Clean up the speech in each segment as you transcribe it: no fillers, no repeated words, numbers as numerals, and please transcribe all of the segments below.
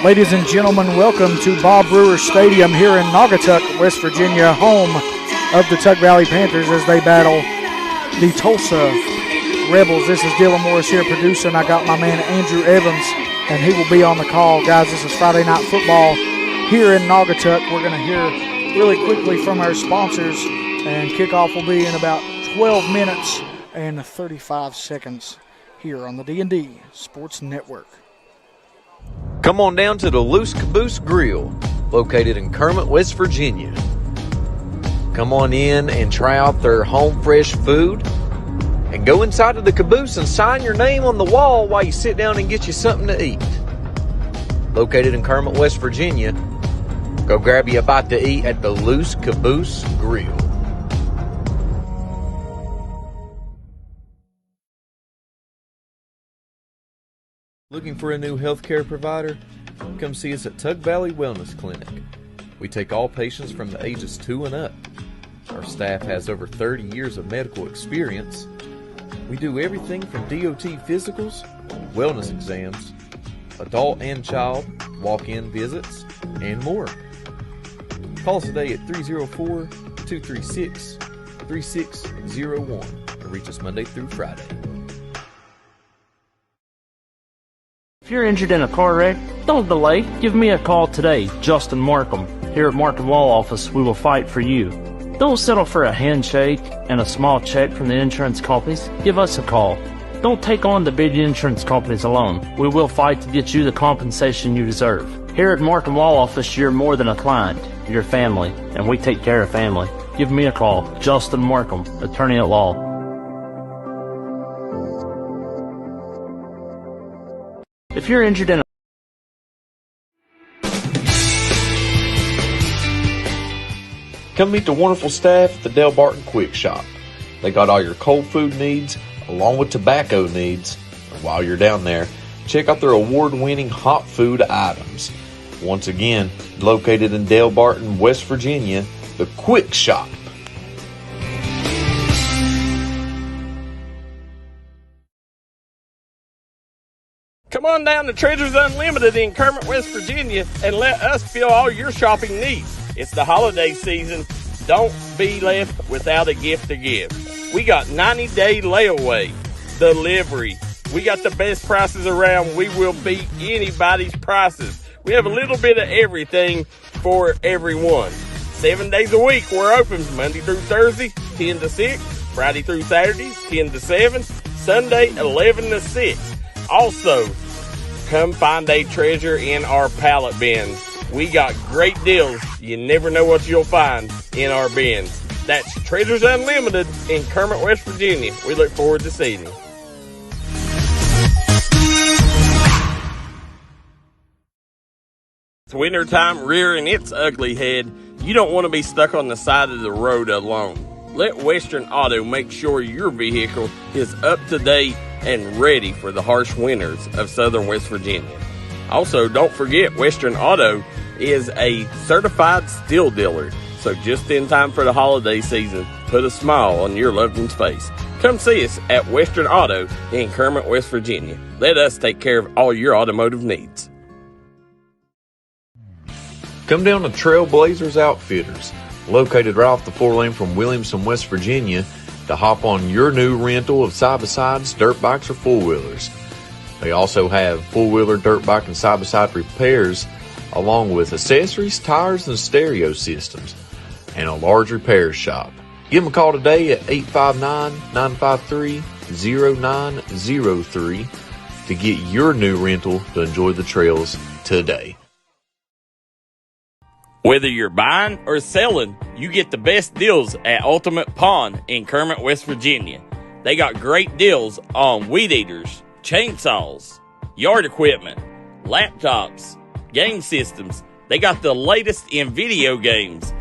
Ladies and gentlemen, welcome to Bob Brewer Stadium here in Naugatuck, West Virginia, home of the Tug Valley Panthers as they battle the Tolsia Rebels. This is Dylan Morris here producing. I got my man Andrew Evans, and he will be on the call. Guys, this is Friday Night Football here in Naugatuck. We're going to hear really quickly from our sponsors, and kickoff will be in about 12 minutes and 35 seconds here on the D&D Sports Network. Come on down to the Loose Caboose Grill, located in Kermit, West Virginia. Come on in and try out their home fresh food, and go inside of the caboose and sign your name on the wall while you sit down and get you something to eat. Located in Kermit, West Virginia, go grab you a bite to eat at the Loose Caboose Grill. Looking for a new healthcare provider? Come see us at Tug Valley Wellness Clinic. We take all patients from the ages 2 and up. Our staff has over 30 years of medical experience. We do everything from DOT physicals, wellness exams, adult and child, walk-in visits, and more. Call us today at 304-236-3601 or reach us Monday through Friday. If you're injured in a car wreck, don't delay. Give me a call today, Justin Markham. Here at Markham Law Office, we will fight for you. Don't settle for a handshake and a small check from the insurance companies. Give us a call. Don't take on the big insurance companies alone. We will fight to get you the compensation you deserve. Here at Markham Law Office, you're more than a client. You're family, and we take care of family. Give me a call, Justin Markham, attorney at law. If you're injured in a Come meet the wonderful staff at the Del Barton Quick Shop. They got all your cold food needs along with tobacco needs. And while you're down there, check out their award-winning hot food items. Once again, located in Del Barton, West Virginia, the Quick Shop. Come on down to Treasures Unlimited in Kermit, West Virginia, and let us fill all your shopping needs. It's the holiday season. Don't be left without a gift to give. We got 90-day layaway, delivery. We got the best prices around. We will beat anybody's prices. We have a little bit of everything for everyone. 7 days a week we're open, Monday through Thursday, 10 to 6, Friday through Saturday, 10 to 7, Sunday, 11 to 6. Also, come find a treasure in our pallet bins. We got great deals. You never know what you'll find in our bins. That's Treasures Unlimited in Kermit, West Virginia. We look forward to seeing you. It's wintertime rearing its ugly head. You don't want to be stuck on the side of the road alone. Let Western Auto make sure your vehicle is up to date and ready for the harsh winters of southern West Virginia. Also, don't forget Western Auto is a certified steel dealer. So just in time for the holiday season, put a smile on your loved one's face. Come see us at Western Auto in Kermit, West Virginia. Let us take care of all your automotive needs. Come down to Trailblazers Outfitters, located right off the 4-lane from Williamson, West Virginia, to hop on your new rental of side-by-sides, dirt bikes, or four-wheelers. They also have four-wheeler, dirt bike, and side-by-side repairs, along with accessories, tires, and stereo systems, and a large repair shop. Give them a call today at 859-953-0903 to get your new rental to enjoy the trails today. Whether you're buying or selling, you get the best deals at Ultimate Pond in Kermit, West Virginia. They got great deals on weed eaters, chainsaws, yard equipment, laptops, game systems. They got the latest in video games.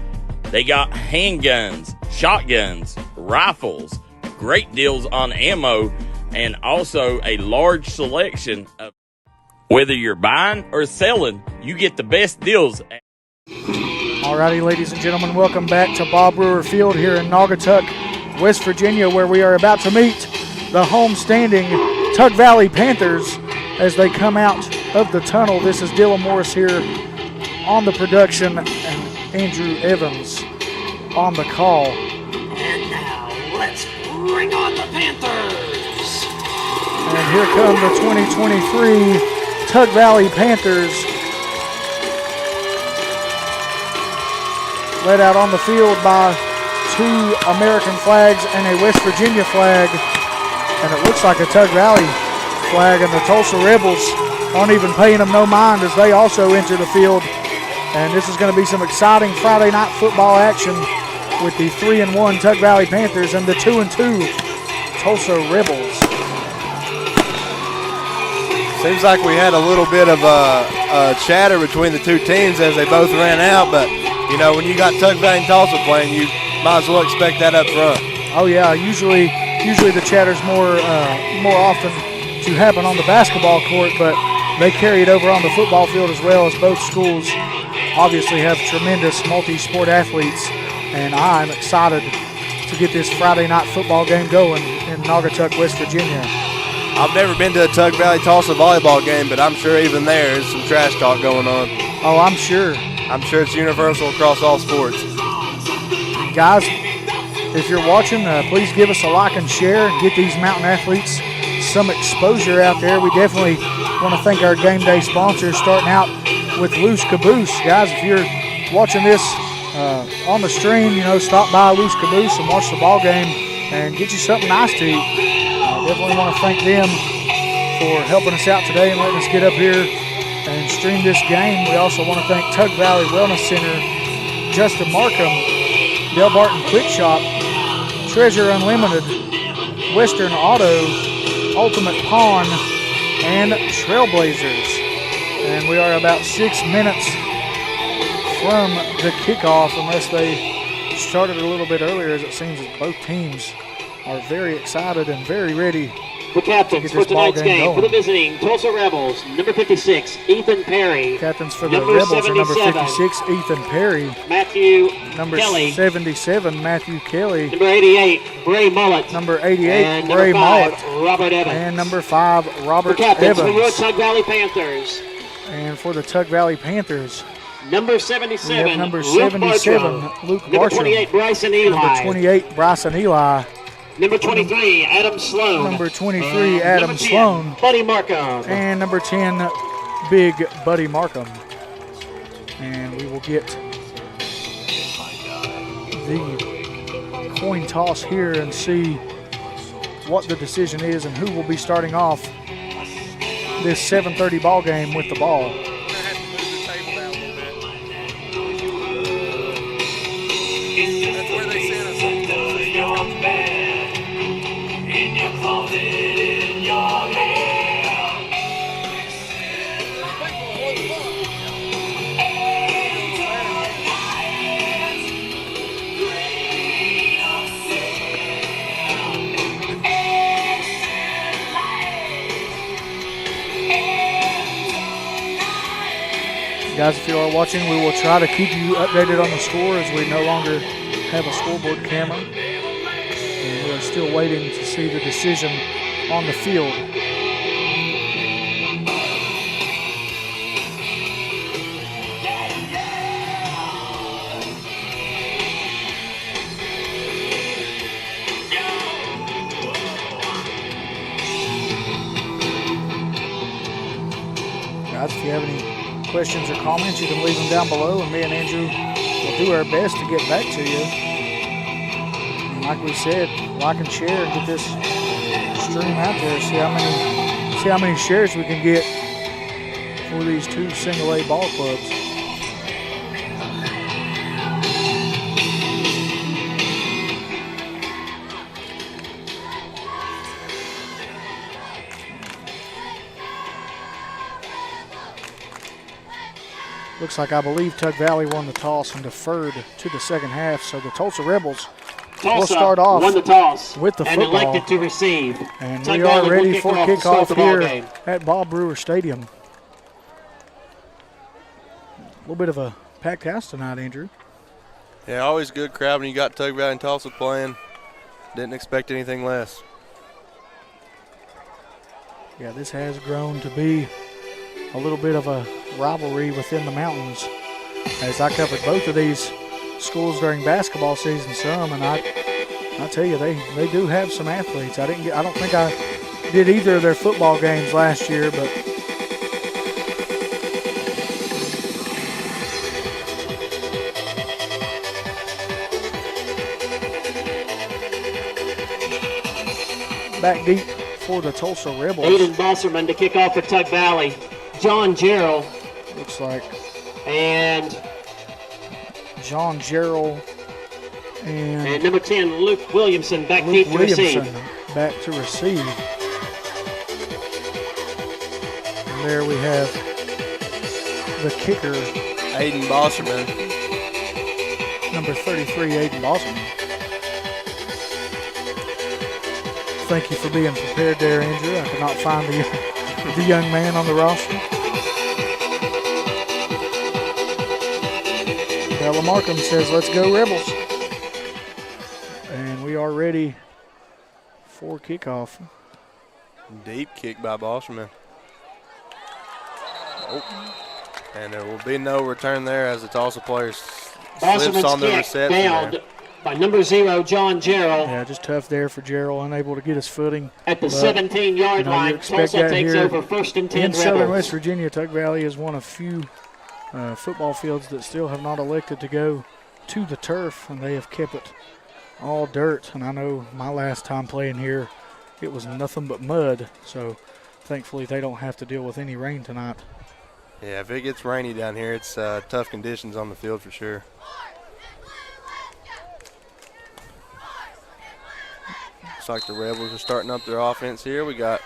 They got handguns, shotguns, rifles, great deals on ammo, and also a large selection of. Whether you're buying or selling, you get the best deals at. Alrighty, ladies and gentlemen, welcome back to Bob Brewer Field here in Naugatuck, West Virginia, where we are about to meet the homestanding Tug Valley Panthers as they come out of the tunnel. This is Dylan Morris here on the production and Andrew Evans on the call. And now let's bring on the Panthers. And here come the 2023 Tug Valley Panthers. Led out on the field by 2 American flags and a West Virginia flag. And it looks like a Tug Valley flag, and the Tulsa Rebels aren't even paying them no mind as they also enter the field. And this is going to be some exciting Friday night football action with the 3-1 Tug Valley Panthers and the 2-2 Tulsa Rebels. Seems like we had a little bit of a chatter between the two teams as they both ran out, but you know, when you got Tug Valley and Tulsa playing, you might as well expect that up front. Oh yeah, usually the chatter's more often to happen on the basketball court, but they carry it over on the football field as well, as both schools obviously have tremendous multi-sport athletes, and I'm excited to get this Friday night football game going in Naugatuck, West Virginia. I've never been to a Tug Valley Tulsa volleyball game, but I'm sure even there is some trash talk going on. Oh, I'm sure. I'm sure it's universal across all sports. Guys, if you're watching, please give us a like and share and get these mountain athletes some exposure out there. We definitely want to thank our game day sponsors, starting out with Loose Caboose. Guys, if you're watching this on the stream, you know, stop by Loose Caboose and watch the ball game and get you something nice to eat. Definitely want to thank them for helping us out today and letting us get up here and stream this game. We also want to thank Tug Valley Wellness Center, Justin Markham, Del Barton Quick Shop, Treasure Unlimited, Western Auto, Ultimate Pawn, and Trailblazers. And we are about 6 minutes from the kickoff, unless they started a little bit earlier, as it seems that both teams are very excited and very ready. The captains for tonight's game for the visiting Tulsa Rebels, number 56, Ethan Perry. Captains for the Rebels are number 56, Ethan Perry. Matthew Number Kelly. 77, Matthew Kelly. Number 88, Bray Mullet. Number 88, and Bray number 5, Mullet. Robert Evans. And number 5, Robert the captains Evans. for your Tug Valley Panthers. And for the Tug Valley Panthers, Number 77, we have number Luke 77, Bartram. Luke Number Bartram. 28, Bryson Eli. Number 28, Bryson Eli. Number 23, Adam Sloan. Number 23, Adam number 10, Sloan. Buddy Markham. And number 10, Big Buddy Markham. And we will get the coin toss here and see what the decision is and who will be starting off this 7:30 ball game with the ball. Guys, if you are watching, we will try to keep you updated on the score as we no longer have a scoreboard camera. And we are still waiting to see the decision on the field. Guys, if you have any questions or comments, you can leave them down below, and me and Andrew will do our best to get back to you. And like we said, like and share and get this stream out there. See how many shares we can get for these two single A ball clubs. Looks like, I believe, Tug Valley won the toss and deferred to the second half, so the Tulsa Rebels will start off won the toss with the and football. elected to receive. And Tug we are Valley ready will for kick off kickoff the ball here game. at Bob Brewer Stadium. A little bit of a packed house tonight, Andrew. Yeah, always good crowd when you got Tug Valley and Tulsa playing. Didn't expect anything less. Yeah, this has grown to be a little bit of a rivalry within the mountains, as I covered both of these schools during basketball season some, and I tell you, they do have some athletes. I don't think I did either of their football games last year, but back deep for the Tulsa Rebels. Aiden Bosserman to kick off for Tug Valley. John Gerald. Looks like. And John Gerald and number 10, Luke Williamson, back deep to receive. Back to receive. And there we have the kicker. Aiden Bosserman. Number 33, Aiden Bosserman. Thank you for being prepared there, Andrew. I could not find the young man on the roster. Bella Markham says, let's go Rebels. And we are ready for kickoff. Deep kick by Bosserman. Oh. And there will be no return there as the Tulsa player slips on the reception down there. By number 0, John Gerald. Yeah, just tough there for Gerald, unable to get his footing. At the 17-yard line, Tulsa takes over 1st and 10 in Rebels. Southern West Virginia, Tug Valley is one of few football fields that still have not elected to go to the turf, and they have kept it all dirt. And I know my last time playing here, it was nothing but mud, so thankfully they don't have to deal with any rain tonight. Yeah, if it gets rainy down here, it's tough conditions on the field for sure. Looks like the Rebels are starting up their offense here. We got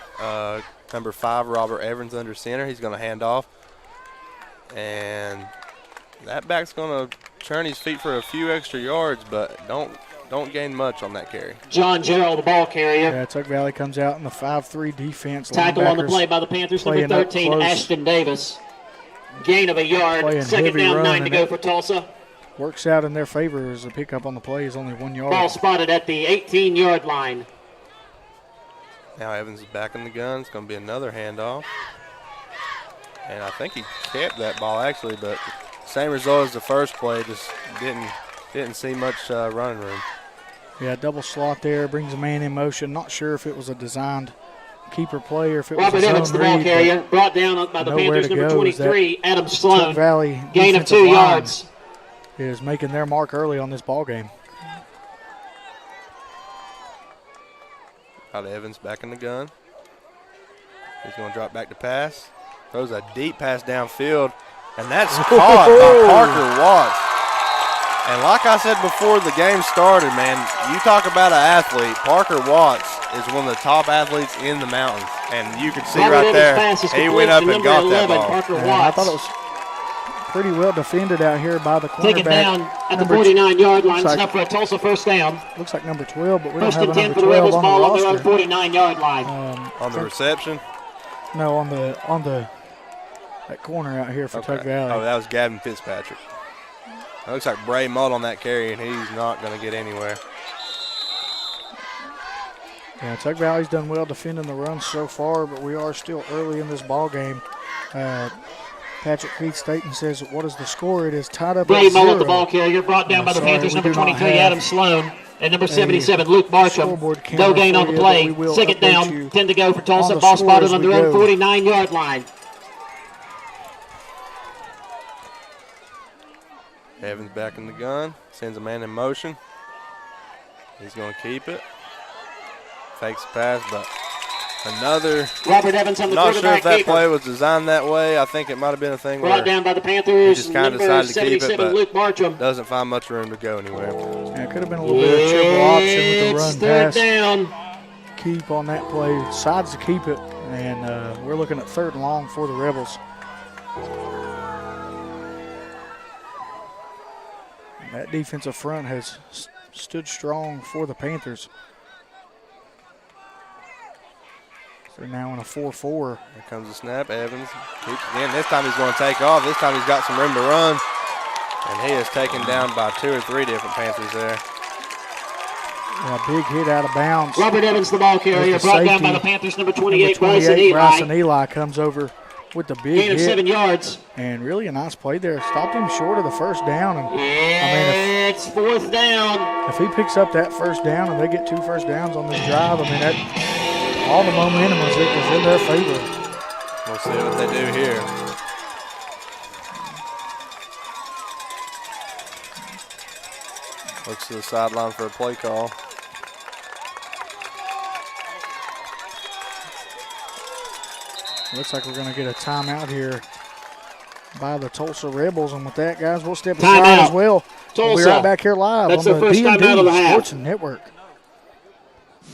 number 5, Robert Evans, under center. He's going to hand off. And that back's going to turn his feet for a few extra yards, but don't gain much on that carry. John Gerald, the ball carrier. Yeah, Tug Valley comes out in the 5-3 defense. Tackle on the play by the Panthers, number 13, Ashton Davis. Gain of a yard, 2nd down, 9 to go for Tulsa. Works out in their favor as the pickup on the play is only 1 yard. Ball spotted at the 18-yard line. Now Evans is back in the gun. It's going to be another handoff. And I think he kept that ball actually, but same result as the first play, just didn't see much running room. Yeah, double slot there, brings a man in motion. Not sure if it was a designed keeper play or if it was Robert a Evans, the ball read, carrier, brought down by the Panthers, number 23, Adam Tug Sloan. Valley Gain of 2 yards. Is making their mark early on this ball game. Got Evans back in the gun. He's going to drop back to pass. Throws a deep pass downfield, and that's caught by Parker Watts. And like I said before the game started, man, you talk about an athlete. Parker Watts is one of the top athletes in the mountains, and you can see right there, he went up and got that ball. Parker Watts. I thought it was pretty well defended out here by the cornerback. Taken down at the 49-yard line. It's up for a Tulsa first down. Looks like number 12, but we First don't have and a 10 number for the 12 Rebels. on Ball the on their own roster. 49-yard line. On the reception? No, on that corner out here for Tug Valley. Oh, that was Gavin Fitzpatrick. It looks like Bray Mudd on that carry, and he's not going to get anywhere. Yeah, Tug Valley's done well defending the run so far, but we are still early in this ball game. Patrick Keith Staten says, what is the score? It is tied up Bray at Mudd, 0. the ball carrier, brought down by the Panthers, number 23, Adam Sloan, and number 77, Luke Marsham. No gain on the play. 2nd down, 10 to go for Tulsa. Ball spotted on their own 49-yard line. Evans back in the gun, sends a man in motion. He's going to keep it. Fakes the pass, but another. Robert Evans on the not sure if that keeper. play was designed that way. I think it might have been a thing brought where down by the Panthers. he just kind of number decided to keep it, 77, Luke Marsham. Doesn't find much room to go anywhere. Yeah, it could have been a little bit of a triple option with the run pass. 3rd down. Keep on that play, decides to keep it, and we're looking at 3rd and long for the Rebels. That defensive front has stood strong for the Panthers. They're now in a 4-4. Here comes the snap. Evans keeps again. This time he's going to take off. This time he's got some room to run. And he is taken down by 2 or 3 different Panthers there. Yeah, big hit out of bounds. Robert Evans, the ball carrier, brought down by the Panthers, number 28, Bryson Eli. Bryson Eli comes over with the big Gain of hit. 7 yards. And really a nice play there. Stopped him short of the first down. And It's 4th down. if he picks up that first down and they get 2 first downs on this drive, all the momentum is in their favor. We'll see what they do here. Looks to the sideline for a play call. Looks like we're going to get a timeout here by the Tulsa Rebels. And with that, guys, we'll step aside as well. We'll be right back here live That's on the the first D&D timeout of the half. Sports Network.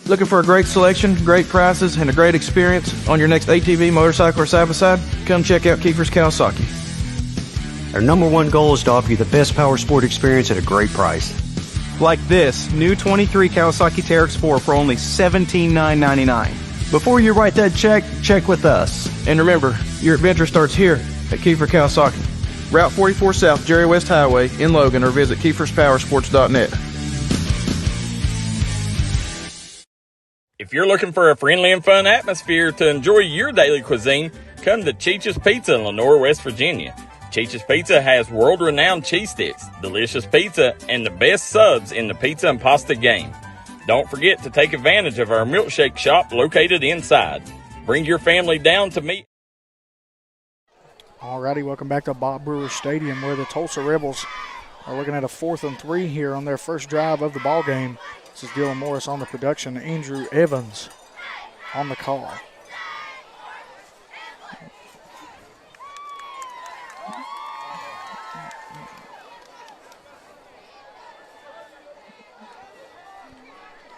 Looking for a great selection, great prices, and a great experience on your next ATV, motorcycle, or side-by-side? Come check out Kiefer's Kawasaki. Our #1 goal is to offer you the best power sport experience at a great price. Like this new 23 Kawasaki Teryx 4 for only $17,999. Before you write that check with us. And remember, your adventure starts here at Kiefer Kawasaki. Route 44 South, Jerry West Highway in Logan, or visit KiefersPowersports.net. If you're looking for a friendly and fun atmosphere to enjoy your daily cuisine, come to Cheech's Pizza in Lenore, West Virginia. Cheech's Pizza has world-renowned cheese sticks, delicious pizza, and the best subs in the pizza and pasta game. Don't forget to take advantage of our milkshake shop located inside. Bring your family down to meet. All righty, welcome back to Bob Brewer Stadium, where the Tulsa Rebels are looking at a 4th and 3 here on their first drive of the ball game. This is Dylan Morris on the production, Andrew Evans on the call.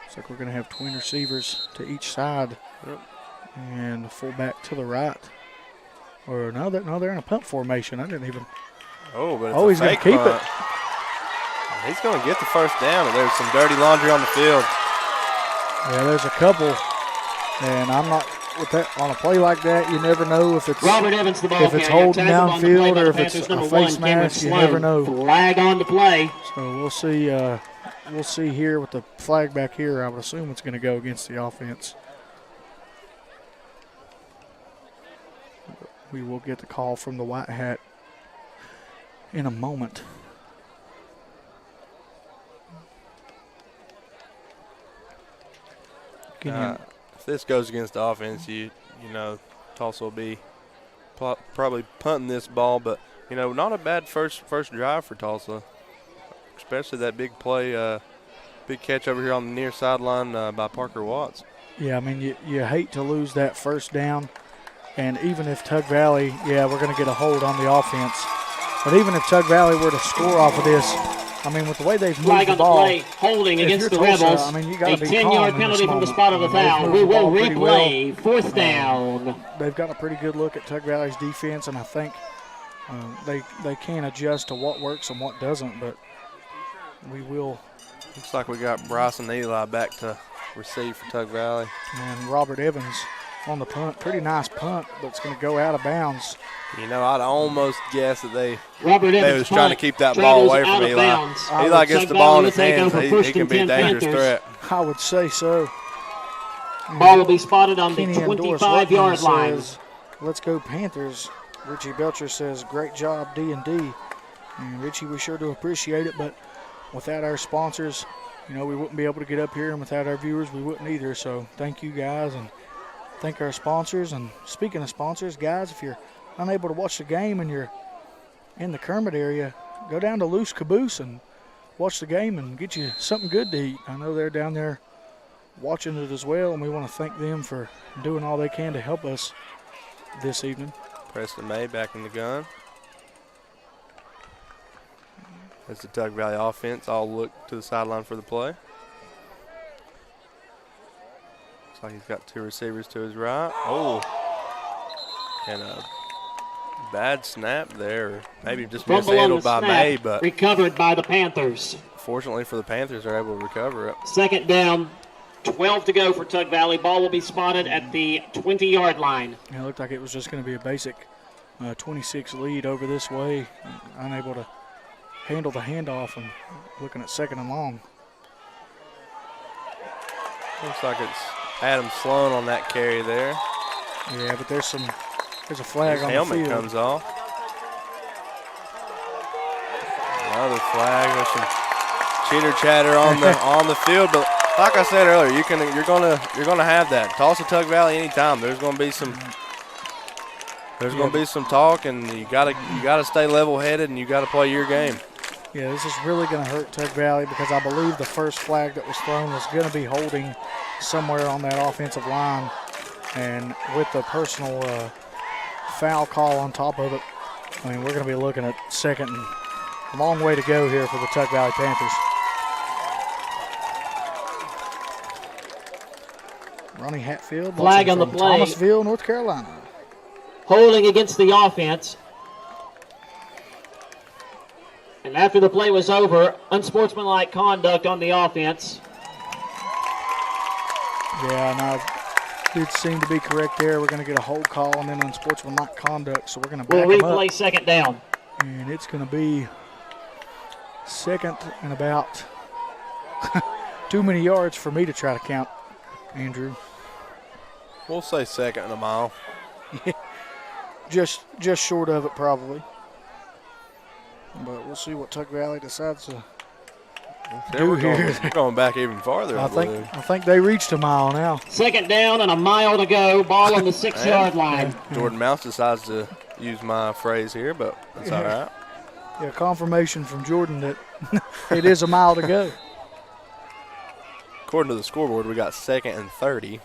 Looks like we're going to have twin receivers to each side, and a fullback to the right. Or no, they're in a punt formation. I didn't even. Oh, but it's he's going to keep it. He's going to get the first down, and there's some dirty laundry on the field. Yeah, there's a couple, and I'm not with that on a play like that. You never know if it's Robert Evans, the ball if it's carrier, holding tackled on the downfield play or by if the it's Panthers, a number face 1, Cameron mask. You never know. Flag on the play. So we'll see. We'll see here with the flag back here. I would assume it's going to go against the offense. We will get the call from the White Hat in a moment. If this goes against the offense, you know, Tulsa will be probably punting this ball, but not a bad first drive for Tulsa, especially that big play, big catch over here on the near sideline by Parker Watts. Yeah, I mean you hate to lose that first down, and even if Tug Valley, we're going to get a hold on the offense, but even if Tug Valley were to score off of this, I mean, with the way they've moved Flag the on the ball, play, holding against the Tulsa, Rebels. I mean, you A gotta be 10-yard calm in penalty this from the moment. spot of the foul. We will replay 4th down. They've got a pretty good look at Tug Valley's defense, and I think they can adjust to what works and what doesn't, but we will. Looks like we got Bryson Eli back to receive for Tug Valley. And Robert Evans on the punt. Pretty nice punt, but it's going to go out of bounds. I'd almost guess that they Evans was trying to keep that ball away from Eli. Eli gets the ball in his hands, he can be a dangerous threat. I would say so. Ball will be spotted on the Kenny Endorse 25-yard line. says, "Let's go Panthers." Richie Belcher says, "Great job, D&D." And Richie, we sure do appreciate it, but without our sponsors, we wouldn't be able to get up here, and without our viewers, we wouldn't either. So thank you guys, and thank our sponsors. And speaking of sponsors, guys, if you're unable to watch the game and you're in the Kermit area, go down to Loose Caboose and watch the game and get you something good to eat. I know they're down there watching it as well, and we want to thank them for doing all they can to help us this evening. Preston May back in the gun. As the Tug Valley offense all look to the sideline for the play. Looks like he's got 2 receivers to his right. Oh, and a bad snap there. Maybe just mishandled by May, but recovered by the Panthers. Fortunately for the Panthers, they're able to recover it. 2nd down, 12 to go for Tug Valley. Ball will be spotted at the 20-yard line. It looked like it was just going to be a basic 26 lead over this way. Unable to handle the handoff and looking at 2nd and long. Looks like it's Adam Sloan on that carry there. Yeah, but there's some There's a flag His on the helmet field. comes off. Another flag. There's some chitter chatter on the field, but like I said earlier, you're gonna have that. Tulsa Tug Valley anytime. There's gonna be some talk, and you gotta stay level-headed, and you gotta play your game. Yeah, this is really going to hurt Tug Valley because I believe the first flag that was thrown was going to be holding somewhere on that offensive line, and with the personal foul call on top of it, I mean, we're going to be looking at second and a long way to go here for the Tug Valley Panthers. Ronnie Hatfield, Flag on the from play. Thomasville, North Carolina. Holding against the offense. And after the play was over, unsportsmanlike conduct on the offense. Yeah, no, did seem to be correct there. We're going to get a hold call and then unsportsmanlike conduct, so we're going to back We'll them up. replay second down. And it's going to be second and about too many yards for me to try to count, Andrew. We'll say second and a mile. Just short of it probably. But we'll see what Tug Valley decides to do here. We're going back even farther, I believe. I think they reached a mile now. Second down and a mile to go. Ball on the 6-yard line. Jordan Mouse decides to use my phrase here, but that's all right. Yeah, confirmation from Jordan that it is a mile to go. According to the scoreboard, we got second and 30.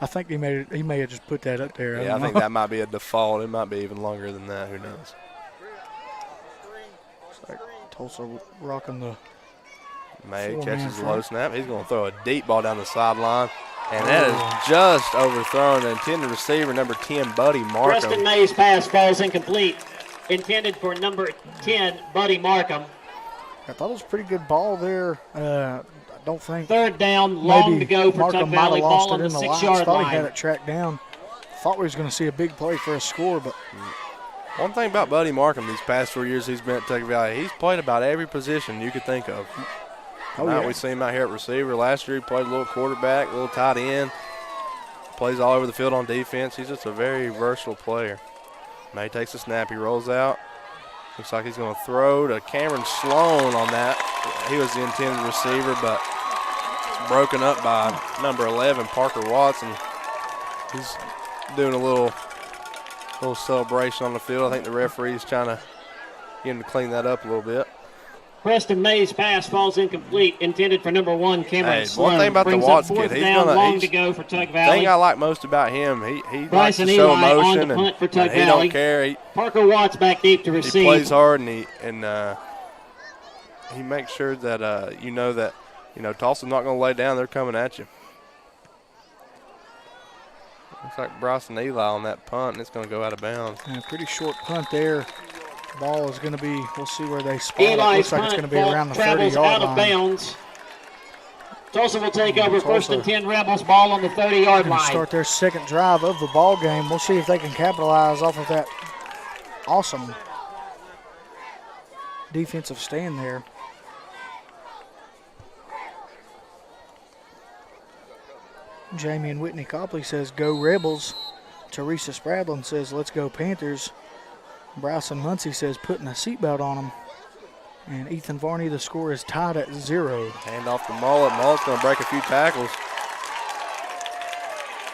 I think he may have just put that up there. Yeah, I think that might be a default. It might be even longer than that. Who knows? Looks like Tulsa rocking the May four-man catches the front. low snap. He's going to throw a deep ball down the sideline. And that is just overthrown. The intended receiver, number 10, Buddy Markham. Preston May's pass falls incomplete. Intended for number 10, Buddy Markham. I thought it was a pretty good ball there. I don't think. Third down, long to go for Markham Tug might have Valley. lost Ball it on the in the lines. 6-yard Thought he had line. it tracked down. Thought we was going to see a big play for a score, but One thing about Buddy Markham these past 4 years he's been at Tug Valley, he's played about every position you could think of. Tonight we see him out here at receiver. Last year he played a little quarterback, a little tight end. Plays all over the field on defense. He's just a very versatile player. May takes the snap. He rolls out. Looks like he's going to throw to Cameron Sloan on that. He was the intended receiver, but it's broken up by number 11, Parker Watson. He's doing a little celebration on the field. I think the referee's trying to get him to clean that up a little bit. Preston May's pass falls incomplete. Intended for number 1, Cameron Sloan. One thing about Brings the up Watson fourth kid, down, long to go for Tug The Valley. thing I like most about him, he likes Bryson to show Eli on emotion, the punt for and Tug he Valley. don't care. Parker Watts back deep to He receive. plays hard, and he makes sure that Tulsa's not going to lay down. They're coming at you. Looks like Bryson Eli on that punt, and it's going to go out of bounds. a pretty short punt there. Ball is going to be, we'll see where they spot it. Eli's Looks like punt it's going to be around the travels 30-yard out of line. bounds. Tulsa will take over first Tulsa and 10 Rebels. Ball on the 30-yard Going to line. start their second drive of the ball game. We'll see if they can capitalize off of that awesome defensive stand there. Jamie and Whitney Copley says, "Go Rebels." Teresa Spradlin says, "Let's go Panthers." Bryson Muncie says, "Putting a seatbelt on them." And Ethan Varney, the score is tied at 0. Hand off to Mullet. Mullet's going to break a few tackles.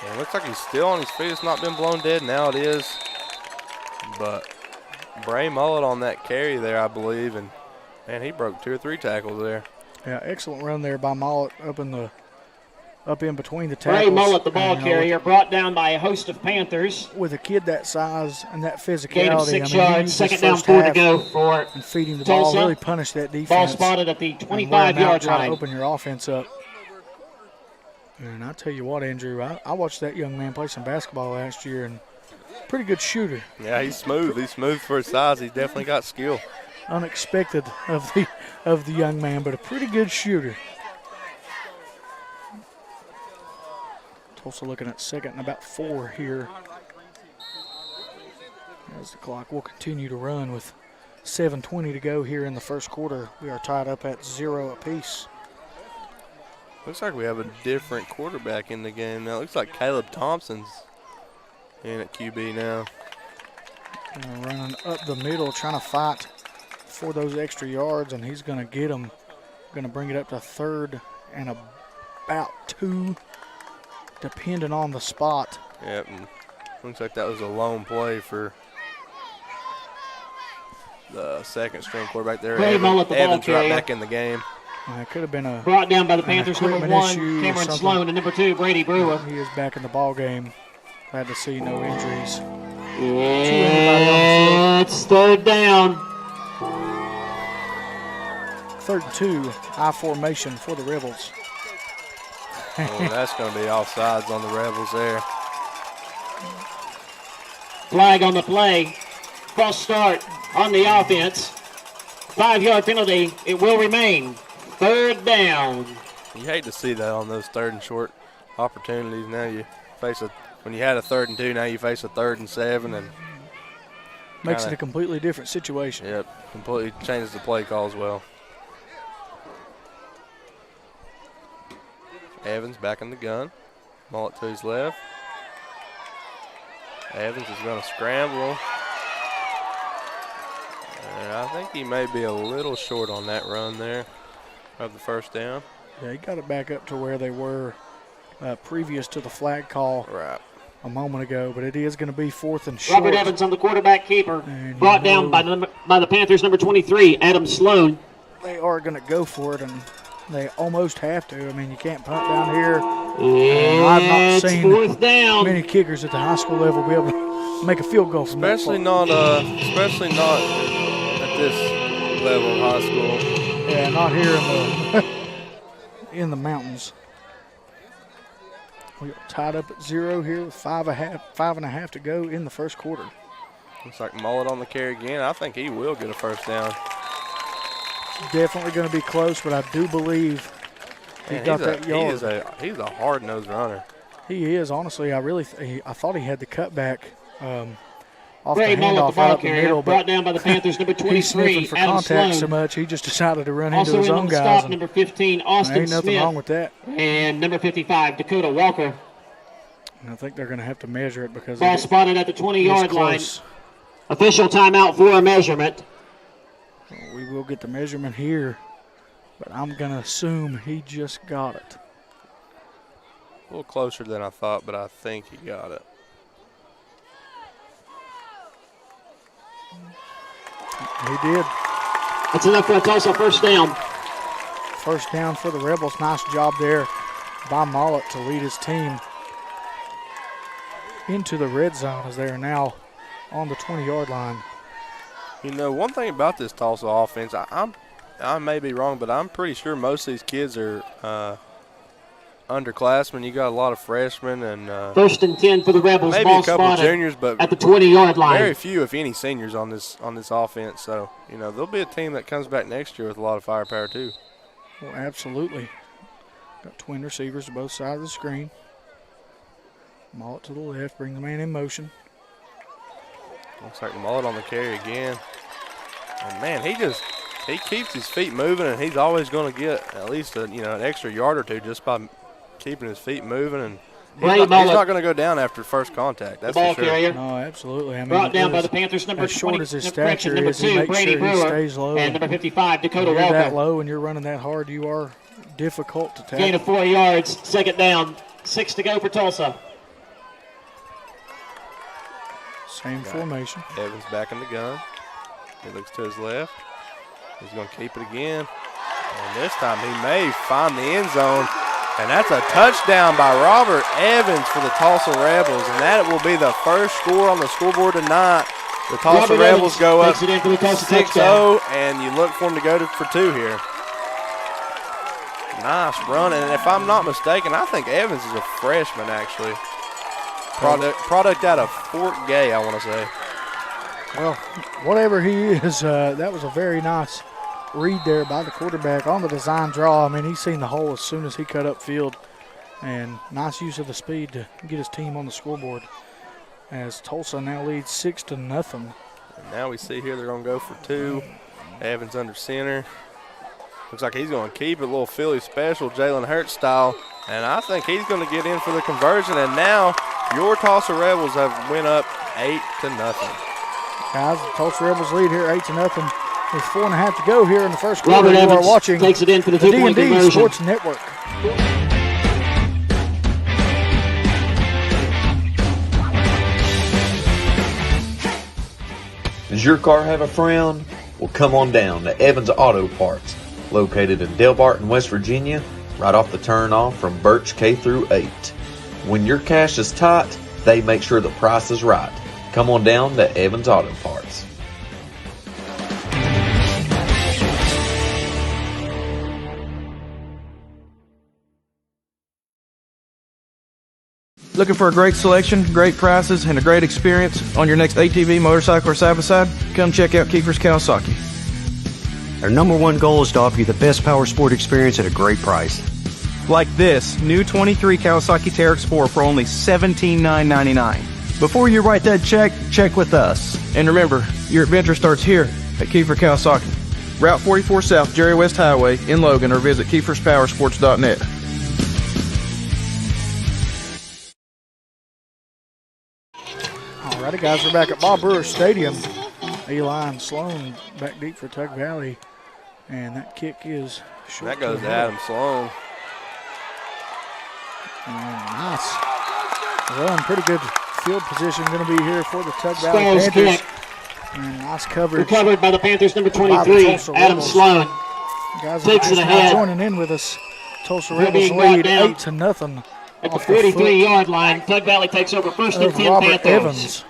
And it looks like he's still on his feet. It's not been blown dead. Now it is. But Bray Mullet on that carry there, I believe. And, man, he broke 2 or 3 tackles there. Yeah, excellent run there by Mullet up in between the tackles. Ray Mullet, the ball And, carrier, brought down by a host of Panthers. with a kid that size and that physicality, Gain of 6 he yards. used his Second down, first 4 to half go for and feeding the Tulsa. ball really punished that defense. Ball spotted at the and wear 'em 25-yard out, try to line. open your offense up. And I tell you what, Andrew, I watched that young man play some basketball last year, and pretty good shooter. Yeah, he's smooth. He's smooth for his size. He's definitely got skill. Unexpected of the young man, but a pretty good shooter. Tulsa looking at second and about 4 here. As the clock will continue to run with 7:20 to go here in the first quarter. We are tied up at 0 apiece. Looks like we have a different quarterback in the game now. Looks like Caleb Thompson's In at QB now. Running up the middle, trying to fight for those extra yards, and he's going to get them. Going to bring it up to 3rd and about 2, depending on the spot. Yep, and looks like that was a lone play for the second string quarterback there. Evans right back in the game. It could have been a brought down by the Panthers, number 1, Cameron Sloan, and number 2, Brady Brewer. He is back in the ball game. Glad to see no injuries. It's 3rd down. 3rd and 2, high formation for the Rebels. That's going to be offsides on the Rebels there. Flag on the play. False start on the offense. 5-yard penalty. It will remain. 3rd down. You hate to see that on those 3rd and short opportunities. Now you face when you had a 3rd and 2, now you face a 3rd and 7, and makes it a completely different situation. Yep, completely changes the play call as well. Evans back in the gun. Mullet to his left. Evans is going to scramble. And I think he may be a little short on that run there of the 1st down. Yeah, he got it back up to where they were previous to the flag call a moment ago, but it is going to be 4th and short. Robert Evans on the quarterback keeper. And brought down by the Panthers, number 23, Adam Sloan. They are going to go for it, and they almost have to. I mean, you can't punt down here. I've not seen 4th down. Many kickers at the high school level be able to make a field goal from especially not at this level of high school. Yeah, not here in the mountains. We are tied up at 0 here with 5.5 to go in the 1st quarter. Looks like Mullet on the carry again. I think he will get a 1st down. Definitely going to be close, but I do believe he got that yard. He's a hard-nosed runner. He is, honestly. I thought he had the cutback off Ray the handoff right up the middle, brought down by the Panthers, number 23, he's sniffing for Adam contact Sloan. so much he just decided to run also into his own in on the guys. stop, number 15, Austin ain't nothing Smith, wrong with that. and number 55, Dakota Walker. And I think they're going to have to measure it because ball spotted at the 20-yard line. Close. Official timeout for a measurement. We will get the measurement here, but I'm going to assume he just got it. A little closer than I thought, but I think he got it. He did. That's enough for a Tulsa 1st down. 1st down for the Rebels. Nice job there by Mullet to lead his team into the red zone as they are now on the 20-yard line. You know, one thing about this Tulsa offense, I may be wrong, but I'm pretty sure most of these kids are underclassmen. You got a lot of freshmen and 1st and 10 for the Rebels. maybe ball a couple spotted juniors, but at the 20-yard line. Very few, if any, seniors on this offense. So you know, there'll be a team that comes back next year with a lot of firepower too. Well, absolutely. Got twin receivers to both sides of the screen. Mullet to the left, bring the man in motion. Looks like Mullet on the carry again. And man, he keeps his feet moving, and he's always going to get at least an extra yard or two just by keeping his feet moving. And he's not going to go down after first contact. That's ball for sure. carrier. No, absolutely. I mean, brought down by the Panthers, number as short 20, as his stature number is, 2, he makes Brady sure Brewer, he stays low. and number 55, Dakota when you're Walker. that low and you're running that hard, you are difficult to tackle. Gain of 4 yards, 2nd down, 6 to go for Tulsa. Same formation. Evans back in the gun. He looks to his left. He's going to keep it again. And this time he may find the end zone. And that's a touchdown by Robert Evans for the Tulsa Rebels. And that will be the first score on the scoreboard tonight. The Tulsa Rebels go up 6-0, and you look for them to go for 2 here. Nice run. And if I'm not mistaken, I think Evans is a freshman, actually. Product out of Fort Gay, I want to say. Well, whatever he is, that was a very nice read there by the quarterback on the design draw. I mean, he's seen the hole as soon as he cut up field. And nice use of the speed to get his team on the scoreboard as Tulsa now leads 6-0. And now we see here they're going to go for 2. Evans under center. Looks like he's going to keep it, a little Philly special, Jalen Hurts style. And I think he's going to get in for the conversion. And now Your Tulsa Rebels have went up 8-0. Guys, the Tulsa Rebels lead here 8-0. With 4.5 to go here in the first quarter. Robert You Evans are watching takes it in for the the two-point D&D conversion. Sports Network. Does your car have a frown? Well, come on down to Evans Auto Parts, located in Delbarton, West Virginia, right off the turnoff from Birch K through 8. When your cash is tight, they make sure the price is right. Come on down to Evans Auto Parts. Looking for a great selection, great prices, and a great experience on your next ATV, motorcycle, or side-by-side? Come check out Kiefer's Kawasaki. Our number one goal is to offer you the best power sport experience at a great price. Like this new 23 Kawasaki Teryx 4 for only $17,999. Before you write that check, check with us. And remember, your adventure starts here at Kiefer Kawasaki. Route 44 South, Jerry West Highway in Logan, or visit KiefersPowersports.net. Alrighty, guys, we're back at Bob Brewer Stadium. Eli and Sloan back deep for Tug Valley. And that kick is short. That goes to Adam Sloan. And nice run. Pretty good field position going to be here for the Tug Valley Sloan's Panthers. kick. And nice coverage. Recovered by the Panthers, number by the 23, Tulsa Adam Rebels. Sloan. Guys, Takes just it now ahead. joining in with us. Tulsa They're Rebels being brought lead down 8-0. At the off the foot 43-yard line, Tug Valley takes over first and of 10 Robert Panthers. Evans.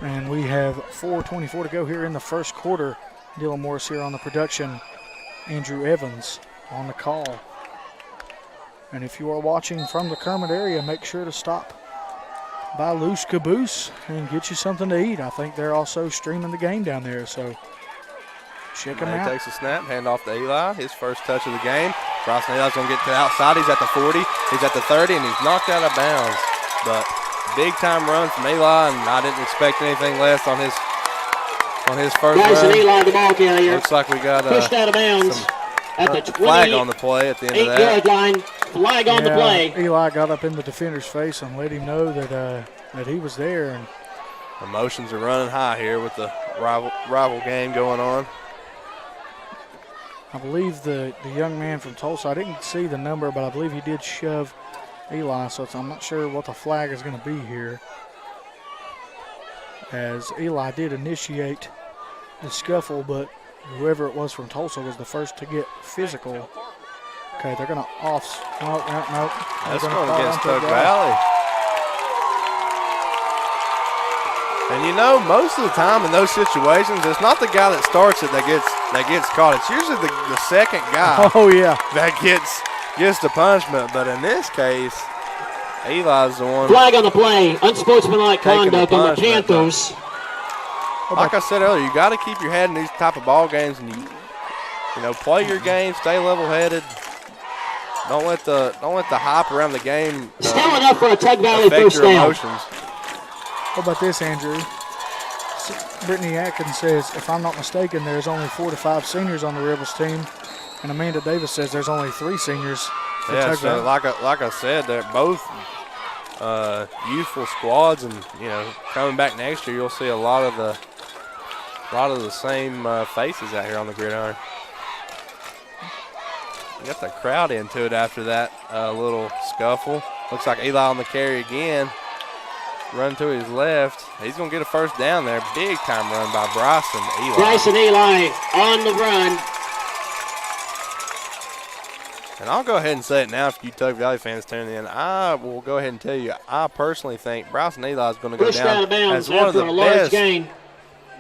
And we have 4:24 to go here in the first quarter. Dylan Morris here on the production. Andrew Evans on the call. And if you are watching from the Kermit area, make sure to stop by Loose Caboose and get you something to eat. I think they're also streaming the game down there, so check them He out. takes a snap, hand off to Eli. His first touch of the game. Bryson Eli's going to get to the outside. He's at the 40. He's at the 30, and he's knocked out of bounds. But big-time run from Eli, and I didn't expect anything less on his first Bryson run. Eli, the ball carrier. Looks like we got Pushed out of bounds some at the flag on the play at the end of that. 28-yard line. Flag on the play. Eli got up in the defender's face and let him know that he was there. And emotions are running high here with the rival game going on. I believe the young man from Tulsa, I didn't see the number, but I believe he did shove Eli, so I'm not sure what the flag is going to be here. As Eli did initiate the scuffle, but whoever it was from Tulsa was the first to get physical. Okay, they're going to no. That's going against Tug Valley. And you know, most of the time in those situations, it's not the guy that starts it that gets caught. It's usually the second guy. Oh yeah, that gets the punishment. But in this case, Eli's the one. Flag on the play. Unsportsmanlike taking conduct on the Panthers. Like I said earlier, you got to keep your head in these type of ball games, and you play your game, stay level-headed. Don't let the hype around the game Still enough for a Tug Valley affect first your down. emotions. How about this, Andrew? Brittany Atkins says, if I'm not mistaken, there's only 4 to 5 seniors on the Rebels team, and Amanda Davis says there's only 3 seniors. For Yeah, Tug so Valley. like I said, they're both youthful squads, and coming back next year, you'll see a lot of the same faces out here on the gridiron. You got the crowd into it after that little scuffle. Looks like Eli on the carry again. Run to his left. He's going to get a first down there. Big time run by Bryson Eli. Bryson Eli on the run. And I'll go ahead and say it now if you Tug Valley fans tune in. I will go ahead and tell you, I personally think Bryson Eli is going to go Pushed out down of bounds as one of the after a large best gain.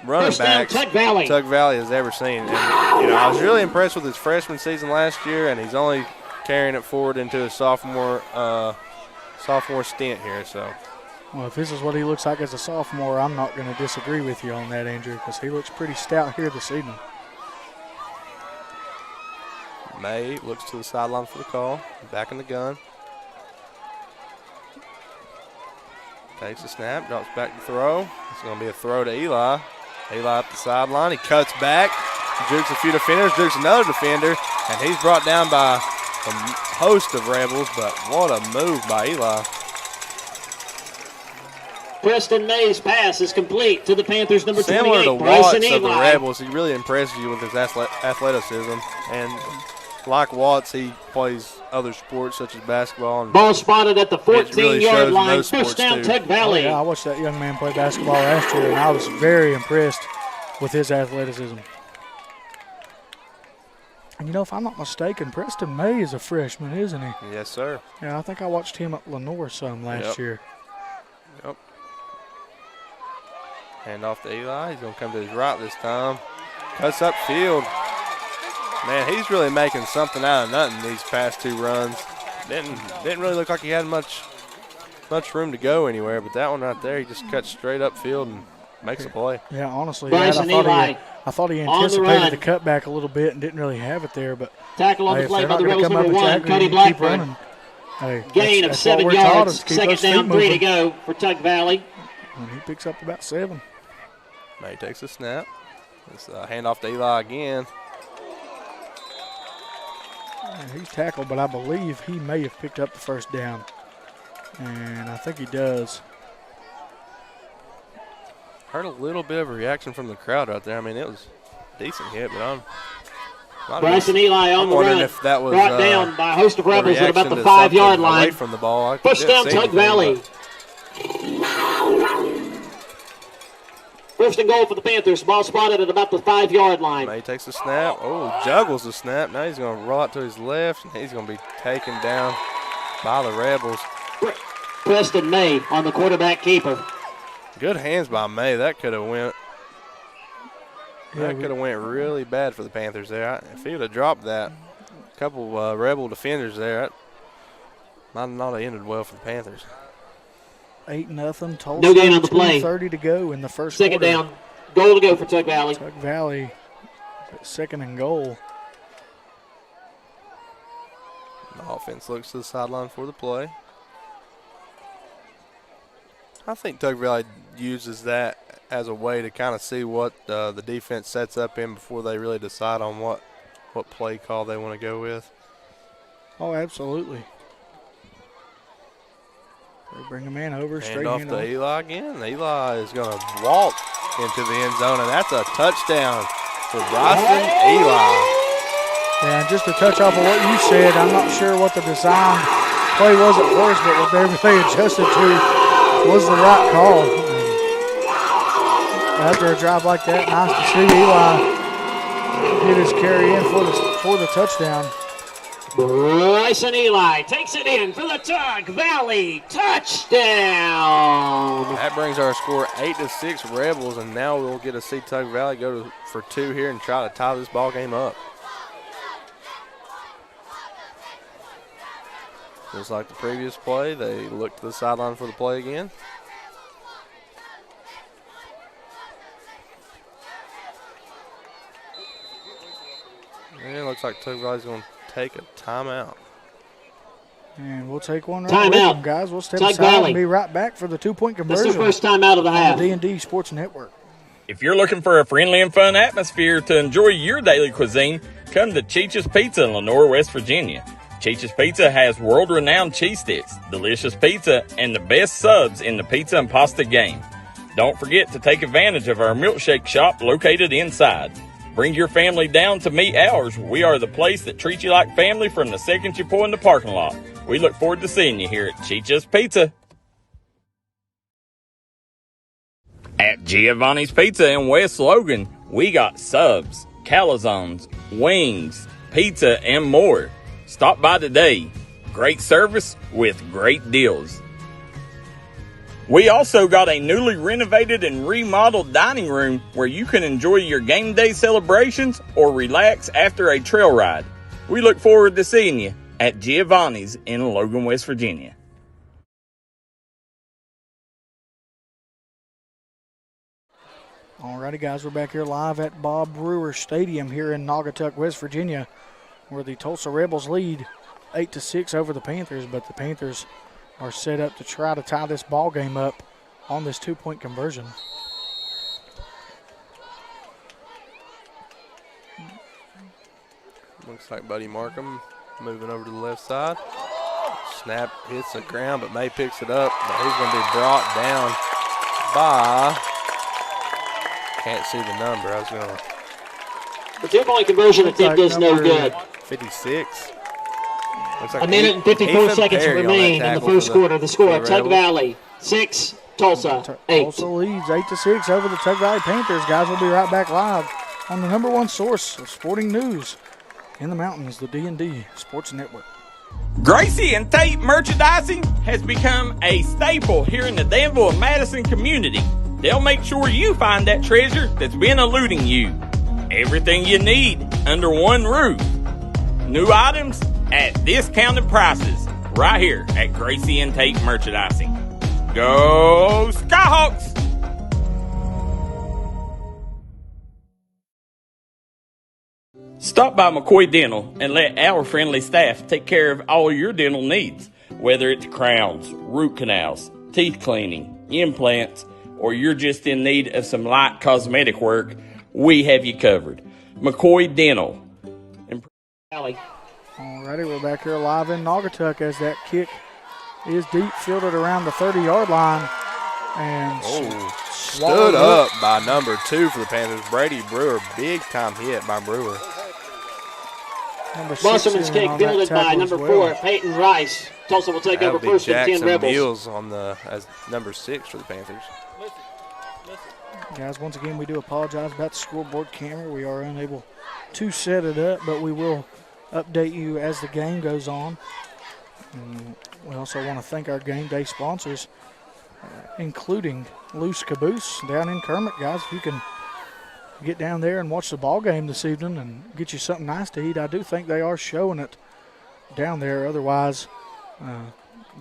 running First down, backs Tug Valley. Tug Valley has ever seen. And, I was really impressed with his freshman season last year, and he's only carrying it forward into his sophomore stint here. So, Well, if this is what he looks like as a sophomore, I'm not going to disagree with you on that, Andrew, because he looks pretty stout here this evening. May looks to the sideline for the call. Back in the gun. Takes a snap, drops back to throw. It's going to be a throw to Eli. Eli up the sideline. He cuts back. Jukes a few defenders, jukes another defender, and he's brought down by a host of Rebels, but what a move by Eli. Preston May's pass is complete to the Panthers' number 28, Similar to Bryson Watts of the Eli. Rebels, he really impresses you with his athleticism. And like Watts, he plays other sports such as basketball. And ball spotted at the 14-yard line. First down, Tug Valley. Yeah, I watched that young man play basketball last year, and I was very impressed with his athleticism. And, you know, if I'm not mistaken, Preston May is a freshman, isn't he? Yes, sir. Yeah, I think I watched him at Lenore some last year. Yep. Hand off to Eli. He's going to come to his right this time. Cuts up field. Man, he's really making something out of nothing these past two runs. Didn't really look like he had much room to go anywhere, but that one right there, he just cuts straight up field and makes a play. Yeah, honestly, I thought he anticipated the cutback a little bit and didn't really have it there. But tackle on the play by the Rebels number 1, Cody Blackburn. Gain of 7 yards, second down, 3 to go for Tug Valley. And he picks up about 7. May takes a snap. It's a handoff to Eli again. He's tackled, but I believe he may have picked up the first down. And I think he does. Heard a little bit of a reaction from the crowd out there. I mean, it was a decent hit, but I'm Bryson Eli on the run. If that was brought down by a host of Rebels at about the 5-yard line. Away from the ball. Push down Tug Valley. First and goal for the Panthers. Ball spotted at about the 5-yard line. May takes a snap. Oh, juggles the snap. Now he's going to roll out to his left, and he's going to be taken down by the Rebels. Preston May on the quarterback keeper. Good hands by May. That could have went. That could have went really bad for the Panthers there. If he would have dropped that, a couple Rebel defenders there, that might not have ended well for the Panthers. 8-0. Tulsa. No gain on the play. 2:30 to go in the first second quarter. Down. Goal to go for Tug Valley. Tug Valley, second and goal. The offense looks to the sideline for the play. I think Tug Valley uses that as a way to kind of see what the defense sets up in before they really decide on what play call they want to go with. Oh, absolutely. They bring him in over, straight off to Eli again. Eli is going to walk into the end zone, and that's a touchdown for Bryson Eli. Yeah, and just to touch off of what you said, I'm not sure what the design play was at first, but whatever they adjusted to was the right call. And after a drive like that, nice to see Eli get his carry in for the touchdown. Bryson Eli takes it in for the Tug Valley touchdown. That brings our score 8-6 Rebels, and now we'll get to see Tug Valley go for 2 here and try to tie this ball game up. Just like the previous play, they look to the sideline for the play again. And it looks like Tug Valley's going to take a timeout. And we'll take one right away from guys. We'll step aside and be right back for the 2-point conversion. This is the first time out of the half. D&D Sports Network. If you're looking for a friendly and fun atmosphere to enjoy your daily cuisine, come to Cheech's Pizza in Lenore, West Virginia. Cheech's Pizza has world-renowned cheese sticks, delicious pizza, and the best subs in the pizza and pasta game. Don't forget to take advantage of our milkshake shop located inside. Bring your family down to meet ours. We are the place that treats you like family from the second you pull in the parking lot. We look forward to seeing you here at Cheech's Pizza. At Giovanni's Pizza in West Logan, we got subs, calzones, wings, pizza, and more. Stop by today. Great service with great deals. We also got a newly renovated and remodeled dining room where you can enjoy your game day celebrations or relax after a trail ride. We look forward to seeing you at Giovanni's in Logan, West Virginia. Alrighty, guys, we're back here live at Bob Brewer Stadium here in Naugatuck, West Virginia, where the Tulsa Rebels lead 8-6 over the Panthers, but the Panthers are set up to try to tie this ball game up on this 2-point conversion. Looks like Buddy Markham moving over to the left side. Snap hits the ground, but May picks it up, but he's going to be brought down by, can't see the number. I was going to. The 2-point conversion attempt is no good. 56. Looks like a minute and 54 seconds remain in the first quarter. The score, Tug Valley 6, Tolsia 8. Tulsa leads 8-6 over the Tug Valley Panthers. Guys, we'll be right back live on the #1 source of sporting news in the mountains, the D&D Sports Network. Gracie and Tate merchandising has become a staple here in the Danville and Madison community. They'll make sure you find that treasure that's been eluding you. Everything you need under one roof. New items at discounted prices right here at Gracie and Tate Merchandising. Go Skyhawks! Stop by McCoy Dental and let our friendly staff take care of all your dental needs, whether it's crowns, root canals, teeth cleaning, implants, or you're just in need of some light cosmetic work. We have you covered. McCoy Dental. Alrighty, we're back here live in Naugatuck as that kick is deep, fielded around the 30-yard line. And stood up by number 2 for the Panthers. Brady Brewer, big-time hit by Brewer. Bosserman's kick fielded by number 4, Peyton Rice. Tulsa will take over first and 10 Rebels. Beals on as number 6 for the Panthers. Guys, once again, we do apologize about the scoreboard camera. We are unable to set it up, but we will update you as the game goes on. And we also want to thank our game day sponsors, including Loose Caboose down in Kermit. Guys, if you can get down there and watch the ball game this evening and get you something nice to eat, I do think they are showing it down there. Otherwise,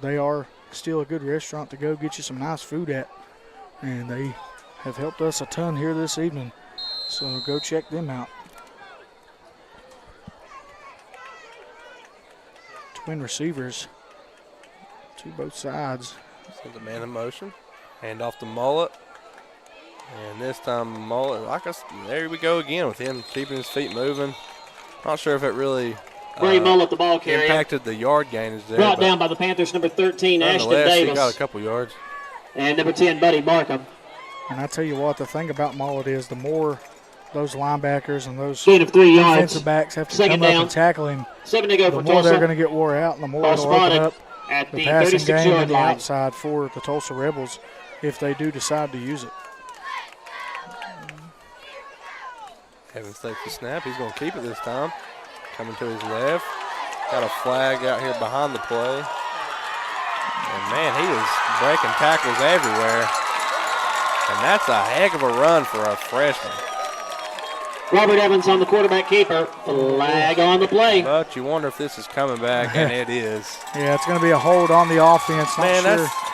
they are still a good restaurant to go get you some nice food at, and they have helped us a ton here this evening, so go check them out. Twin receivers to both sides. So the man in motion, hand off to Mullet, and this time Mullet, there we go again with him keeping his feet moving. Not sure if it really Mullet, the ball carrier, impacted the yard gainers there. Brought down by the Panthers, number 13, Ashton Davis. He got a couple yards. And number 10, Buddy Markham. And I tell you what, the thing about Mullet is the more those linebackers and those gain of 3 yards. Defensive backs have to come up and tackle him, 7 to go the for more Tulsa. they're going to get wore out and the more it'll open up at the passing game and the line. outside for the Tulsa Rebels if they do decide to use it. Evans takes the snap. He's going to keep it this time. Coming to his left. Got a flag out here behind the play. And, man, he was breaking tackles everywhere. And that's a heck of a run for a freshman. Robert Evans on the quarterback keeper. Flag on the play. But you wonder if this is coming back, and it is. Yeah, it's going to be a hold on the offense. Man,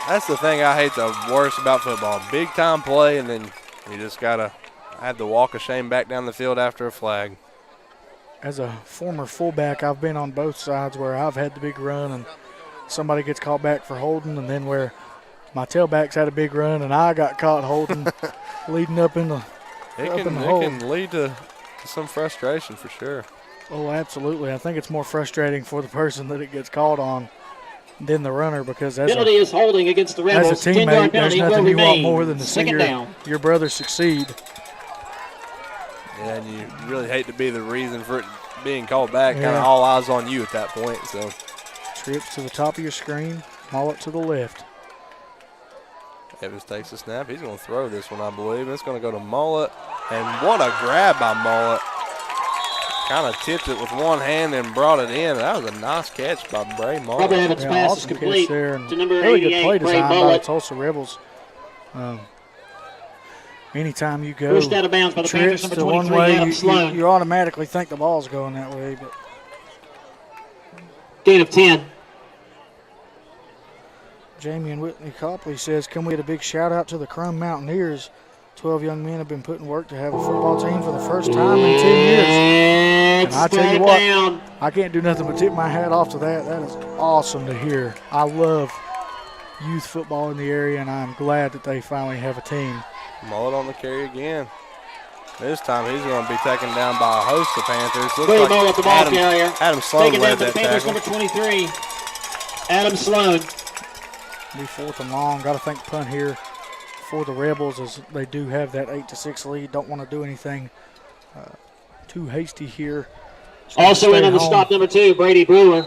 that's the thing I hate the worst about football. Big-time play, and then you just got to have the walk of shame back down the field after a flag. As a former fullback, I've been on both sides where I've had the big run and somebody gets called back for holding, and then where my tailbacks had a big run and I got caught holding leading up in the It can lead to some frustration for sure. Oh, absolutely. I think it's more frustrating for the person that it gets called on than the runner, because as penalty is holding against the Rebels. As a teammate, there's nothing you want more than to see your brother succeed. Yeah, and you really hate to be the reason for it being called back. Yeah. Kind of all eyes on you at that point. So trips to the top of your screen, Mullet to the left. Evans takes the snap. He's going to throw this one, I believe. It's going to go to Mullet. And what a grab by Mullet. Kind of tipped it with one hand and brought it in. That was a nice catch by Bray Mullet. Robert Evans' pass is complete to number really 88, good play Bray design by the Mullet. Tulsa Rebels. Anytime you go pushed out of bounds by the Panthers, number 23, Adam Sloan. You automatically think the ball's going that way. But gain of 10. Jamie and Whitney Copley says, can we get a big shout out to the Crum Mountaineers? 12 young men have been putting work to have a football team for the first time in 10 years. And I tell you what, I can't do nothing but tip my hat off to that. That is awesome to hear. I love youth football in the area, and I'm glad that they finally have a team. Mullet on the carry again. This time he's going to be taken down by a host of Panthers. Bray Mullet, the ball carrier. Adam Sloan taken led down that the Panthers, tackle. number 23, Adam Sloan. Be fourth and long. Got to think punt here for the Rebels as they do have that 8-6 lead. Don't want to do anything too hasty here. Also in on the stop, number 2, Brady Brewer.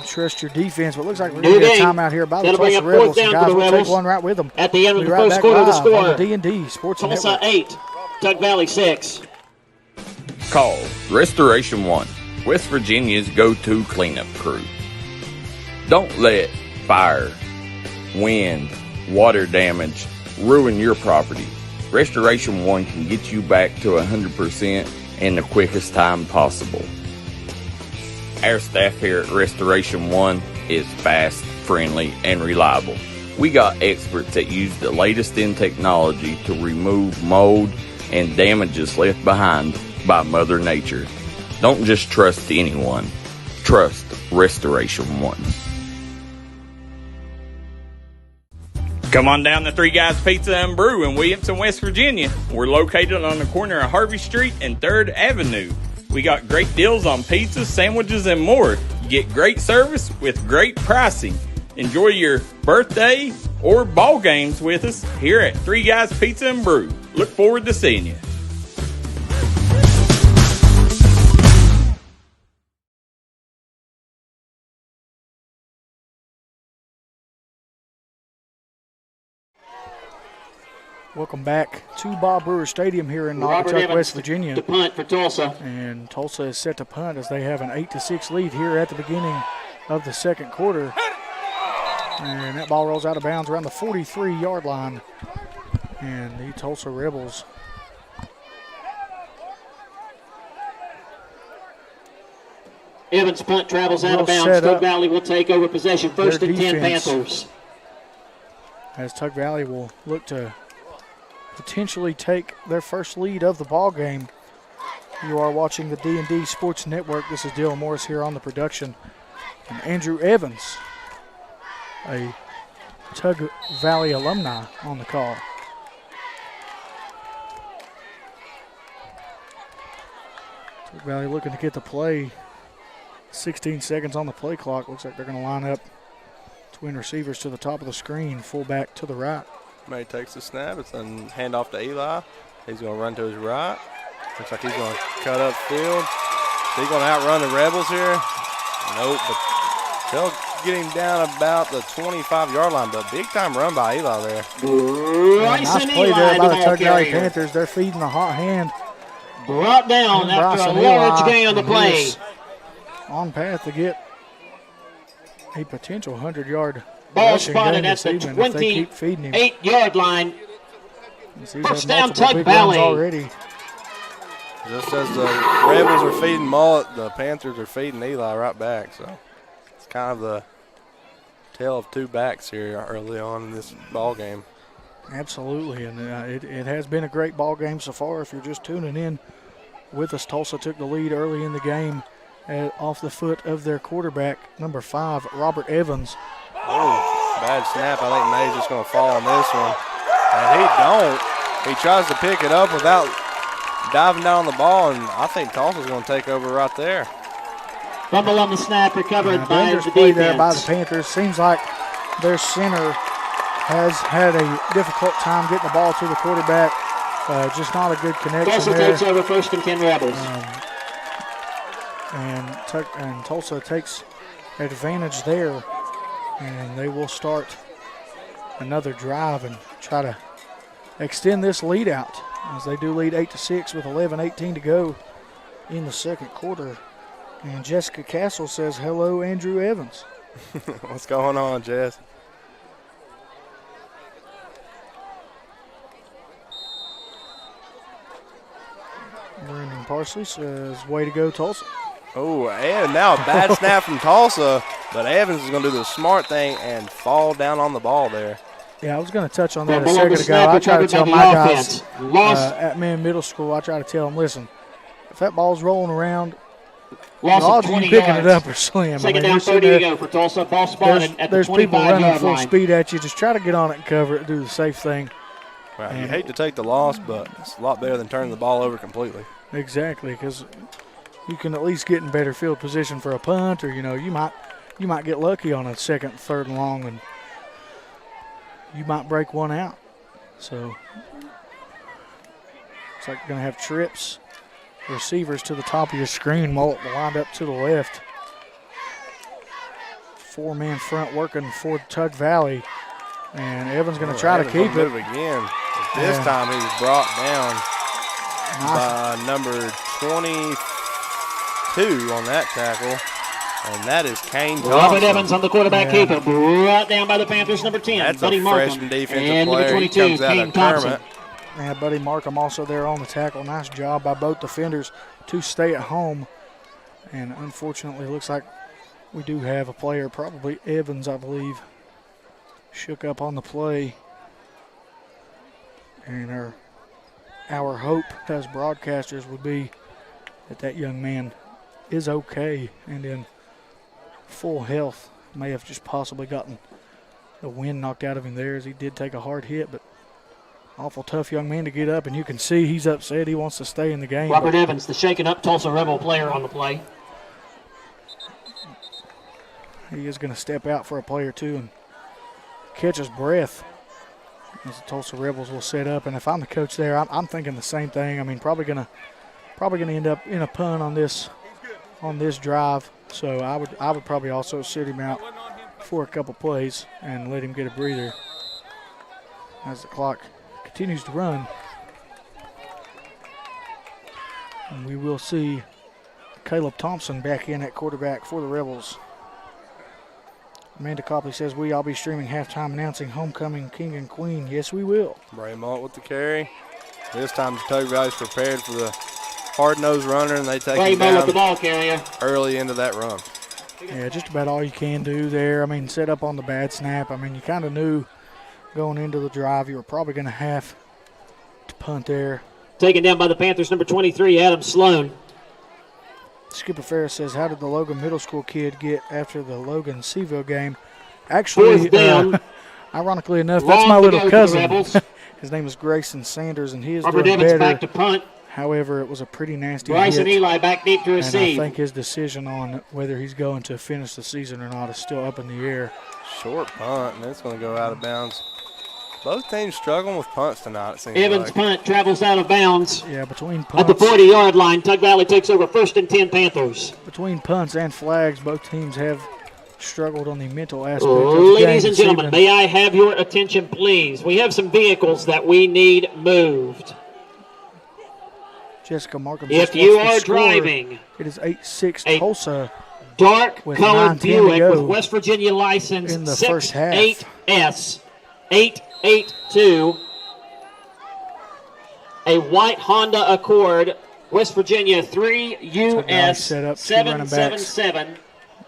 Trust your defense, but it looks like we're going to get a timeout here by the Tulsa Rebels. And guys, we'll take one right with them. At the end of the first quarter, the score. On the D&D Sports Network. Tulsa 8, Tug Valley 6. Call Restoration 1, West Virginia's go-to cleanup crew. Don't let fire, wind, water damage ruin your property. Restoration 1 can get you back to 100% in the quickest time possible. Our staff here at Restoration 1 is fast, friendly, and reliable. We got experts that use the latest in technology to remove mold and damages left behind by Mother Nature. Don't just trust anyone. Trust Restoration 1. Come on down to Three Guys Pizza and Brew in Williamson, West Virginia. We're located on the corner of Harvey Street and 3rd Avenue. We got great deals on pizzas, sandwiches, and more. You get great service with great pricing. Enjoy your birthday or ball games with us here at Three Guys Pizza and Brew. Look forward to seeing you. Welcome back to Bob Brewer Stadium here in Naugatuck, West Virginia. To punt for Tulsa. And Tulsa is set to punt as they have an 8-6 lead here at the beginning of the second quarter. And that ball rolls out of bounds around the 43-yard line. And the Tulsa Rebels Evans punt travels out of bounds. Tug Valley will take over possession. First and 10 Panthers. As Tug Valley will look to potentially take their first lead of the ball game. You are watching the D&D Sports Network. This is Dylan Morris here on the production. And Andrew Evans, a Tug Valley alumni, on the call. Tug Valley looking to get the play. 16 seconds on the play clock. Looks like they're going to line up twin receivers to the top of the screen, fullback to the right. May takes the snap. It's a handoff to Eli. He's going to run to his right. Looks like he's going to cut up field. Is he going to outrun the Rebels here? Nope, but they'll get him down about the 25-yard line, but big-time run by Eli there. Nice play there by the Tug Valley Panthers. They're feeding the hot hand. Brought down after a large gain on the play. On path to get a potential 100-yard ball spotted at the 28-yard line. First down, Tug Valley. Already. Just as the Rebels are feeding Mullet, the Panthers are feeding Eli right back. So it's kind of the tale of two backs here early on in this ball game. Absolutely, and it has been a great ball game so far. If you're just tuning in with us, Tulsa took the lead early in the game off the foot of their quarterback, number 5, Robert Evans. Oh, bad snap. I think May's just going to fall on this one. And he don't. He tries to pick it up without diving down on the ball, and I think Tulsa's going to take over right there. Fumble on the snap, recovered by the defense. Play there by the Panthers. Seems like their center has had a difficult time getting the ball to the quarterback. Just not a good connection Tulsa there. takes over first and 10 Rebels. And Tulsa takes advantage there, and they will start another drive and try to extend this lead out as they do lead 8-6 with 11:18 to go in the second quarter. And Jessica Castle says, hello, Andrew Evans. What's going on, Jess? Brandon Parsley says, way to go, Tulsa. Oh, and now a bad snap from Tulsa, but Evans is going to do the smart thing and fall down on the ball there. Yeah, I was going to touch on that a second ago. I try to tell my guys at Man Middle School, I try to tell them, listen, if that ball's rolling around, the odds of you picking it up are slim. Second down, 30 to go for Tulsa. Ball spotted at the 25-yard line. There's people running full speed at you. Just try to get on it and cover it, do the safe thing. Well, you hate to take the loss, but it's a lot better than turning the ball over completely. Exactly, because you can at least get in better field position for a punt, or you might get lucky on a second, third and long, and you might break one out. So it's like going to have trips, receivers to the top of your screen, lined up to the left. 4-man front working for Tug Valley. And Evans going to try to keep it. Again. But this time he's brought down by number 22 on that tackle. And that is Kane Thompson. Robert Evans on the quarterback keeper, brought down by the Panthers, number 10. That's Buddy a Markham. freshman defensive and player. number 22, He comes out Kane of Thompson. Kermit. And Buddy Markham also there on the tackle. Nice job by both defenders to stay at home. And unfortunately, it looks like we do have a player, probably Evans, I believe, shook up on the play. And our hope as broadcasters would be that young man is okay and in full health. May have just possibly gotten the wind knocked out of him there, as he did take a hard hit, but awful tough young man to get up, and you can see he's upset. He wants to stay in the game. Robert Evans, the shaken up Tulsa Rebel player on the play. He is going to step out for a play or two and catch his breath as the Tulsa Rebels will set up. And if I'm the coach there, I'm thinking the same thing. I mean, probably going to end up in a punt on this drive. So I would probably also sit him out for a couple plays and let him get a breather as the clock continues to run. And we will see Caleb Thompson back in at quarterback for the Rebels. Amanda Copley says I'll be streaming halftime announcing homecoming king and queen. Yes, we will. Bray Malt with the carry. This time Tug Valley's prepared for the hard-nosed runner, and they take him down with the ball carrier early into that run. Yeah, just about all you can do there. I mean, set up on the bad snap. I mean, you kind of knew going into the drive you were probably going to have to punt there. Taken down by the Panthers, number 23, Adam Sloan. Skipper Ferris says, how did the Logan Middle School kid get after the Logan Seville game? Actually, ironically enough, that's my little cousin. His name is Grayson Sanders, and he is Robert doing Evans better. Back to punt. However, it was a pretty nasty Bryson hit. Eli back deep to receive. And I think his decision on whether he's going to finish the season or not is still up in the air. Short punt, and it's going to go out of bounds. Both teams struggling with punts tonight, it seems Evans' like. punt travels out of bounds. Yeah, between punts. At the 40-yard line, Tug Valley takes over 1st and 10 Panthers. Between punts and flags, both teams have struggled on the mental aspect of the game. Ladies and gentlemen, may I have your attention, please? We have some vehicles that we need moved. Jessica Markham. If you are driving, it is 8-6 Tulsa. Dark-colored Buick with West Virginia license in the first half. 68S 882. A white Honda Accord, West Virginia 3US 777.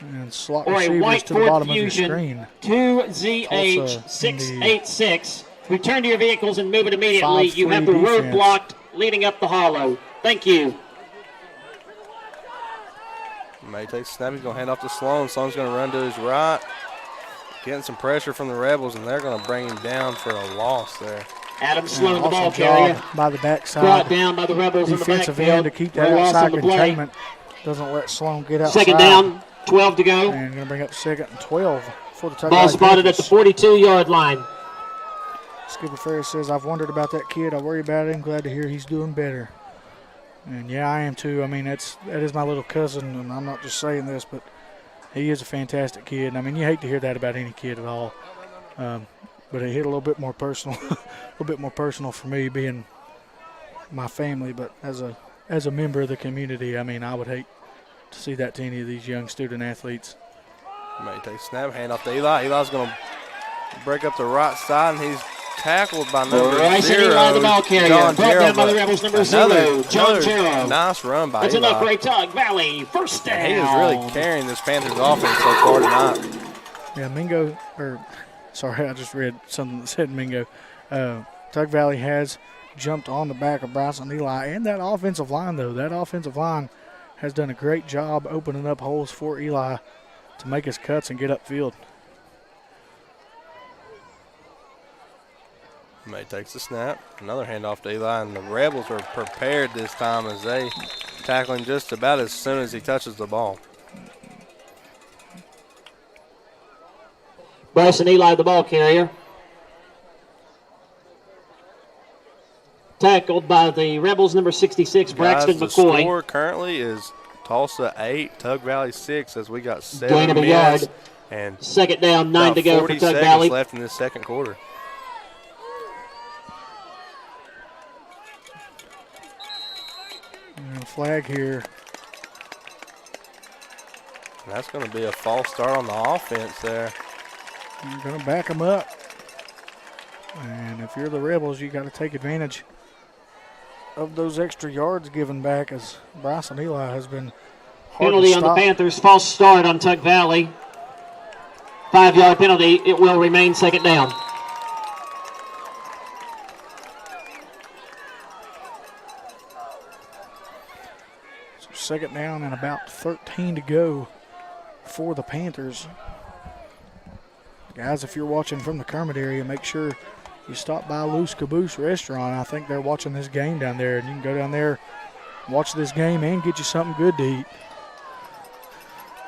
And slot or a receivers white to the Ford bottom Fusion of your screen. 2ZH686. Return to your vehicles and move it immediately. You have the road blocked leading up the hollow. Thank you. May takes a snap. He's going to hand off to Sloan. Sloan's going to run to his right. Getting some pressure from the Rebels, and they're going to bring him down for a loss there. Adam Sloan, the ball carrier. carrier. By the backside. Brought down by the Rebels in the defensive backfield. end to keep that outside containment. Doesn't let Sloan get outside. Second down, 12 to go. And going to bring up 2nd and 12 for the Tug Ball Valley spotted Panthers. at the 42-yard line. Skipper Ferris says, I've wondered about that kid. I worry about him. Glad to hear he's doing better. And, yeah, I am too. I mean, that is my little cousin, and I'm not just saying this, but he is a fantastic kid. And, I mean, you hate to hear that about any kid at all. But it hit a little bit more personal, for me being my family. But as a member of the community, I mean, I would hate to see that to any of these young student athletes. May take a snap, hand off to Eli. Eli's going to break up the right side, and he's tackled by number 0, Eli, the ball carrier. John Brought down by the Rebels, number 0, John Jarrow. Nice run by That's Eli. enough for a Tug Valley. First down. And he is really carrying this Panthers offense so far tonight. Yeah, I just read something that said Mingo. Tug Valley has jumped on the back of Bryson Eli and that offensive line, though. That offensive line has done a great job opening up holes for Eli to make his cuts and get upfield. May takes the snap. Another handoff to Eli, and the Rebels are prepared this time as they tackle him just about as soon as he touches the ball. Bryson Eli, the ball carrier. Tackled by the Rebels, number 66, Braxton The McCoy. score currently is Tulsa 8, Tug Valley 6, as we got Gain 7 of a minutes yard. and Second down, 9 to go for 40 Tug seconds Valley. left in this second quarter. And a flag here. And that's going to be a false start on the offense there. You're going to back them up. And if you're the Rebels, you got to take advantage of those extra yards given back, as Bryson Eli has been hard Penalty to on the stop. Panthers. False start on Tug Valley. 5-yard penalty. It will remain second down. So second down and about 13 to go for the Panthers. Guys, if you're watching from the Kermit area, make sure you stop by Loose Caboose Restaurant. I think they're watching this game down there, and you can go down there, watch this game, and get you something good to eat.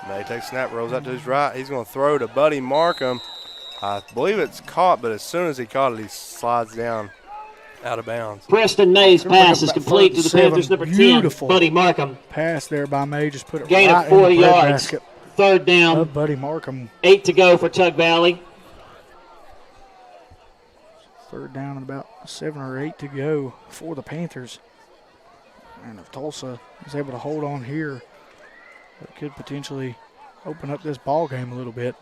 May takes a snap, rolls out to his right. He's going to throw to Buddy Markham. I believe it's caught, but as soon as he caught it, he slides down out of bounds. Preston May's pass is complete to the Panthers, number 10, Beautiful Buddy Markham. Pass there by May, just put it Gain right of 40 in the bread yards. basket Third down. of Buddy Markham. 8 to go for Tug Valley. Third down and about 7 or 8 to go for the Panthers. And if Tulsa is able to hold on here, it could potentially open up this ball game a little bit.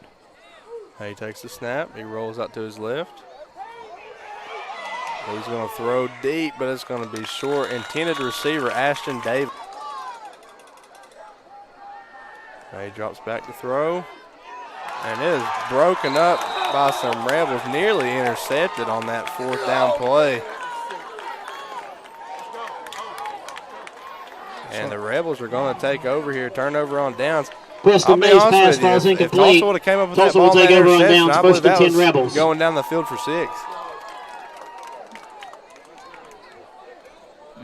He takes the snap. He rolls out to his left. He's going to throw deep, but it's going to be short. Intended receiver, Ashton Davis. He drops back to throw. And it is broken up by some Rebels, nearly intercepted on that fourth down play. And the Rebels are going to take over here, turnover on downs. Preston May's pass falls If incomplete. Tulsa would have came up with Tulsa that ball will take over on interception, downs, I first believe and that 10 was Rebels. going down the field for 6.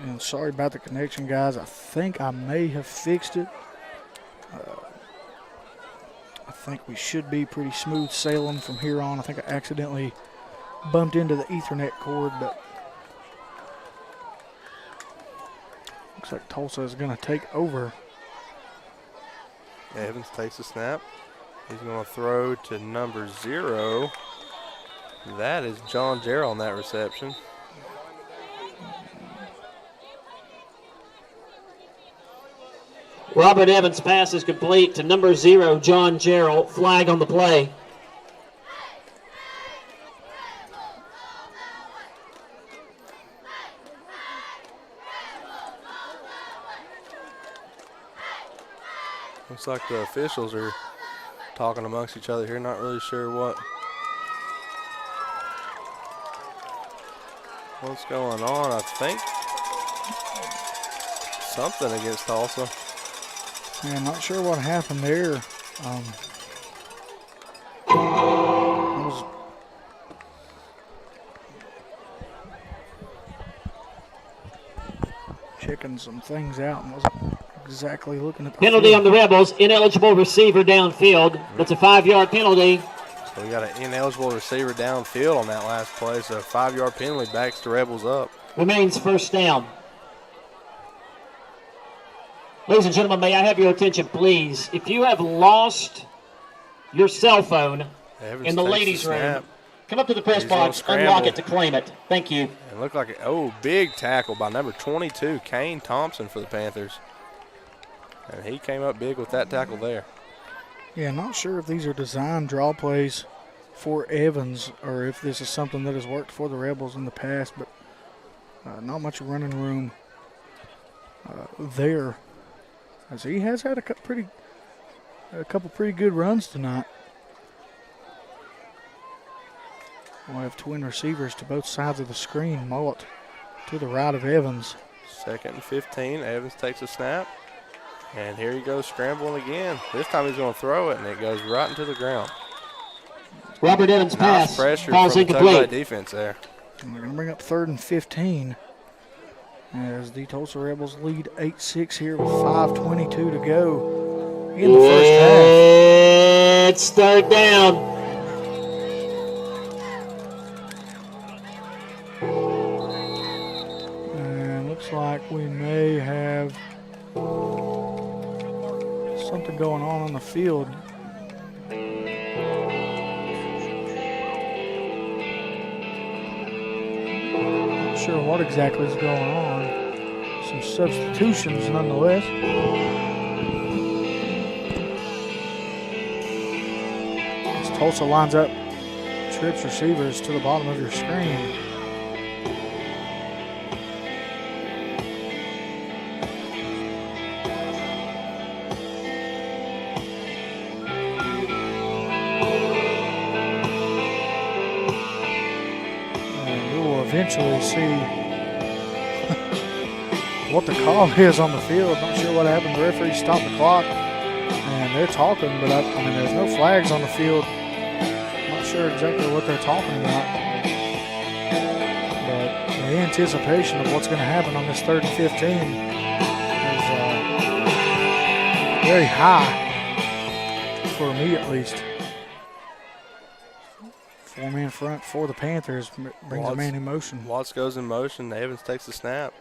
And sorry about the connection, guys. I think I may have fixed it. I think we should be pretty smooth sailing from here on. I think I accidentally bumped into the Ethernet cord, but looks like Tulsa is going to take over. Evans takes a snap. He's going to throw to number 0. That is John Jarrell on that reception. Robert Evans' pass is complete to number 0, John Jarrell. Flag on the play. Looks like the officials are talking amongst each other here. Not really sure what's going on. I think something against Tulsa. Yeah, I'm not sure what happened there. I was checking some things out and wasn't exactly looking at the Penalty field. on the Rebels. Ineligible receiver downfield. That's a 5-yard penalty. So we got an ineligible receiver downfield on that last play. So a 5-yard penalty backs the Rebels up. Remains first down. Ladies and gentlemen, may I have your attention, please? If you have lost your cell phone Evans in the takes ladies' the room, snap. come up to the press He's gonna box, unlock scramble. it to claim it. Thank you. And looked like big tackle by number 22, Kane Thompson for the Panthers. And he came up big with that tackle there. Yeah, not sure if these are design draw plays for Evans or if this is something that has worked for the Rebels in the past, but not much running room there, as he has had a couple pretty good runs tonight. We'll have twin receivers to both sides of the screen. Mullet to the right of Evans. 2nd and 15. Evans takes a snap. And here he goes scrambling again. This time he's going to throw it, and it goes right into the ground. Robert Evans' Nice pass pressure falls from the Tug Valley incomplete. defense there. And they're going to bring up 3rd and 15 as the Tulsa Rebels lead 8-6 here with 5:22 to go in the first half. It's third down. we may have something going on the field. Not sure what exactly is going on. Some substitutions nonetheless. As Tulsa lines up trips receivers to the bottom of your screen. Eventually see what the call is on the field. Not sure what happened. The referee stopped the clock, and they're talking, but I mean, there's no flags on the field. Not sure exactly what they're talking about, but the anticipation of what's going to happen on this 3rd and 15 is very high for me, at least. 4-man front for the Panthers brings a man in motion. Watts goes in motion. Evans takes the snap.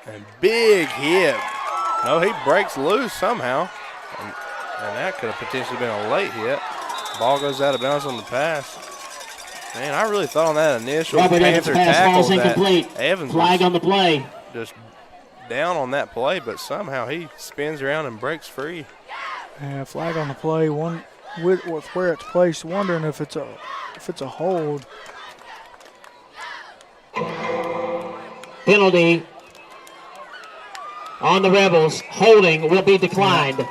And big hit. No, he breaks loose somehow. And that could have potentially been a late hit. Ball goes out of bounds on the pass. Man, I really thought on that initial Panther tackle that Evans flag on the play. Just down on that play, but somehow he spins around and breaks free. Yeah, flag on the play. One with where it's placed, wondering if it's a hold. Penalty on the Rebels. Holding will be declined.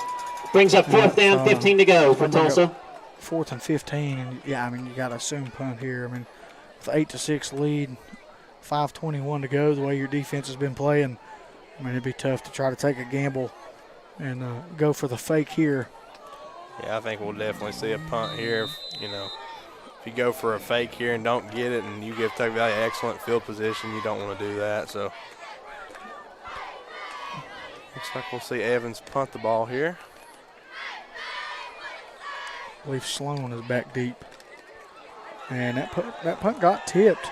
Brings up 4th down, 15 to go for Tulsa. 4th and 15. And yeah, I mean, you got to assume punt here. I mean, with 8-6 lead, 5:21 to go, the way your defense has been playing, I mean, it'd be tough to try to take a gamble and go for the fake here. Yeah, I think we'll definitely see a punt here. If you go for a fake here and don't get it and you give Tug Valley excellent field position, you don't want to do that. So looks like we'll see Evans punt the ball here. I believe Sloan is back deep. And that punt got tipped.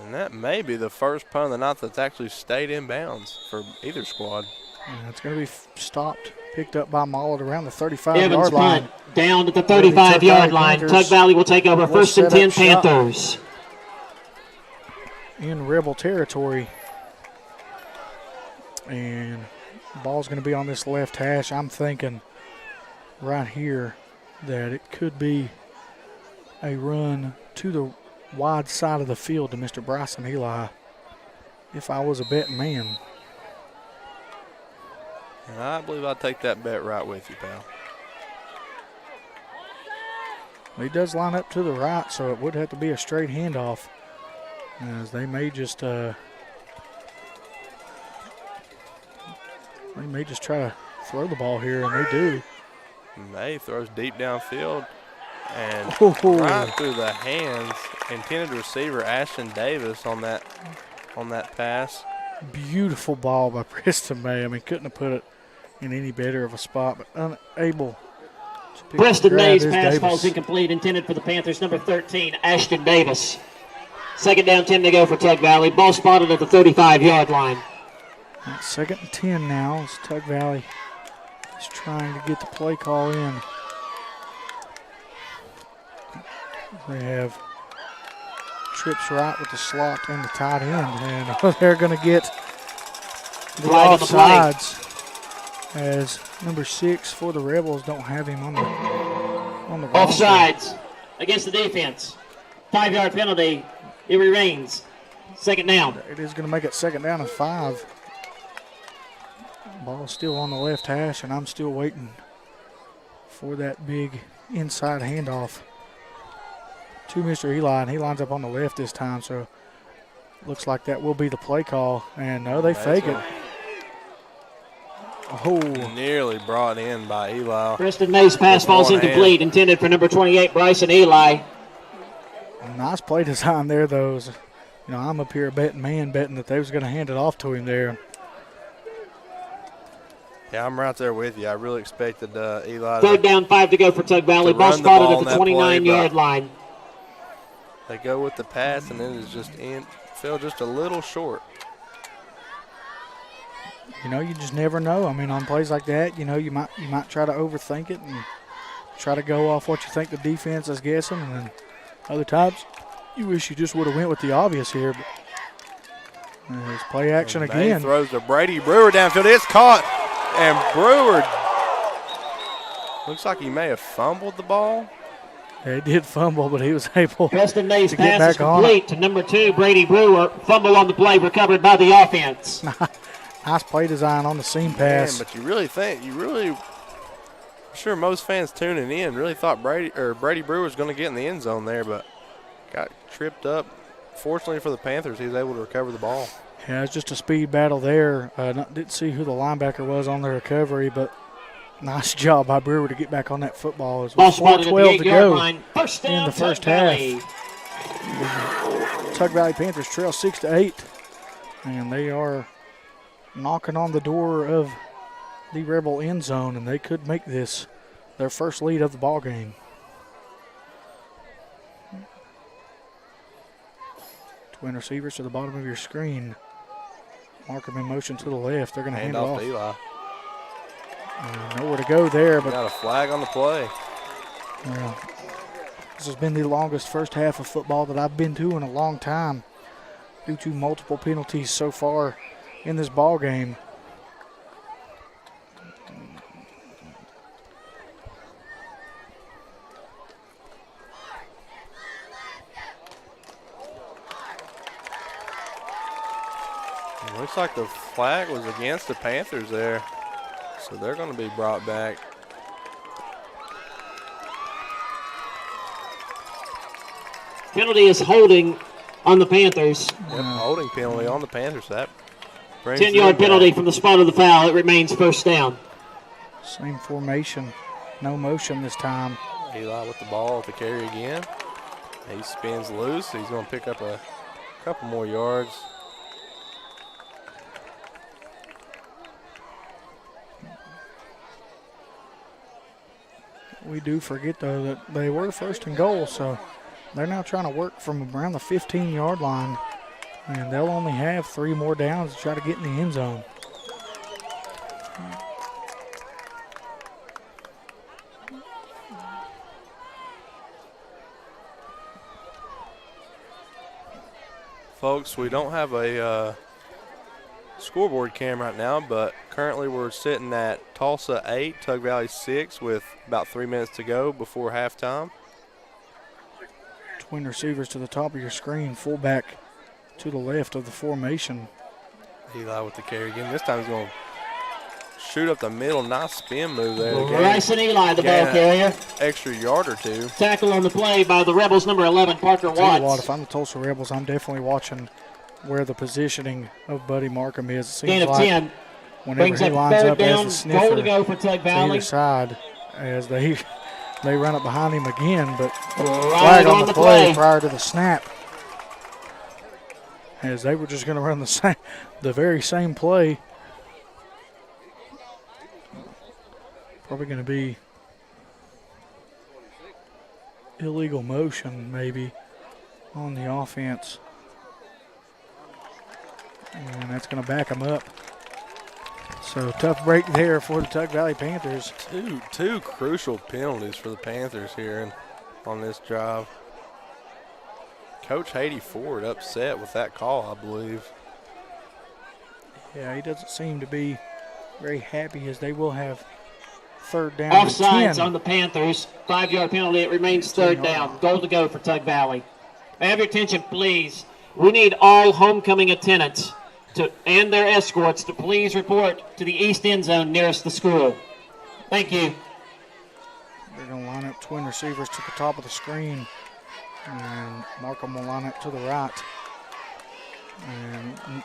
And that may be the first punt of the night that's actually stayed in bounds for either squad. And it's going to be stopped, picked up by Mollett around the 35-yard line. Punt down at the 35-yard line. Tug Valley will take over 1st and 10 Panthers. In Rebel territory. And the ball's going to be on this left hash. I'm thinking right here that it could be a run to the wide side of the field to Mr. Bryson Eli if I was a betting man. And I believe I'll take that bet right with you, pal. He does line up to the right, so it would have to be a straight handoff, as they may just try to throw the ball here, and they do. May throws deep downfield and right through the hands. Intended receiver Ashton Davis on that pass. Beautiful ball by Preston May. I mean, couldn't have put it in any better of a spot, but unable to pick Preston May's pass Davis. falls incomplete, intended for the Panthers, number 13, Ashton Davis. 2nd down, 10 to go for Tug Valley. Ball spotted at the 35-yard line. 2nd and 10 now as Tug Valley is trying to get the play call in. They have trips right with the slot and the tight end, and they're going to get the offsides as number 6 for the Rebels don't have him on the roster. Offsides against the defense. 5-yard penalty. It remains 2nd down. It is going to make it 2nd down and 5. Ball still on the left hash, and I'm still waiting for that big inside handoff to Mr. Eli, and he lines up on the left this time, so looks like that will be the play call. And no, they fake it. Oh, nearly brought in by Eli. Preston May's pass falls incomplete, intended for number 28, Bryson Eli. Nice play design there, though. I'm up here betting that they was going to hand it off to him there. Yeah, I'm right there with you. I really expected Eli. 3rd down, 5 to go for Tug Valley. Ball spotted at the 29-yard line. They go with the pass, and then it's just fell just a little short. you know, you just never know. I mean, on plays like that, you know, you might try to overthink it and try to go off what you think the defense is guessing, and then other times you wish you just would have went with the obvious here. But there's play action again. Throws to Brady Brewer downfield. It's caught, and Brewer looks like he may have fumbled the ball. Yeah, he did fumble, but he was able Preston May's to get pass is back on complete to number 2, Brady Brewer. Fumble on the play, recovered by the offense. Nice play design on the seam pass. Man, but I'm sure most fans tuning in really thought Brady Brewer was going to get in the end zone there, but got tripped up. Fortunately for the Panthers, he was able to recover the ball. Yeah, it's just a speed battle there. Didn't see who the linebacker was on the recovery, but nice job by Brewer to get back on that football. As with 4:12 to go in the first half. Tug Valley Panthers trail 6-8, and they are knocking on the door of the Rebel end zone, and they could make this their first lead of the ball game. Twin receivers to the bottom of your screen. Markham in motion to the left. They're going to hand it off. Eli. Nowhere to go there, but got a flag on the play. This has been the longest first half of football that I've been to in a long time, due to multiple penalties so far in this ball game. It looks like the flag was against the Panthers there, so they're going to be brought back. Penalty is holding on the Panthers. Yep, holding penalty on the Panthers. That 10-yard penalty from the spot of the foul. It remains first down. Same formation, no motion this time. Eli with the ball at the carry again. He spins loose. He's going to pick up a couple more yards. We do forget, though, that they were first and goal, so they're now trying to work from around the 15-yard line, and they'll only have 3 more downs to try to get in the end zone. Folks, we don't have a scoreboard cam right now, but currently we're sitting at Tolsia 8, Tug Valley 6 with about 3 minutes to go before halftime. Twin receivers to the top of your screen, fullback to the left of the formation. Eli with the carry again. This time he's going to shoot up the middle. Nice spin move there. Bryson Eli, the ball carrier. Extra yard or two. Tackle on the play by the Rebels, number 11, Parker Watts. Tell you what, if I'm the Tulsa Rebels, I'm definitely watching where the positioning of Buddy Markham is. It seems gain of like 10. whenever Brings he up lines third up down, as the sniffer goal to go for Tug Valley. to either side, as they run up behind him again, but Right flag on the play prior to the snap, as they were just going to run the very same play. Probably going to be illegal motion maybe on the offense, and that's going to back them up. So tough break there for the Tug Valley Panthers. Two crucial penalties for the Panthers here on this drive. Coach Haiti Ford upset with that call, I believe. Yeah, he doesn't seem to be very happy, as they will have third down. Offsides on the Panthers. 5-yard penalty. It remains third down. Goal to go for Tug Valley. Have your attention, please. We need all homecoming attendants and their escorts to please report to the east end zone nearest the school. Thank you. They're going to line up twin receivers to the top of the screen, and Markham will line up to the right. And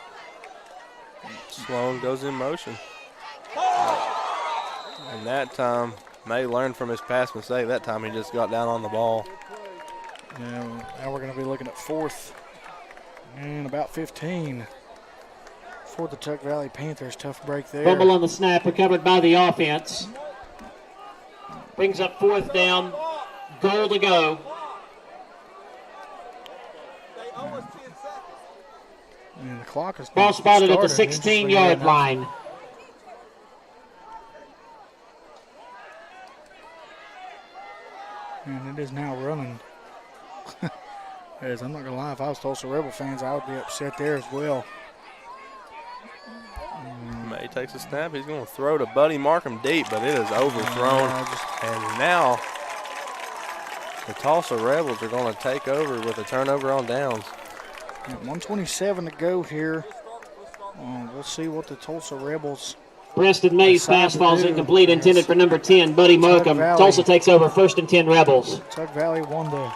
Sloan goes in motion. And that time, May learned from his past mistake. That time he just got down on the ball. now we're going to be looking at 4th and about 15 for the Tug Valley Panthers. Tough break there. Fumble on the snap, recovered by the offense. Brings up 4th down. Goal to go. And the clock is Ball spotted at the 16-yard line. And it is now running. As I'm not going to lie, if I was Tulsa Rebel fans, I would be upset there as well. May takes a snap. He's going to throw to Buddy Markham deep, but it is overthrown. And now the Tulsa Rebels are going to take over with a turnover on downs. 1:27 to go here. We'll see what the Tulsa Rebels. Preston May's pass falls incomplete, intended for number 10, Buddy Markham. Tulsa takes over, 1st and 10 Rebels. Tug Valley won the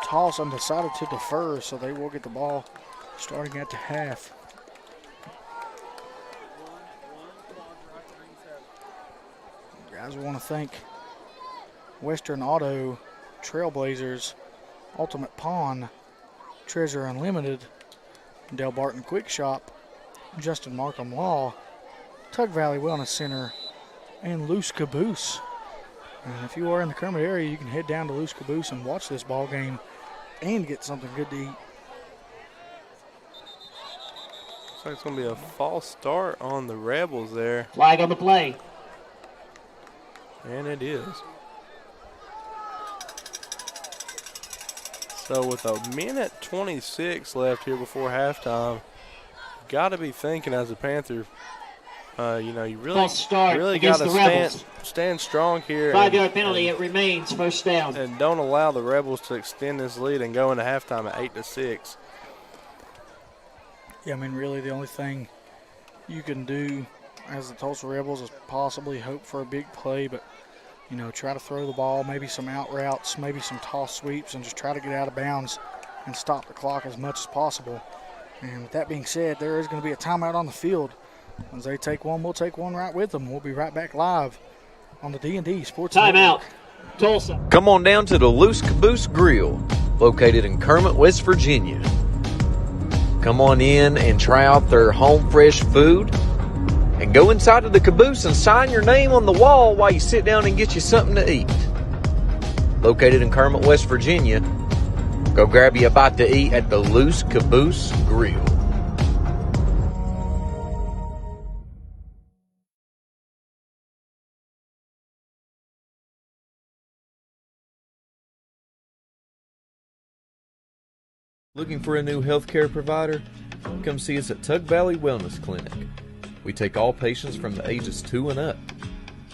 toss and decided to defer, so they will get the ball starting at the half. Guys, we want to thank Western Auto, Trailblazers, Ultimate Pawn, Treasure Unlimited, Del Barton Quick Shop, Justin Markham Law, Tug Valley Wellness Center, and Loose Caboose. And if you are in the Kermit area, you can head down to Loose Caboose and watch this ball game and get something good to eat. Looks like it's going to be a false start on the Rebels there. Flag on the play. And it is. So with a minute 26 left here before halftime, got to be thinking as a Panther, you really got to stand strong here. 5-yard penalty, it remains first down. And don't allow the Rebels to extend this lead and go into halftime at 8-6. Yeah, I mean, really the only thing you can do as the Tulsa Rebels is possibly hope for a big play, but, you know, try to throw the ball, maybe some out routes, maybe some toss sweeps, and just try to get out of bounds and stop the clock as much as possible. And with that being said, there is going to be a timeout on the field. As they take one, we'll take one right with them. We'll be right back live on the D&D Sports Network. Timeout, Tulsa. Come on down to the Loose Caboose Grill, located in Kermit, West Virginia. Come on in and try out their home fresh food, and go inside of the caboose and sign your name on the wall while you sit down and get you something to eat. Located in Kermit, West Virginia, go grab you a bite to eat at the Loose Caboose Grill. Looking for a new healthcare provider? Come see us at Tug Valley Wellness Clinic. We take all patients from the ages 2 and up.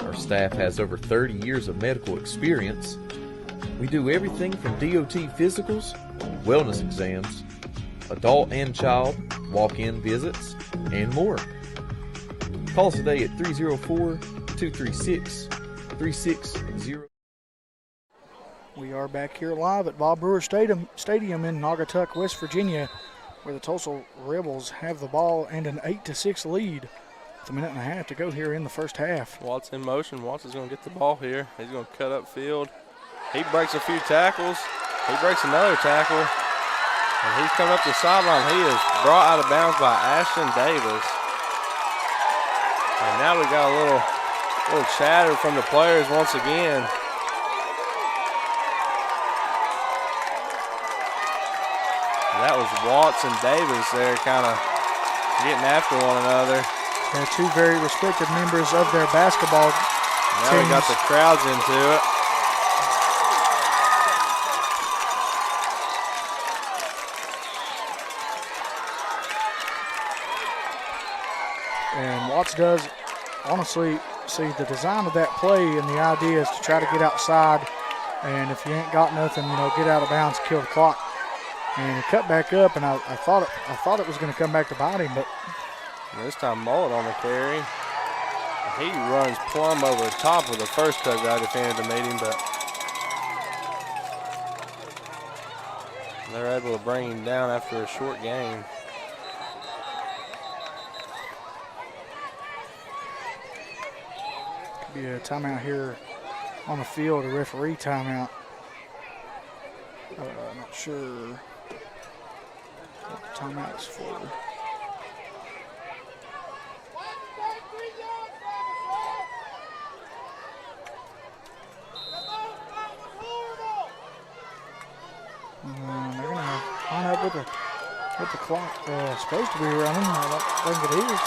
Our staff has over 30 years of medical experience. We do everything from DOT physicals, wellness exams, adult and child, walk-in visits, and more. Call us today at 304-236-3600. We are back here live at Bob Brewer Stadium in Naugatuck, West Virginia, where the Tulsa Rebels have the ball and an 8-6 lead. With a minute and a half to go here in the first half. Watts in motion. Watts is going to get the ball here. He's going to cut up field. He breaks a few tackles. He breaks another tackle. And he's coming up the sideline. He is brought out of bounds by Ashton Davis. And now we got a little chatter from the players once again. That was Watts and Davis there kind of getting after one another. They're two very respected members of their basketball now teams. We got the crowds into it. And Watts does honestly see the design of that play, and the idea is to try to get outside, and if you ain't got nothing, you know, get out of bounds, kill the clock. And he cut back up, and I thought it was going to come back to bite him, but this time Mullet on the carry. He runs plumb over the top of the first Tug Valley defender to meet him, but they're able to bring him down after a short gain. could be a timeout here on the field, a referee timeout. I'm not sure what the timeout is for. They're going to line up with the clock supposed to be running. I don't think it is.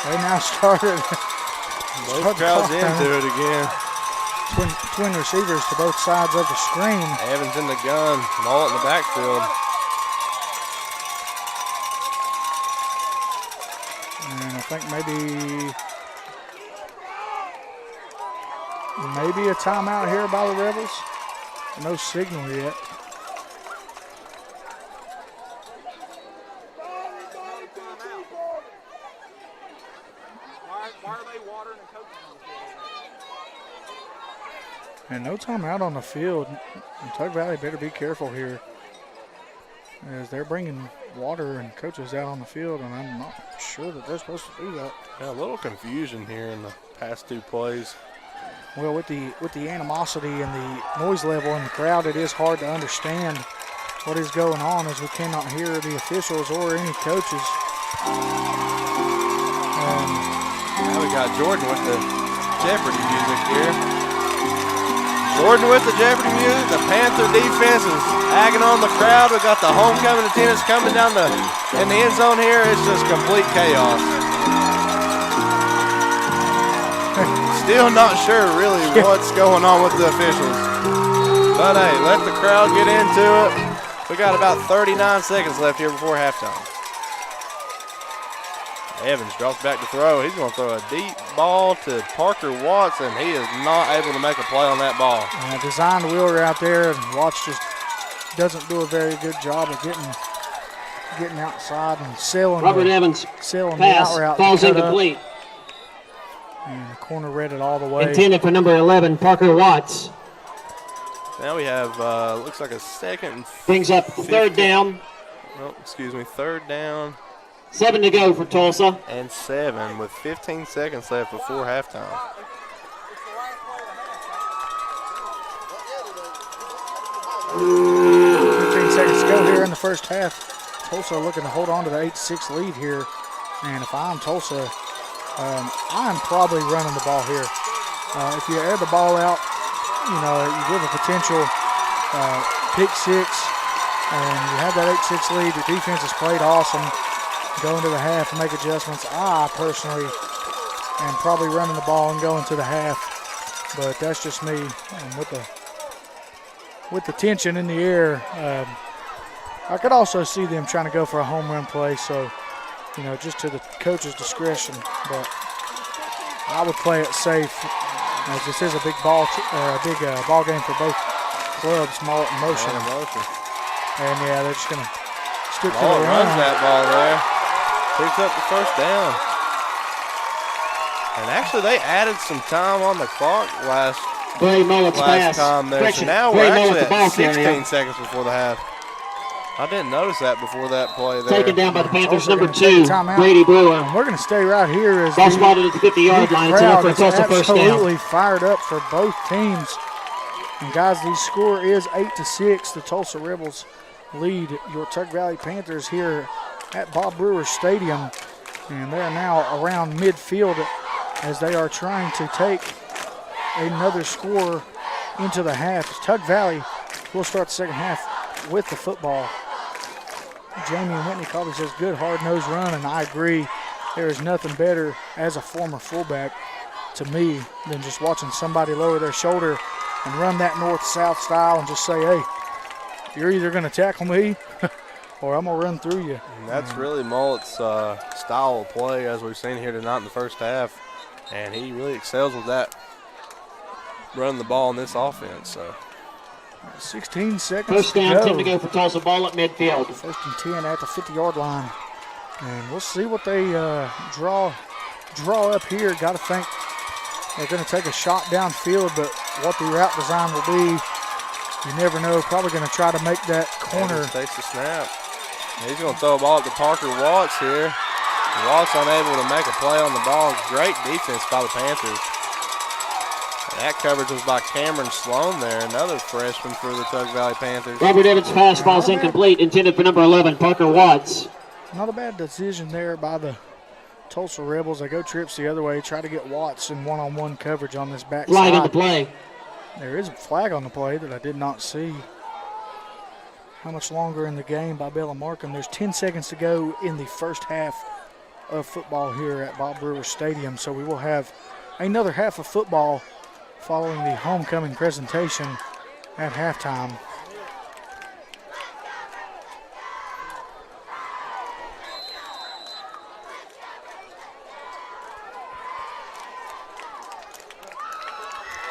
They now started. Both crowds into it again. Twin receivers to both sides of the screen. Evans in the gun, Mullet in the backfield. And I think maybe a timeout here by the Rebels. No signal yet. And no timeout on the field. And Tug Valley better be careful here, as they're bringing water and coaches out on the field, and I'm not sure that they're supposed to do that. Yeah, a little confusion here in the past two plays. Well, with the animosity and the noise level in the crowd, it is hard to understand what is going on, as we cannot hear the officials or any coaches. Now we got Jordan with the Jeopardy music here. Jordan with the Jeopardy music. The Panther defense is agging on the crowd. We got the homecoming attendants coming down in the end zone here. It's just complete chaos. Still not sure really what's going on with the officials. But hey, let the crowd get into it. We got about 39 seconds left here before halftime. Evans drops back to throw. He's going to throw a deep ball to Parker Watts, and he is not able to make a play on that ball. Designed wheel route there, and Watts just doesn't do a very good job of getting outside and selling Evans selling pass the out route. Falls incomplete. And the corner read it all the way. Intended for number 11, Parker Watts. Now we have, looks like a second and brings up third down. Oh, excuse me, third down. 7 to go for Tulsa. And 7 with 15 seconds left before halftime. Seconds to go here in the first half. Tulsa looking to hold on to the 8-6 lead here. And if I'm Tulsa, I'm probably running the ball here. If you air the ball out, you give a potential pick six, and you have that 8-6 lead. Your defense has played awesome. Go into the half and make adjustments. I personally am probably running the ball and going to the half, but that's just me. And with the tension in the air, I could also see them trying to go for a home run play. So, just to the coach's discretion. But I would play it safe, as this is a big ball game for both clubs. Mullet and motion. And yeah, they're just gonna stick to the run. Runs that ball there. Picks up the first down. And actually, they added some time on the clock last time there. So now we're actually at 16 seconds before the half. I didn't notice that before that play there. Taken down by the Panthers, number 2, Brady Brewer. We're going to stay right here. Ball spotted at the 50-yard line. It's enough for a Tulsa first down. Absolutely fired up for both teams. And guys, the score is 8-6. The Tulsa Rebels lead your Tug Valley Panthers here at Bob Brewer Stadium, and they are now around midfield as they are trying to take another score into the half. Tug Valley will start the second half with the football. Jamie Whitney Coffey says good hard-nosed run, and I agree. There is nothing better as a former fullback to me than just watching somebody lower their shoulder and run that north-south style and just say, hey, you're either going to tackle me or I'm going to run through you. And that's really Mullet's style of play, as we've seen here tonight in the first half. And he really excels with that, running the ball in this offense. So 16 seconds first down, 10 to go for Tulsa. Ball at midfield. First and 10 at the 50-yard line. And we'll see what they draw up here. Got to think they're going to take a shot downfield, but what the route design will be, you never know. Probably going to try to make that corner. Takes the snap. He's going to throw a ball to Parker Watts here. Watts unable to make a play on the ball. Great defense by the Panthers. And that coverage was by Cameron Sloan there, another freshman for the Tug Valley Panthers. Robert Evans' pass falls incomplete, intended for number 11, Parker Watts. Not a bad decision there by the Tulsa Rebels. They go trips the other way, try to get Watts in one-on-one coverage on this back flag side. On the play. There is a flag on the play that I did not see. How much longer in the game by Bella Markham? There's 10 seconds to go in the first half of football here at Bob Brewer Stadium. So we will have another half of football following the homecoming presentation at halftime.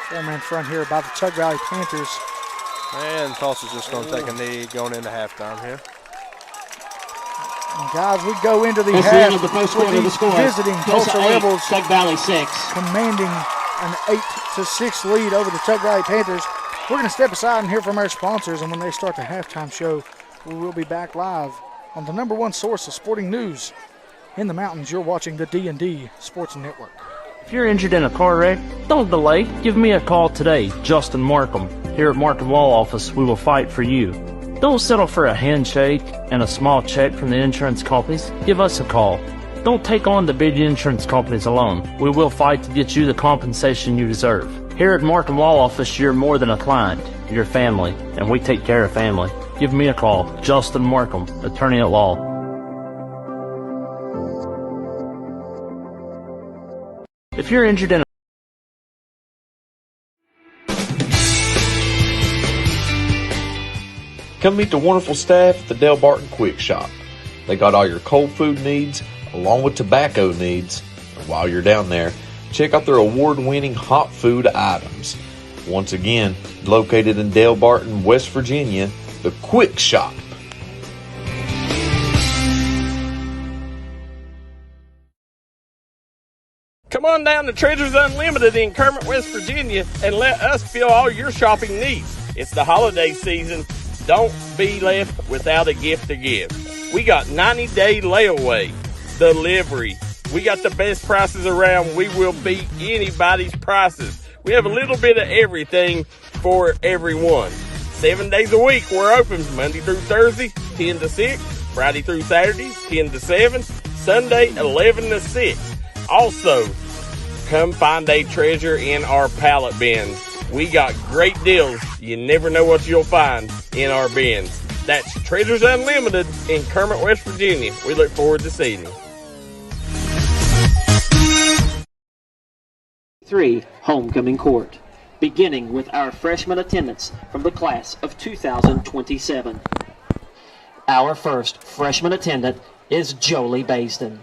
Four-man front here by the Tug Valley Panthers. And Tulsa's just going to take a knee going into halftime here. And guys, we go into the That's half the end of the first quarter. with The the score: visiting Tulsa 8, Rebels Tug Valley 6. commanding an 8-6 lead over the Tug Valley Panthers. We're going to step aside and hear from our sponsors, and when they start the halftime show, we will be back live on the number one source of sporting news in the mountains. You're watching the D&D Sports Network. If you're injured in a car wreck, don't delay. Give me a call today, Justin Markham. Here at Markham Law Office, we will fight for you. Don't settle for a handshake and a small check from the insurance companies. Give us a call. Don't take on the big insurance companies alone. We will fight to get you the compensation you deserve. Here at Markham Law Office, you're more than a client. You're family, and we take care of family. Give me a call, Justin Markham, attorney at law. If you're injured in Come meet the wonderful staff at the Del Barton Quick Shop. They got all your cold food needs along with tobacco needs. And while you're down there, check out their award-winning hot food items. Once again, located in Del Barton, West Virginia, the Quick Shop. Come on down to Treasures Unlimited in Kermit, West Virginia, and let us fill all your shopping needs. It's the holiday season. Don't be left without a gift to give. We got 90-day layaway, delivery. We got the best prices around. We will beat anybody's prices. We have a little bit of everything for everyone. 7 days a week we're open, Monday through Thursday, 10 to 6, Friday through Saturday, 10 to 7, Sunday, 11 to 6. Also, come find a treasure in our pallet bins. We got great deals. You never know what you'll find in our bins. That's Treasures Unlimited in Kermit, West Virginia. We look forward to seeing you. 3 Homecoming Court, beginning with our freshman attendance from the class of 2027. Our first freshman attendant is Jolie Basden.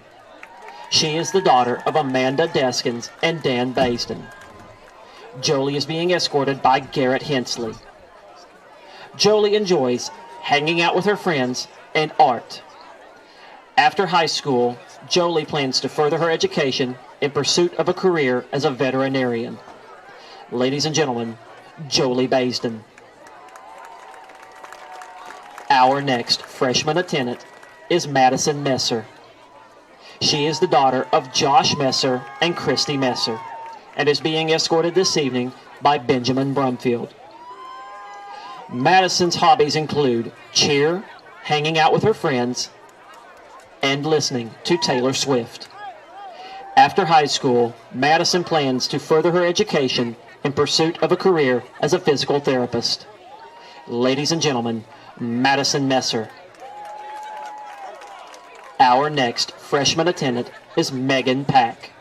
She is the daughter of Amanda Deskins and Dan Basden. Jolie is being escorted by Garrett Hensley. Jolie enjoys hanging out with her friends and art. After high school, Jolie plans to further her education in pursuit of a career as a veterinarian. Ladies and gentlemen, Jolie Basden. Our next freshman attendant is Madison Messer. She is the daughter of Josh Messer and Christy Messer, and is being escorted this evening by Benjamin Brumfield. Madison's hobbies include cheer, hanging out with her friends, and listening to Taylor Swift. After high school, Madison plans to further her education in pursuit of a career as a physical therapist. Ladies and gentlemen, Madison Messer. Our next freshman attendant is Megan Pack.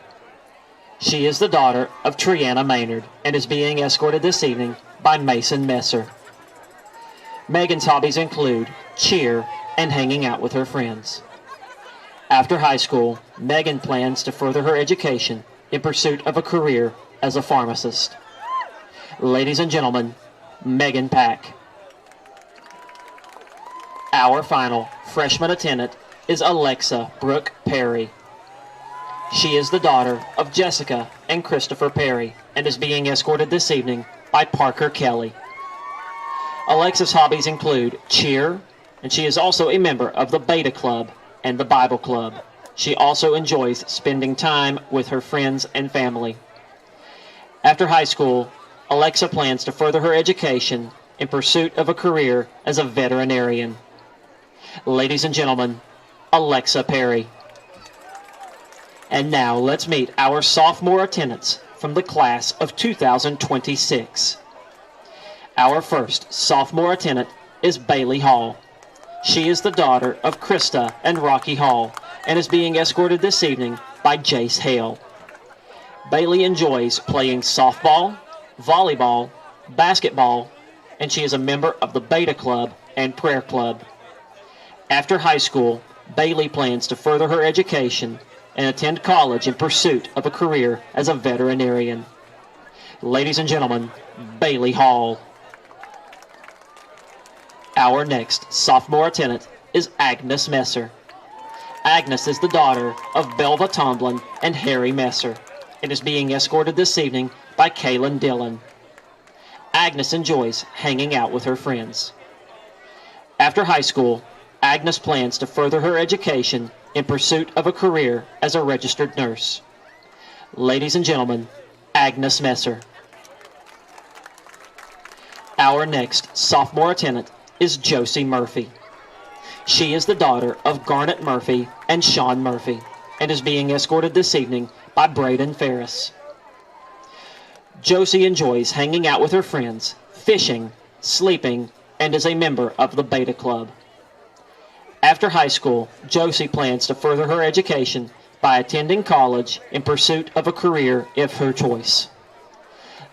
She is the daughter of Triana Maynard and is being escorted this evening by Mason Messer. Megan's hobbies include cheer and hanging out with her friends. After high school, Megan plans to further her education in pursuit of a career as a pharmacist. Ladies and gentlemen, Megan Pack. Our final freshman attendant is Alexa Brooke Perry. She is the daughter of Jessica and Christopher Perry and is being escorted this evening by Parker Kelly. Alexa's hobbies include cheer, and she is also a member of the Beta Club and the Bible Club. She also enjoys spending time with her friends and family. After high school, Alexa plans to further her education in pursuit of a career as a veterinarian. Ladies and gentlemen, Alexa Perry. And now let's meet our sophomore attendants from the class of 2026. Our first sophomore attendant is Bailey Hall. She is the daughter of Krista and Rocky Hall and is being escorted this evening by Jace Hale. Bailey enjoys playing softball, volleyball, basketball, and she is a member of the Beta Club and Prayer Club. After high school, Bailey plans to further her education and attend college in pursuit of a career as a veterinarian. Ladies and gentlemen, Bailey Hall. Our next sophomore attendant is Agnes Messer. Agnes is the daughter of Belva Tomlin and Harry Messer and is being escorted this evening by Kaylin Dillon. Agnes enjoys hanging out with her friends. After high school, Agnes plans to further her education in pursuit of a career as a registered nurse. Ladies and gentlemen, Agnes Messer. Our next sophomore attendant is Josie Murphy. She is the daughter of Garnet Murphy and Sean Murphy and is being escorted this evening by Braden Ferris. Josie enjoys hanging out with her friends, fishing, sleeping, and is a member of the Beta Club. After high school, Josie plans to further her education by attending college in pursuit of a career of her choice.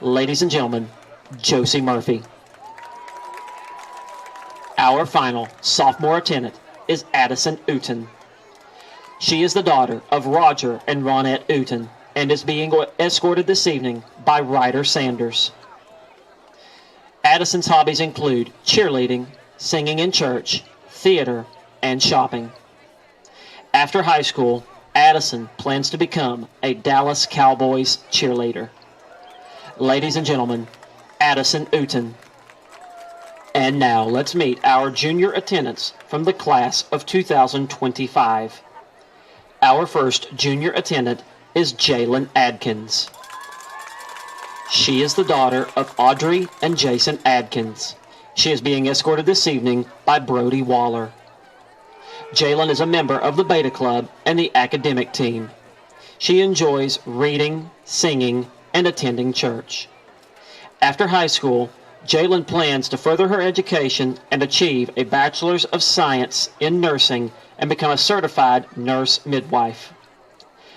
Ladies and gentlemen, Josie Murphy. Our final sophomore attendant is Addison Uten. She is the daughter of Roger and Ronette Uten and is being escorted this evening by Ryder Sanders. Addison's hobbies include cheerleading, singing in church, theater, and shopping. After high school, Addison plans to become a Dallas Cowboys cheerleader. Ladies and gentlemen, Addison Uten. And now let's meet our junior attendants from the class of 2025. Our first junior attendant is Jalen Adkins. She is the daughter of Audrey and Jason Adkins. She is being escorted this evening by Brody Waller. Jalen is a member of the Beta Club and the academic team. She enjoys reading, singing, and attending church. After high school, Jalen plans to further her education and achieve a Bachelor's of Science in Nursing and become a certified nurse midwife.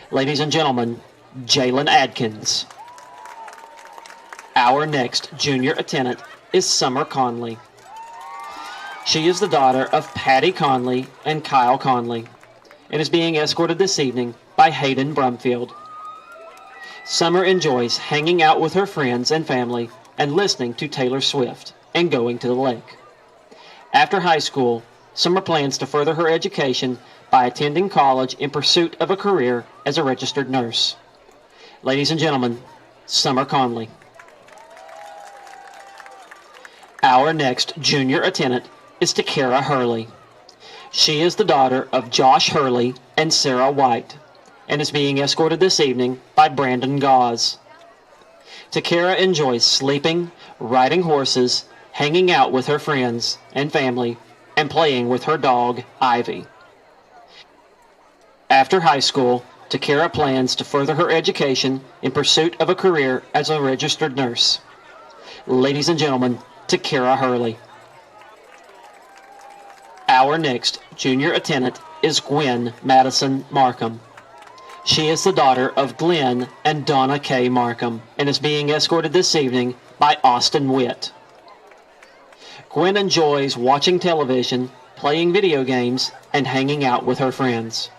Ladies and gentlemen, Jalen Adkins. Our next junior attendant is Summer Conley. She is the daughter of Patty Conley and Kyle Conley and is being escorted this evening by Hayden Brumfield. Summer enjoys hanging out with her friends and family and listening to Taylor Swift and going to the lake. After high school, Summer plans to further her education by attending college in pursuit of a career as a registered nurse. Ladies and gentlemen, Summer Conley. Our next junior attendant is Takara Hurley. She is the daughter of Josh Hurley and Sarah White and is being escorted this evening by Brandon Gauze. Takara enjoys sleeping, riding horses, hanging out with her friends and family, and playing with her dog, Ivy. After high school, Takara plans to further her education in pursuit of a career as a registered nurse. Ladies and gentlemen, Takara Hurley. Our next junior attendant is Gwen Madison Markham. She is the daughter of Glenn and Donna K. Markham and is being escorted this evening by Austin Witt. Gwen enjoys watching television, playing video games, and hanging out with her friends.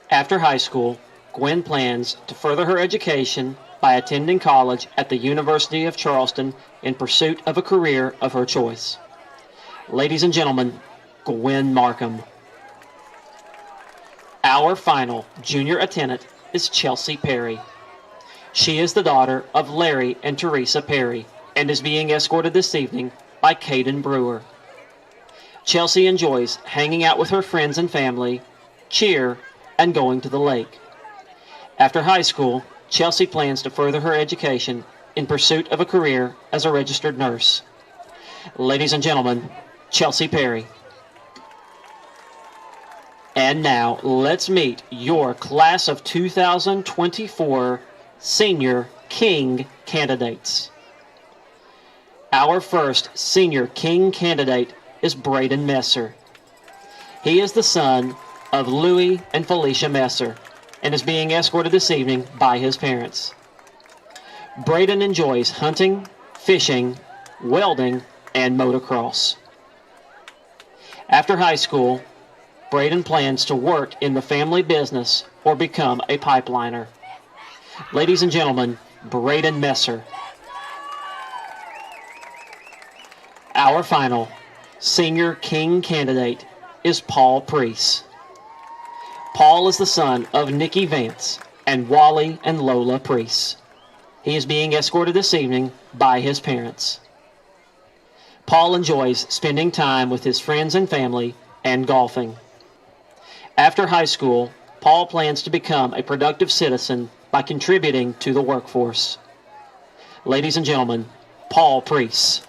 After high school, Gwen plans to further her education by attending college at the University of Charleston in pursuit of a career of her choice. Ladies and gentlemen, Gwen Markham. Our final junior attendant is Chelsea Perry. She is the daughter of Larry and Teresa Perry and is being escorted this evening by Caden Brewer. Chelsea enjoys hanging out with her friends and family, cheer, and going to the lake. After high school, Chelsea plans to further her education in pursuit of a career as a registered nurse. Ladies and gentlemen, Chelsea Perry. And now, let's meet your class of 2024 Senior King candidates. Our first Senior King candidate is Braden Messer. He is the son of Louis and Felicia Messer and is being escorted this evening by his parents. Braden enjoys hunting, fishing, welding, and motocross. After high school, Braden plans to work in the family business or become a pipeliner. Ladies and gentlemen, Braden Messer. Our final senior king candidate is Paul Priest. Paul is the son of Nikki Vance and Wally and Lola Priest. He is being escorted this evening by his parents. Paul enjoys spending time with his friends and family and golfing. After high school, Paul plans to become a productive citizen by contributing to the workforce. Ladies and gentlemen, Paul Priest.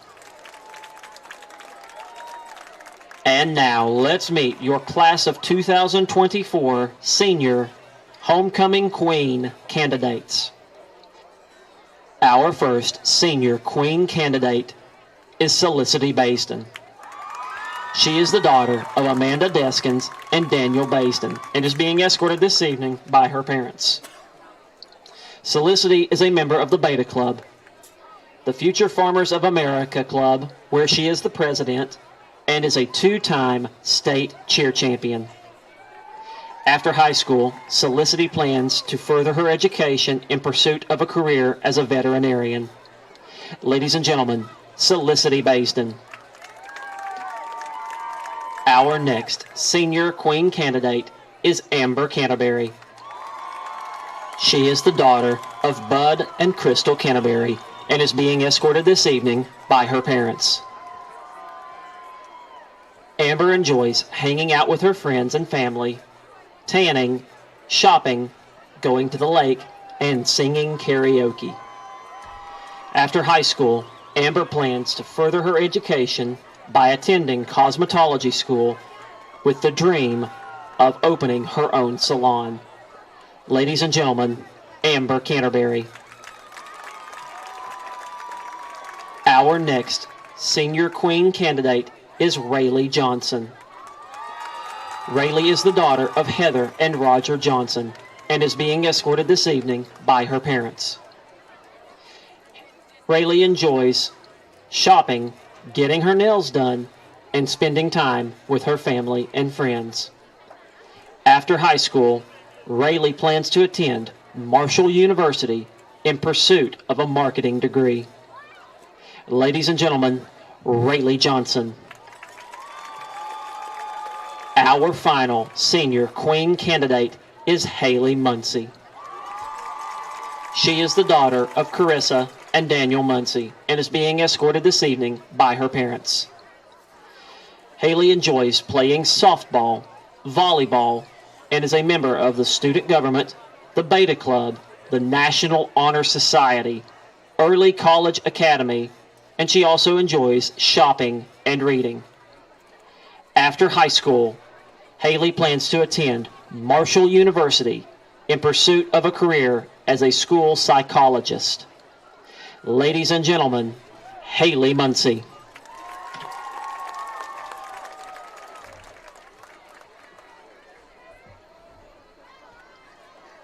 And now let's meet your class of 2024 senior homecoming queen candidates. Our first senior queen candidate is Felicity Baston. She is the daughter of Amanda Deskins and Daniel Baston and is being escorted this evening by her parents. Felicity is a member of the Beta Club, the Future Farmers of America Club, where she is the president, and is a two-time state cheer champion. After high school, Felicity plans to further her education in pursuit of a career as a veterinarian. Ladies and gentlemen, Felicity Baston. Our next senior queen candidate is Amber Canterbury. She is the daughter of Bud and Crystal Canterbury and is being escorted this evening by her parents. Amber enjoys hanging out with her friends and family, tanning, shopping, going to the lake, and singing karaoke. After high school, Amber plans to further her education by attending cosmetology school with the dream of opening her own salon. Ladies and gentlemen, Amber Canterbury. Our next senior queen candidate is Rayleigh Johnson. Rayleigh is the daughter of Heather and Roger Johnson and is being escorted this evening by her parents. Rayleigh enjoys shopping, getting her nails done, and spending time with her family and friends. After high school, Rayleigh plans to attend Marshall University in pursuit of a marketing degree. Ladies and gentlemen, Rayleigh Johnson. Our final senior queen candidate is Haley Muncie. She is the daughter of Carissa and Daniel Muncie and is being escorted this evening by her parents. Haley enjoys playing softball, volleyball, and is a member of the student government, the Beta Club, the National Honor Society, Early College Academy, and she also enjoys shopping and reading. After high school, Haley plans to attend Marshall University in pursuit of a career as a school psychologist. Ladies and gentlemen, Haley Muncie.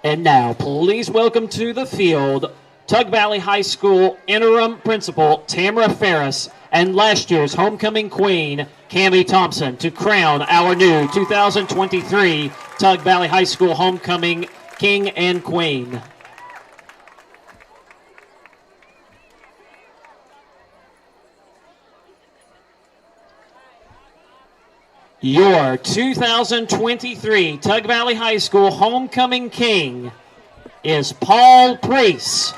And now, please welcome to the field Tug Valley High School interim principal Tamara Ferris and last year's homecoming queen Cammie Thompson to crown our new 2023 Tug Valley High School homecoming king and queen. Your 2023 Tug Valley High School homecoming king is Paul Priest.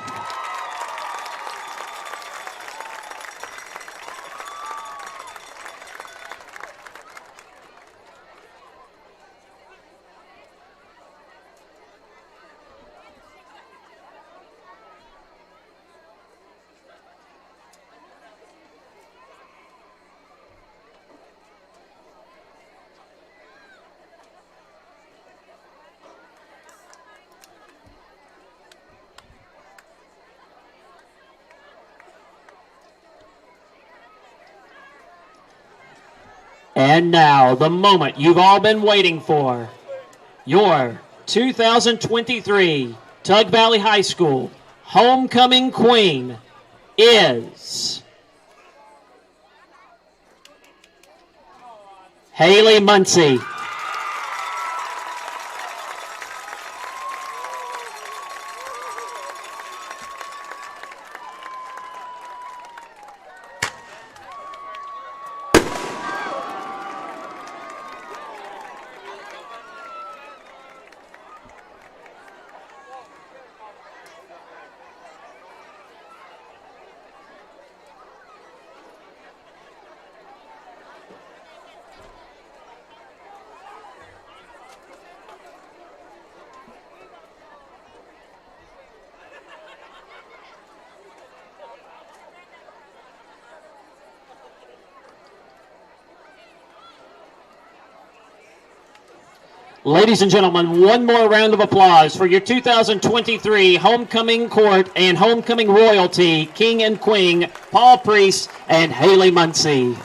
And now, the moment you've all been waiting for. Your 2023 Tug Valley High School homecoming queen is Haley Muncie. Ladies and gentlemen, one more round of applause for your 2023 homecoming court and homecoming royalty, king and queen, Paul Priest and Haley Muncie.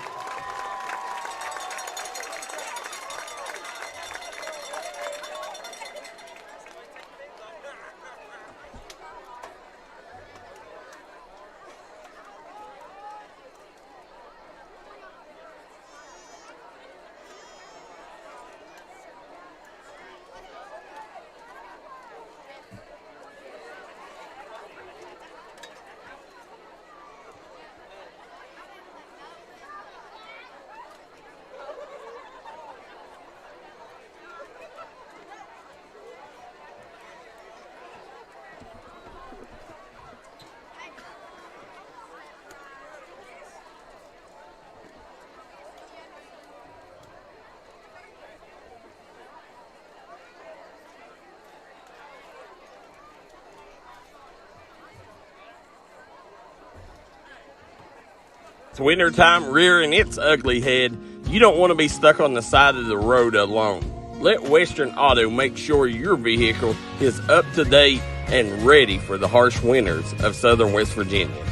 It's wintertime rearing its ugly head. You don't want to be stuck on the side of the road alone. Let Western Auto make sure your vehicle is up to date and ready for the harsh winters of southern West Virginia.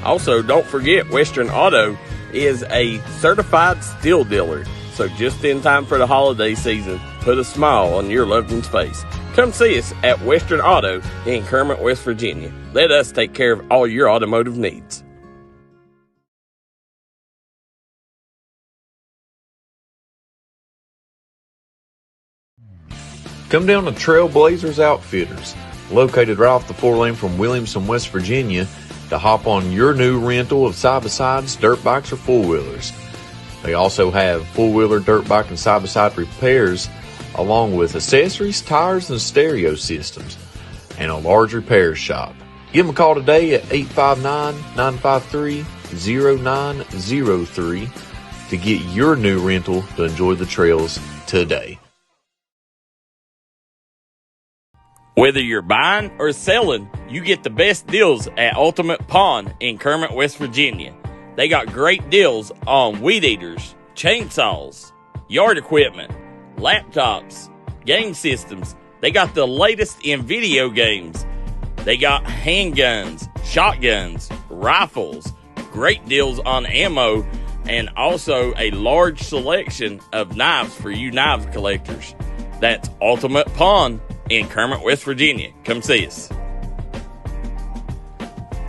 Also, don't forget Western Auto is a certified steel dealer. So just in time for the holiday season, put a smile on your loved one's face. Come see us at Western Auto in Kermit, West Virginia. Let us take care of all your automotive needs. Come down to Trailblazers Outfitters, located right off the 4-lane from Williamson, West Virginia, to hop on your new rental of side-by-sides, dirt bikes, or four-wheelers. They also have four-wheeler, dirt bike, and side-by-side repairs, along with accessories, tires, and stereo systems, and a large repair shop. Give them a call today at 859-953-0903 to get your new rental to enjoy the trails today. Whether you're buying or selling, you get the best deals at Ultimate Pawn in Kermit, West Virginia. They got great deals on weed eaters, chainsaws, yard equipment, laptops, game systems. They got the latest in video games. They got handguns, shotguns, rifles, great deals on ammo, and also a large selection of knives for you knives collectors. That's Ultimate Pawn in Kermit, West Virginia. Come see us.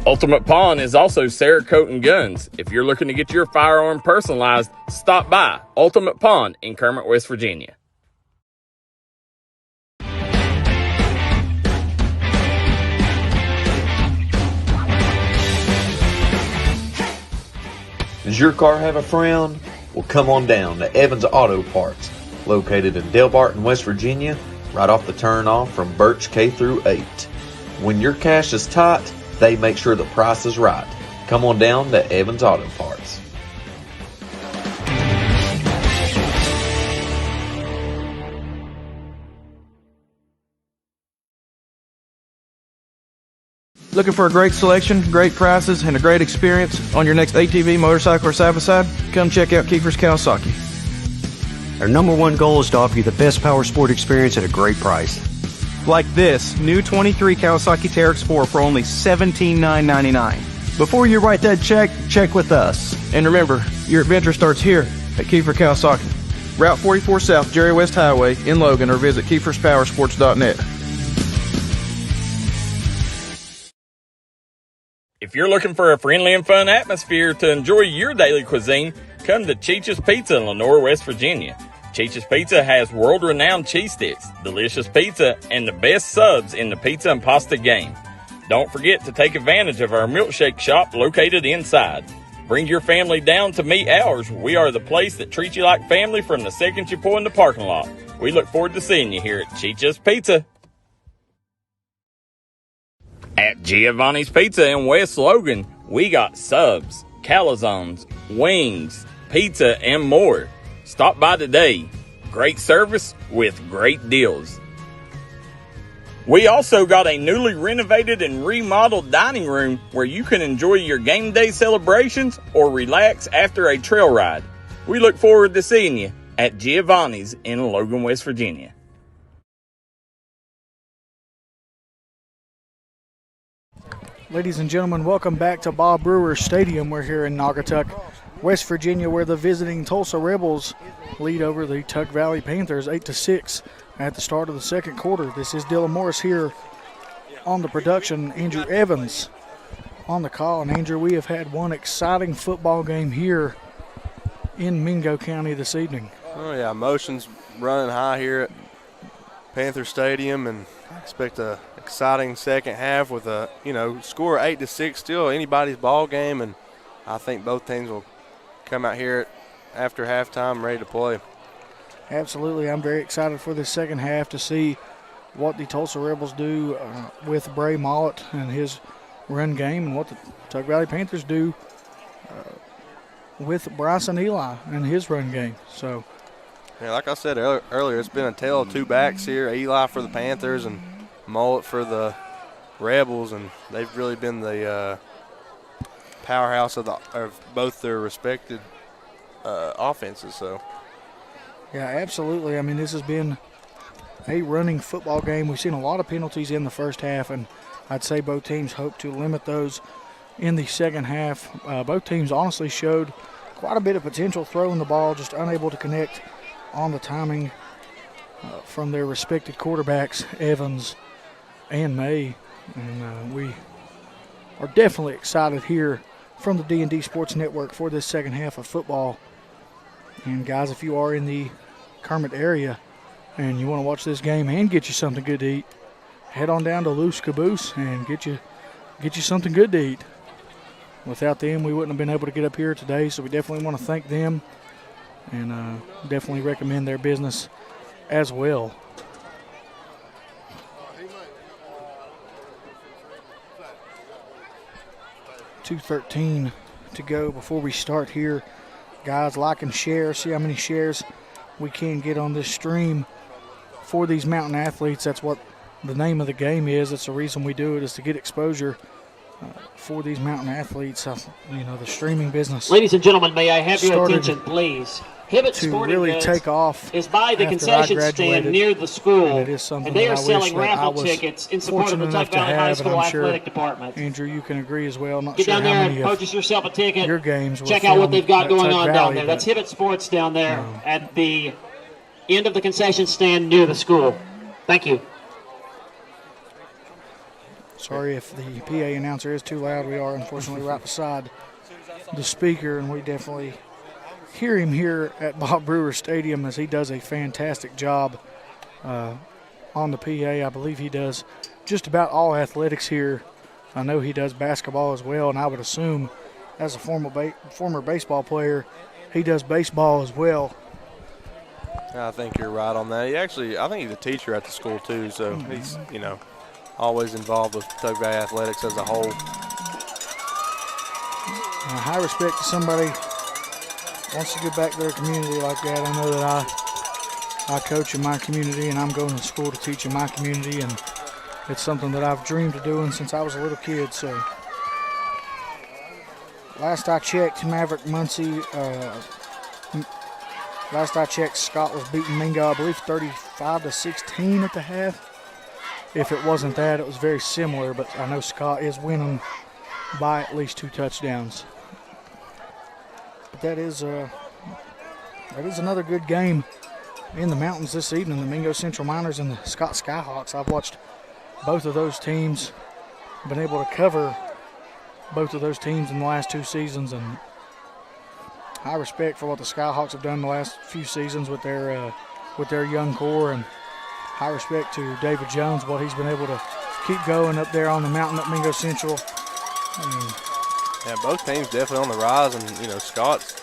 Ultimate Pawn is also Cerakote Guns. If you're looking to get your firearm personalized, stop by Ultimate Pawn in Kermit, West Virginia. Does your car have a frown? Well, come on down to Evans Auto Parts, located in Delbarton, West Virginia, right off the turnoff from Birch K through 8. When your cash is tight, they make sure the price is right. Come on down to Evans Auto Parts. Looking for a great selection, great prices, and a great experience on your next ATV, motorcycle, or side-by-side? Come check out Kiefer's Kawasaki. Our number one goal is to offer you the best power sport experience at a great price. Like this new 23 Kawasaki Teryx 4 for only $17,999. Before you write that check with us. And remember, your adventure starts here at Kiefer Kawasaki. Route 44 South, Jerry West Highway in Logan, or visit KiefersPowersports.net. If you're looking for a friendly and fun atmosphere to enjoy your daily cuisine, come to Cheech's Pizza in Lenore, West Virginia. Cheech's Pizza has world-renowned cheese sticks, delicious pizza, and the best subs in the pizza and pasta game. Don't forget to take advantage of our milkshake shop located inside. Bring your family down to meet ours. We are the place that treats you like family from the second you pull in the parking lot. We look forward to seeing you here at Cheech's Pizza. At Giovanni's Pizza in West Logan, we got subs, calzones, wings, pizza, and more. Stop by today. Great service with great deals. We also got a newly renovated and remodeled dining room where you can enjoy your game day celebrations or relax after a trail ride. We look forward to seeing you at Giovanni's in Logan, West Virginia. Ladies and gentlemen, welcome back to Bob Brewer Stadium. We're here in Naugatuck, West Virginia, where the visiting Tulsa Rebels lead over the Tug Valley Panthers 8-6 at the start of the second quarter. This is Dylan Morris here on the production. Andrew Evans on the call. And Andrew, we have had one exciting football game here in Mingo County this evening. Oh yeah, emotions running high here at Panther Stadium, and I expect a exciting second half with a score 8-6, still anybody's ball game, and I think both teams will come out here after halftime ready to play. Absolutely. I'm very excited for this second half to see what the Tulsa Rebels do with Bray Mollett and his run game, and what the Tug Valley Panthers do with Bryson Eli and his run game. So, yeah, like I said earlier, it's been a tale of two backs here. Eli for the Panthers and Mollett for the Rebels, and they've really been the powerhouse of both their respected offenses. So, yeah, absolutely. I mean, this has been a running football game. We've seen a lot of penalties in the first half, and I'd say both teams hope to limit those in the second half. Both teams honestly showed quite a bit of potential throwing the ball, just unable to connect on the timing from their respected quarterbacks, Evans and May. And we are definitely excited here from the D&D Sports Network for this second half of football. And guys, if you are in the Kermit area and you want to watch this game and get you something good to eat, head on down to Loose Caboose and get you something good to eat. Without them, we wouldn't have been able to get up here today, so we definitely want to thank them and definitely recommend their business as well. $2:13 to go before we start here. Guys, like and share. See how many shares we can get on this stream for these mountain athletes. That's what the name of the game is. That's the reason we do it, is to get exposure for these mountain athletes. The streaming business. Ladies and gentlemen, may I have your attention, please? Hibbett to Sporting really Goods take off is by the concession stand near the school, and they are selling raffle tickets in support of the Tug Valley High School Athletic Department. Andrew, you can agree as well. Get down there and purchase yourself a ticket. Your games. Check out what they've got going on down there. That's Hibbett Sports down there at the end of the concession stand near the school. Thank you. Sorry if the PA announcer is too loud. We are unfortunately right beside the speaker, and we definitely hear him here at Bob Brewer Stadium, as he does a fantastic job on the PA. I believe he does just about all athletics here. I know he does basketball as well, and I would assume as a former baseball player, he does baseball as well. I think you're right on that. I think he's a teacher at the school too, so he's, always involved with Tug Valley athletics as a whole. High respect to somebody wants to give back to their community like that. I know that I coach in my community, and I'm going to school to teach in my community, and it's something that I've dreamed of doing since I was a little kid. So last I checked, Maverick Muncie, last I checked, Scott was beating Mingo, I believe 35-16 at the half. If it wasn't that, it was very similar, but I know Scott is winning by at least 2 touchdowns. But that is That is another good game in the mountains this evening. The Mingo Central Miners and the Scott Skyhawks. I've watched both of those teams, been able to cover both of those teams in the last 2 seasons, and high respect for what the Skyhawks have done the last few seasons with their young core, and high respect to David Jones, what he's been able to keep going up there on the mountain at Mingo Central. Yeah, both teams definitely on the rise, and Scott's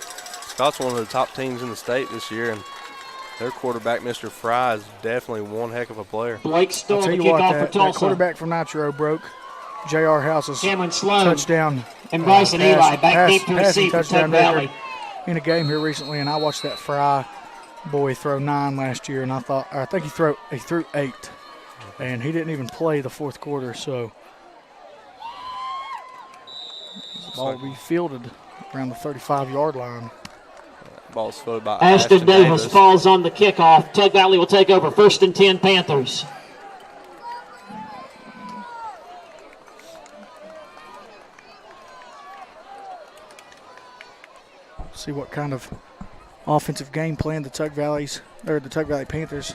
one of the top teams in the state this year, and their quarterback, Mr. Fry, is definitely one heck of a player. Blake Stoll, I'll tell the you what, kickoff for that Tulsa. quarterback from Nitro broke J.R. House's Cameron Sloan touchdown. and Bryson Eli back deep to receive for touchdown Tug Valley. in a game here recently, and I watched that Fry boy throw 9 last year, and I think he threw 8, and he didn't even play the fourth quarter. So the ball will be fielded around the 35-yard line. Ball's fielded by Ashton Davis falls on the kickoff. Tug Valley will take over 1st and 10 Panthers. See what kind of offensive game plan the Tug Valley Panthers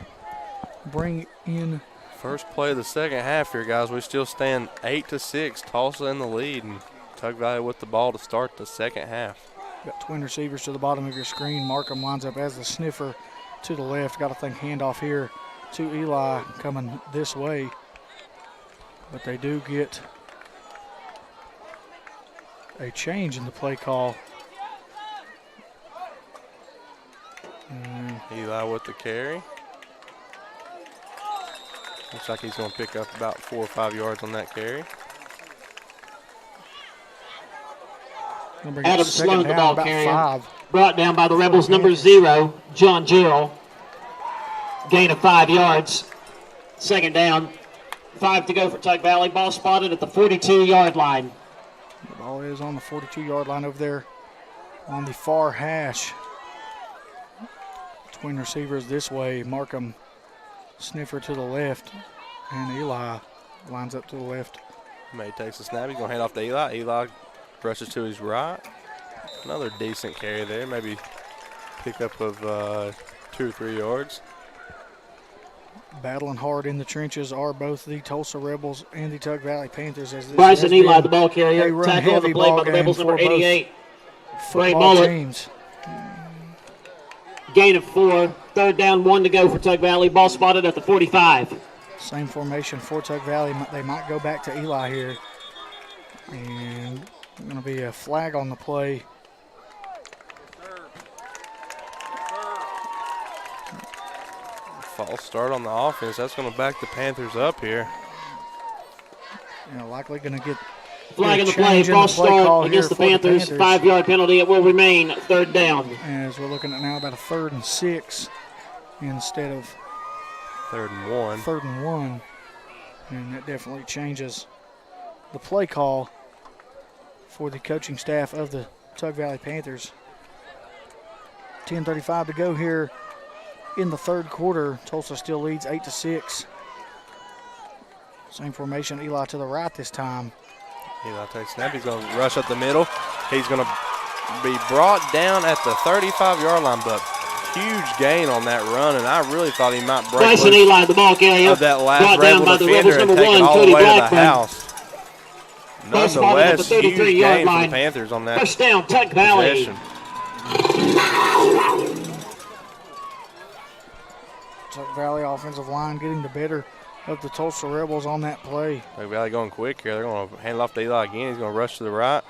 bring in. First play of the second half here, guys. We still stand 8-6. Tulsa in the lead, and Tug Valley with the ball to start the second half. Got twin receivers to the bottom of your screen. Markham lines up as the sniffer to the left. Got to think handoff here to Eli coming this way. But they do get a change in the play call. Eli with the carry. Looks like he's going to pick up about 4 or 5 yards on that carry. Adam Sloan, the ball carrier. 5. Brought down by the Rebels, number 0, John Gerald. Gain of 5 yards. Second down. 5 to go for Tug Valley. Ball spotted at the 42-yard line. The ball is on the 42-yard line over there on the far hash. Twin receivers this way. Markham sniffer to the left, and Eli lines up to the left. May takes a snap. He's going to hand off to Eli. Eli rushes to his right. Another decent carry there. Maybe pickup of 2 or 3 yards. Battling hard in the trenches are both the Tulsa Rebels and the Tug Valley Panthers. As this Bryson Eli, the ball carrier. a Tackle on the play by the Rebels, number 88. Ray football Mullet. teams. Gain of 4. Third down, 1 to go for Tug Valley. Ball spotted at the 45. Same formation for Tug Valley. They might go back to Eli here. And going to be a flag on the play. False start on the offense. That's going to back the Panthers up here. Likely going to get flag in the play. False start against the Panthers. 5-yard penalty. It will remain third down. As we're looking at now about a 3rd and 6 instead of 3rd and 1. 3rd and 1. And that definitely changes the play call for the coaching staff of the Tug Valley Panthers. 10:35 to go here in the third quarter. Tulsa still leads 8-6. Same formation, Eli to the right this time. Eli takes a snap. He's going to rush up the middle. He's going to be brought down at the 35-yard line, but huge gain on that run, and I really thought he might break Bryson Eli, the ball carrier. Of that last brought down by the Rebels, number 1, Cody Blackburn. Nonetheless, huge gain for the Panthers on that first down, Tug Valley. Tug Valley offensive line getting the better of the Tulsa Rebels on that play. Tug Valley going quick here. They're going to hand it off to Eli again. He's going to rush to the right,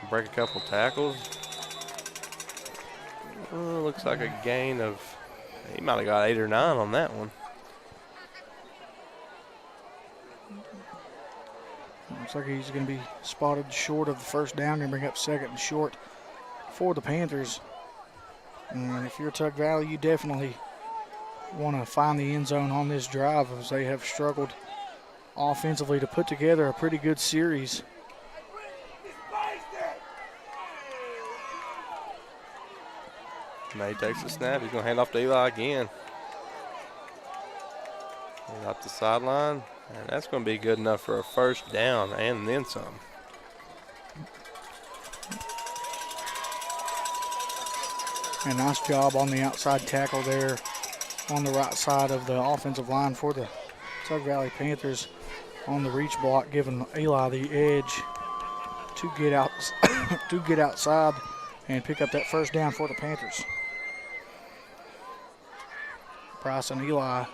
break a couple tackles. Looks like a gain of, he might have got 8 or 9 on that one. Looks like he's going to be spotted short of the first down and bring up 2nd and short for the Panthers. And if you're Tug Valley, you definitely want to find the end zone on this drive, as they have struggled offensively to put together a pretty good series. May takes the snap. He's going to hand off to Eli again. And up the sideline. And that's going to be good enough for a first down and then some. And nice job on the outside tackle there on the right side of the offensive line for the Tug Valley Panthers on the reach block, giving Eli the edge to get out to get outside and pick up that first down for the Panthers. Bryce and Eli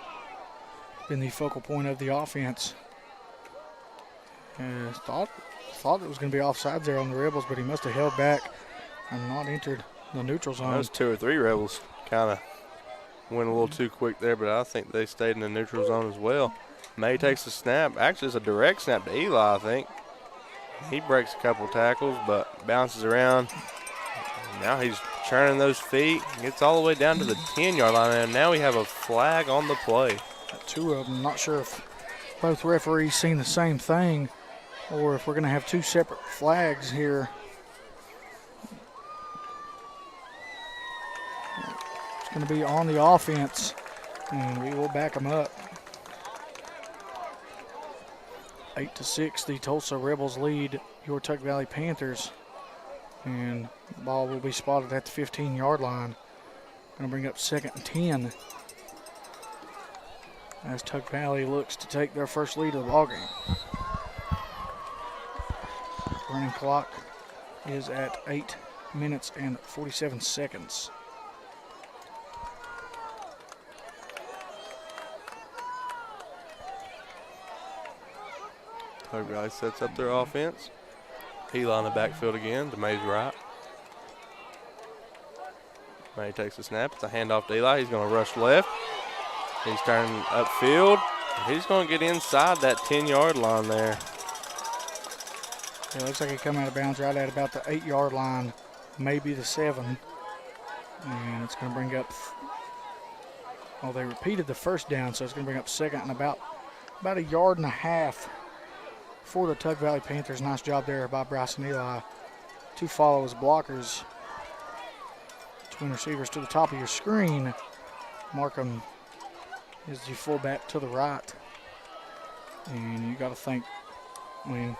been the focal point of the offense. Thought it was going to be offsides there on the Rebels, but he must have held back and not entered the neutral zone. Those 2 or 3 Rebels kind of went a little too quick there, but I think they stayed in the neutral zone as well. May takes the snap. Actually, it's a direct snap to Eli, I think. He breaks a couple tackles, but bounces around. Now he's churning those feet. Gets all the way down to the 10-yard line, and now we have a flag on the play. 2 of them. Not sure if both referees seen the same thing or if we're going to have 2 separate flags here. It's going to be on the offense, and we will back them up. 8-6, the Tulsa Rebels lead your Tug Valley Panthers. And the ball will be spotted at the 15-yard line. Going to bring up 2nd and 10 as Tug Valley looks to take their first lead of the ballgame. Running clock is at 8 minutes and 47 seconds. Tug Valley sets up their offense. Eli in the backfield again to May's right. May takes the snap. It's a handoff to Eli. He's going to rush left. He's turning upfield. He's going to get inside that 10-yard line there. It looks like he come out of bounds right at about the 8-yard line, maybe the 7. And it's going to bring up, well, they repeated the first down, so it's going to bring up 2nd and about a yard and a half for the Tug Valley Panthers. Nice job there by Bryce and Eli to follow as blockers. Twin receivers to the top of your screen. Markham is the fullback to the right. And you got to think, they're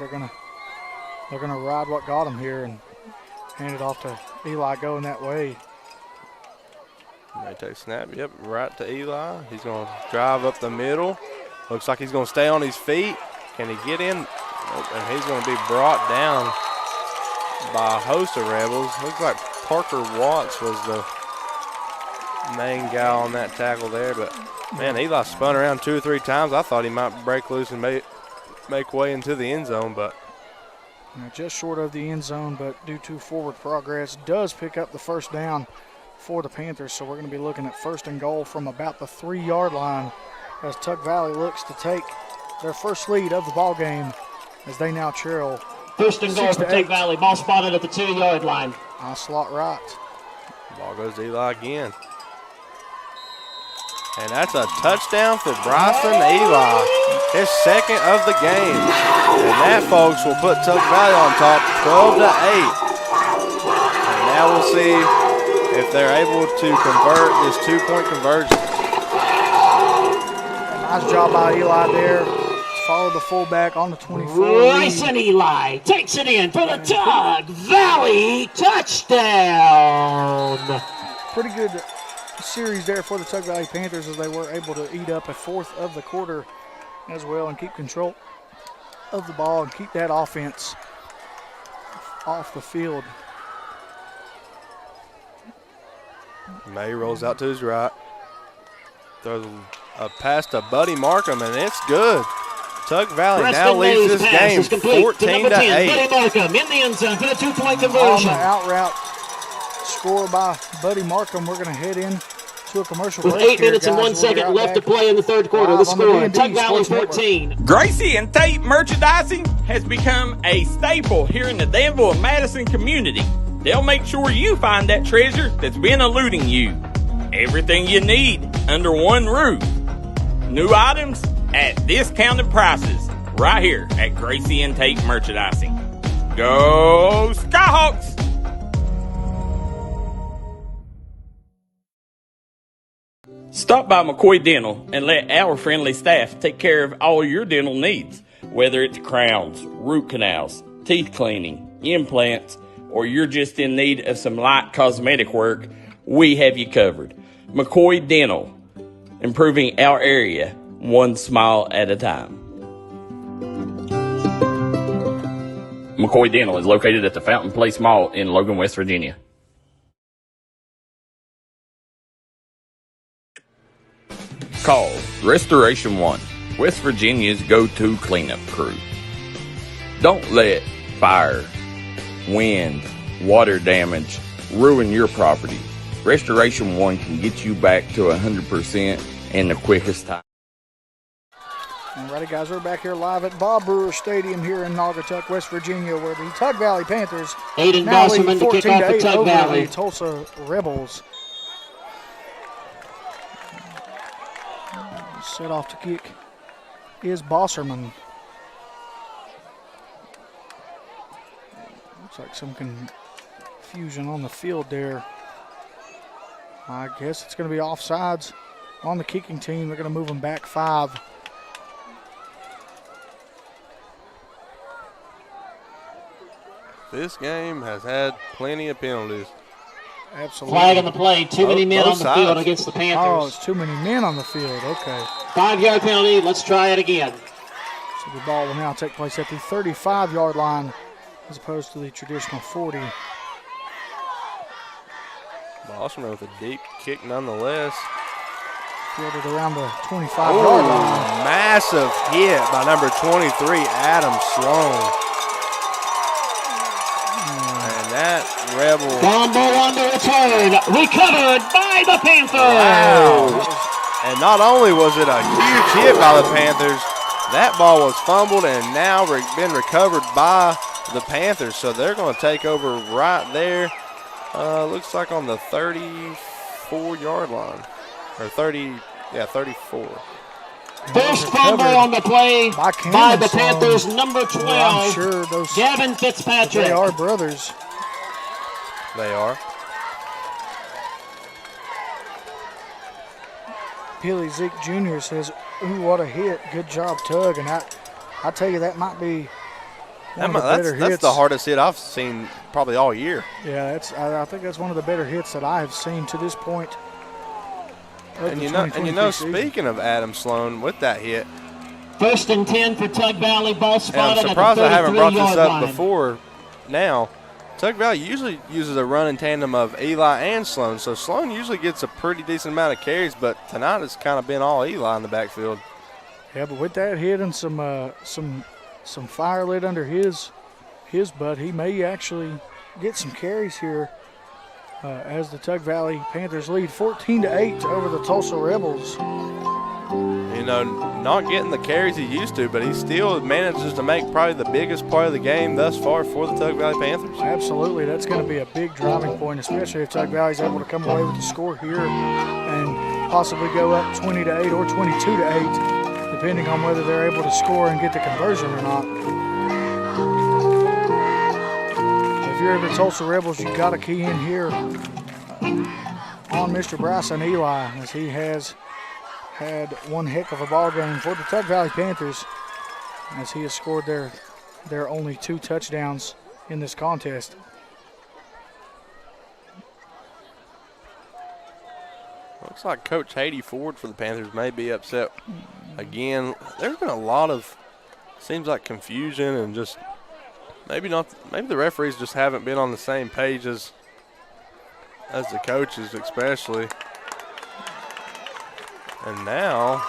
gonna ride what got them here and hand it off to Eli going that way. May take snap. Yep, right to Eli. He's going to drive up the middle. Looks like he's going to stay on his feet. Can he get in? Nope, and he's going to be brought down by a host of Rebels. Looks like Parker Watts was the main guy on that tackle there. But, man, Eli spun around 2 or 3 times. I thought he might break loose and make way into the end zone, but just short of the end zone, but due to forward progress, does pick up the first down for the Panthers. So we're going to be looking at 1st and goal from about the 3-yard line as Tug Valley looks to take their first lead of the ball game as they now trail 1st and goal for Tug Valley. Ball spotted at the 2-yard line. I'll slot right. Ball goes to Eli again. And that's a touchdown for Bryson Eli, his 2nd of the game. And that, folks, will put Tug Valley on top 12-8. And now we'll see if they're able to convert this 2-point conversion. Nice job by Eli there. Follow the fullback on the 24. Bryson Eli takes it in for the Tug Valley touchdown. Pretty good series there for the Tug Valley Panthers as they were able to eat up a 4th of the quarter as well and keep control of the ball and keep that offense off the field. May rolls out to his right. Throws a pass to Buddy Markham, and it's good. Tug Valley now leads this game 14-8. Buddy Markham in the end zone for the 2-point conversion. On the out route score by Buddy Markham, we're going to head in to a commercial break. With 8 minutes and 1 second left to play in the 3rd quarter. The score, Tug Valley 14. Gracie and Tate Merchandising has become a staple here in the Danville and Madison community. They'll make sure you find that treasure that's been eluding you. Everything you need under one roof. New items at discounted prices right here at Gracie and Tate Merchandising. Go Skyhawks! Stop by McCoy Dental and let our friendly staff take care of all your dental needs, whether it's crowns, root canals, teeth cleaning, implants, or you're just in need of some light cosmetic work, we have you covered. McCoy Dental, improving our area one smile at a time. McCoy Dental is located at the Fountain Place Mall in Logan, West Virginia. Call Restoration One, West Virginia's go-to cleanup crew. Don't let fire, wind, water damage ruin your property. Restoration One can get you back to 100% in the quickest time. Alrighty, guys, we're back here live at Bob Brewer Stadium here in Naugatuck, West Virginia, where the Tug Valley Panthers Aiden now lead Bosserman to kick off for 14-8 Tug over Valley. the Tulsa Rebels. Set off to kick is Bosserman. Looks like some confusion on the field there. I guess it's going to be offsides on the kicking team. They're going to move them back 5. This game has had plenty of penalties. Absolutely. Flag on the play. Too many men on the sides. field against the Oh, Panthers. it's too many men on the field. Okay. 5-yard penalty. Let's try it again. So the ball will now take place at the 35-yard line as opposed to the traditional 40. Bosserman with a deep kick nonetheless. Fielded around the 25-yard line. Massive hit by number 23, Adam Sloan. And that Rebel. Fumble on the return. Recovered by the Panthers. Wow. And not only was it a huge hit by the Panthers, that ball was fumbled and now been recovered by the Panthers. So they're going to take over right there. Looks like on the 34-yard line. Or 34. First fumble on the play by the Panthers, number 12, I'm sure those Gavin Fitzpatrick. they are brothers. They are. Billy Zeke Jr. says, ooh, what a hit. Good job, Tug. And I tell you, that might be one of the better hits. That's the hardest hit I've seen probably all year. Yeah, I think that's one of the better hits that I have seen to this point. And you know, speaking of Adam Sloan with that hit, 1st and 10 for Tug Valley. Ball and spotted I'm surprised at the 33-yard I haven't brought this up line. before now. Tug Valley usually uses a run in tandem of Eli and Sloan, so Sloan usually gets a pretty decent amount of carries, but tonight it's kind of been all Eli in the backfield. Yeah, but with that hit and some fire lit under his butt, he may actually get some carries here as the Tug Valley Panthers lead 14-8 over the Tulsa Rebels. You know, not getting the carries he used to, but he still manages to make probably the biggest play of the game thus far for the Tug Valley Panthers. Absolutely, that's going to be a big driving point, especially if Tug Valley is able to come away with the score here and possibly go up 20-8 or 22-8, depending on whether they're able to score and get the conversion or not. If you're the Tulsa Rebels, you've got to key in here on Mr. Bryson Eli, as he has had one heck of a ball game for the Tug Valley Panthers, as he has scored their only 2 touchdowns in this contest. Looks like Coach Haiti Ford for the Panthers may be upset again. There's been a lot of, seems like, confusion and just maybe the referees just haven't been on the same page as the coaches especially. And now,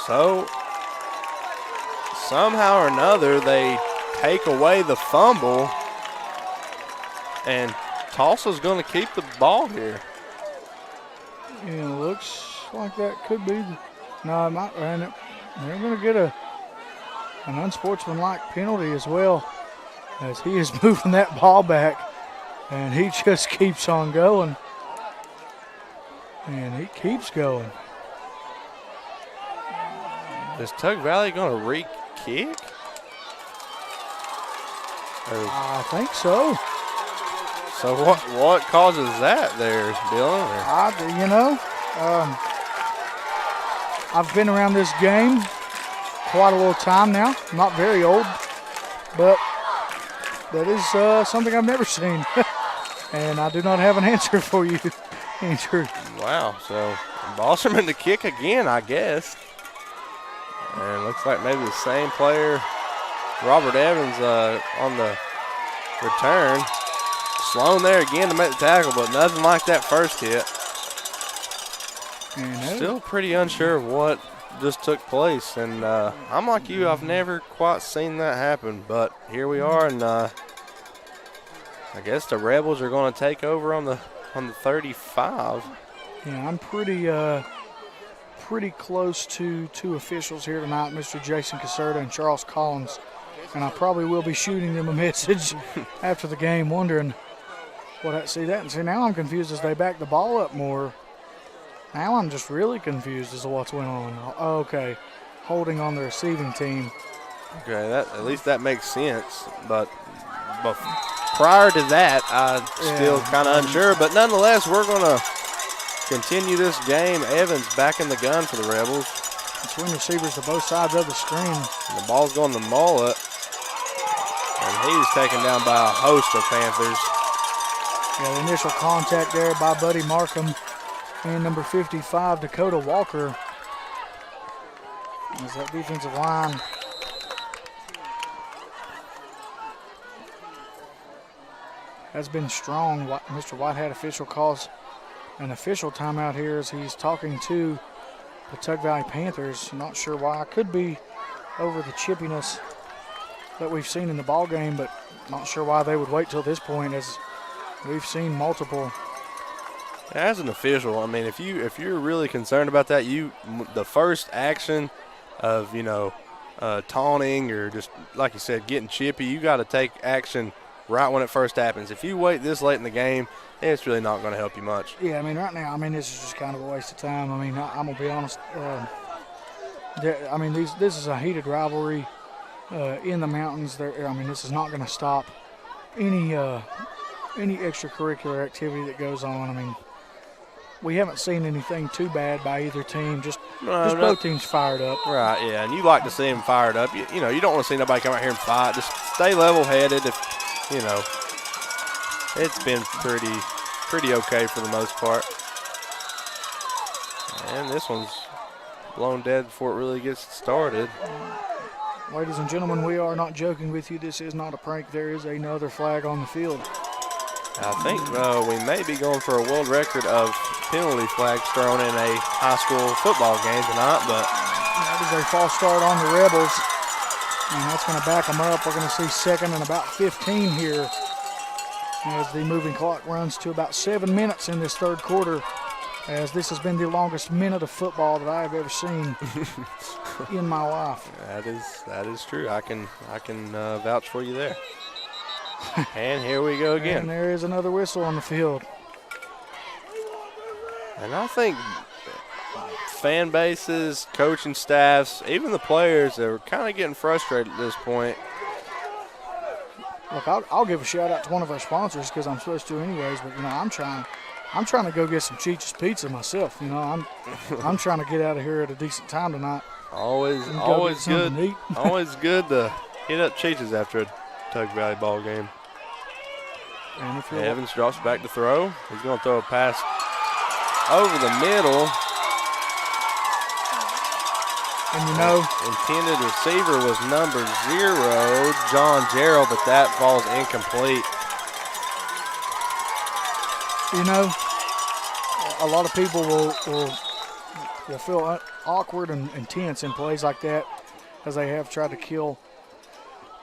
so somehow or another they take away the fumble, and Tulsa's going to keep the ball here. Yeah, looks like that could be. No, it might. And they're going to get an unsportsmanlike penalty as well, as he is moving that ball back. And he just keeps on going. And he keeps going. Is Tug Valley going to re-kick? I think so. So what causes that there, Dylan? I've been around this game quite a little time now. I'm not very old. but that is something I've never seen. And I do not have an answer for you, Andrew. Wow, so Bosserman to kick again, I guess. And looks like maybe the same player, Robert Evans, on the return. Sloan there again to make the tackle, but nothing like that first hit. And still pretty unsure of what just took place. And I'm like you, I've never quite seen that happen. But here we are, and I guess the Rebels are going to take over on the 35. Yeah, I'm pretty close to two officials here tonight, Mr. Jason Caserta and Charles Collins. And I probably will be shooting them a message after the game, wondering what I see that. And see, now I'm confused as they back the ball up more. Now I'm just really confused as to what's going on. Okay, holding on the receiving team. Okay, at least that makes sense. But prior to that, I'm still kind of unsure. But nonetheless, we're going to continue this game. Evans back in the gun for the Rebels. Between receivers to both sides of the screen. And the ball's going to Mullet. And he's taken down by a host of Panthers. Yeah, the initial contact there by Buddy Markham and number 55, Dakota Walker. As that defensive line has been strong. Mr. Whitehead official calls an official timeout here as he's talking to the Tug Valley Panthers. Not sure why. Could be over the chippiness that we've seen in the ball game, but not sure why they would wait till this point, as we've seen multiple. As an official, I mean, if you're really concerned about that, the first action of taunting or just like you said getting chippy, you got to take action right when it first happens. If you wait this late in the game, it's really not going to help you much. Yeah, I mean, right now, this is just kind of a waste of time. I mean, I'm going to be honest. This is a heated rivalry in the mountains. This is not going to stop any extracurricular activity that goes on. I mean, we haven't seen anything too bad by either team. Just both teams fired up. Right, yeah, and you like to see them fired up. You don't want to see nobody come out here and fight. Just stay level-headed. It's been pretty okay for the most part. And this one's blown dead before it really gets started. Ladies and gentlemen, we are not joking with you. This is not a prank. There is another flag on the field. I think we may be going for a world record of penalty flags thrown in a high school football game tonight, but that is a false start on the Rebels, and that's going to back them up. We're going to see second and about 15 here as the moving clock runs to about 7 minutes in this third quarter, as this has been the longest minute of football that I have ever seen in my life. That is true. I can vouch for you there. And here we go again. And there is another whistle on the field. And I think fan bases, coaching staffs, even the players, they're kind of getting frustrated at this point. Look, I'll give a shout out to one of our sponsors because I'm supposed to anyways. But I'm trying to go get some Cheech's Pizza myself. I'm trying to get out of here at a decent time tonight. Always good. Always good to hit up Cheech's after a Tug Valley ball game. And Evans drops back to throw. He's going to throw a pass over the middle. And intended receiver was number 0, John Gerald, but that falls incomplete. A lot of people will feel awkward and tense in plays like that, as they have tried to kill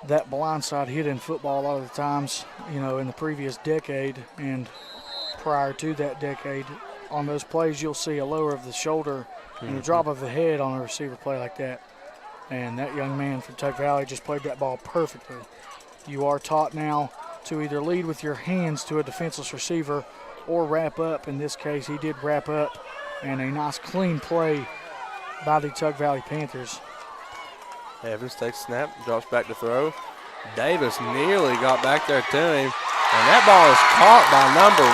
that blindside hit in football a lot of the times, in the previous decade and prior to that decade. On those plays, you'll see a lower of the shoulder and a drop of the head on a receiver play like that. And that young man from Tug Valley just played that ball perfectly. You are taught now to either lead with your hands to a defenseless receiver or wrap up. In this case, he did wrap up, and a nice clean play by the Tug Valley Panthers. Evans takes a snap, drops back to throw. Davis nearly got back there to him, and that ball is caught by number 1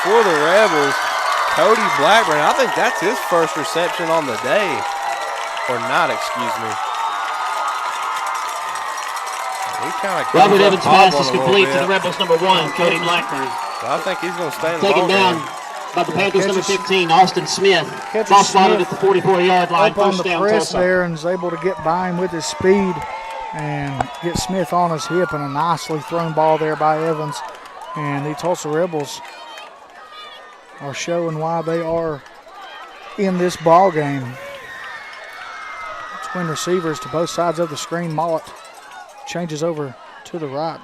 for the Rebels, Cody Blackburn. I think that's his first reception on the day, or not, excuse me. Robert Evans' pass is complete to the Rebels number 1, Cody Blackburn. So I think he's going to stay in the Taken ball down game. by the Panthers number 15, Austin Smith. Catches Ball spotted Smith at the 44-yard line. up on First the down, press Tulsa. there and is able to get by him with his speed and get Smith on his hip, and a nicely thrown ball there by Evans. And the Tulsa Rebels are showing why they are in this ball game. Twin receivers to both sides of the screen. Mollett changes over to the right.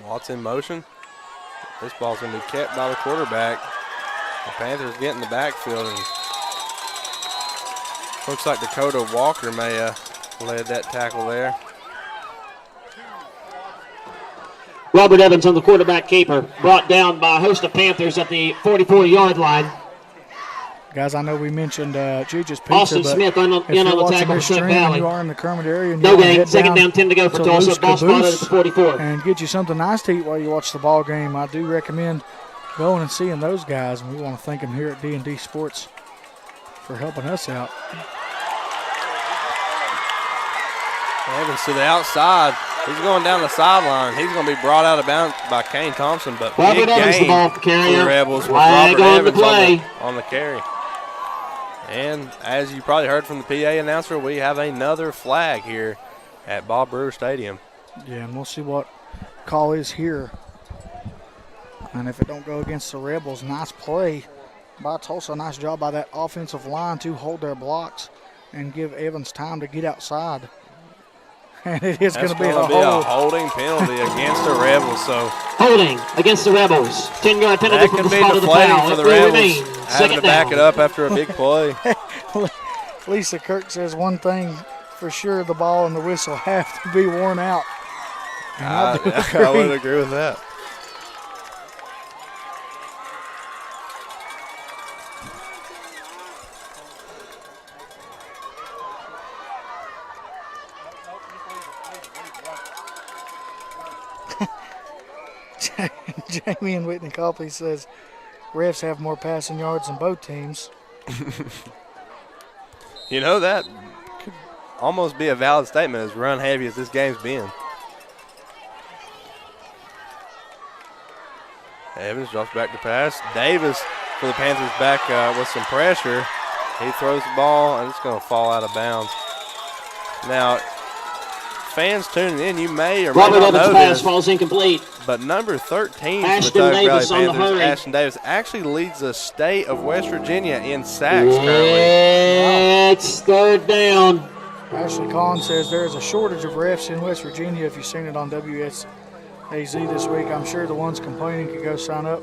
Watts in motion. This ball's going to be kept by the quarterback. The Panthers get in the backfield, and looks like Dakota Walker may have led that tackle there. Robert Evans on the quarterback keeper, brought down by a host of Panthers at the 44-yard line. Guys, I know we mentioned Juju's Pizza, Austin but Smith in on if you're the watching tackle this for Tug stream and Valley. you are in the Kermit area and No you wanna gain, head second down, 10 to go for to Tulsa. Loose Ball spotted at Caboose the 44. and get you something nice to eat while you watch the ball game, I do recommend going and seeing those guys, and we want to thank them here at D&D Sports for helping us out. Evans to the outside. He's going down the sideline. He's going to be brought out of bounds by Kane Thompson, but Robert big Evans, the gain ball for carrier. the Rebels with Flag Robert on the Evans play. on the carry. And as you probably heard from the PA announcer, we have another flag here at Bob Brewer Stadium. Yeah, and we'll see what call is here. And if it don't go against the Rebels, nice play by Tulsa. Nice job by that offensive line to hold their blocks and give Evans time to get outside. And it is going to be a hold. Holding penalty against the Rebels. So Holding against the Rebels. 10-yard penalty that for could the be spot of the deflating foul. for the It will Rebels, remain having second to back down. it up after a big play. Lisa Kirk says one thing for sure, the ball and the whistle have to be worn out. And I do agree. I would agree with that. Jamie and Whitney Copley says refs have more passing yards than both teams. You know, that could almost be a valid statement as run heavy as this game's been. Evans drops back to pass. Davis for the Panthers back with some pressure. He throws the ball, and it's going to fall out of bounds. Now, fans tuning in, you may or may Robert not Evans' know pass this, falls incomplete. but number 13 for the Ashton Tug Valley Davis on the Panthers, hurry. Ashton Davis, actually leads the state of West Virginia in sacks currently. It's third down. Ashley Collins says there is a shortage of refs in West Virginia. If you've seen it on WSAZ this week, I'm sure the ones complaining could go sign up.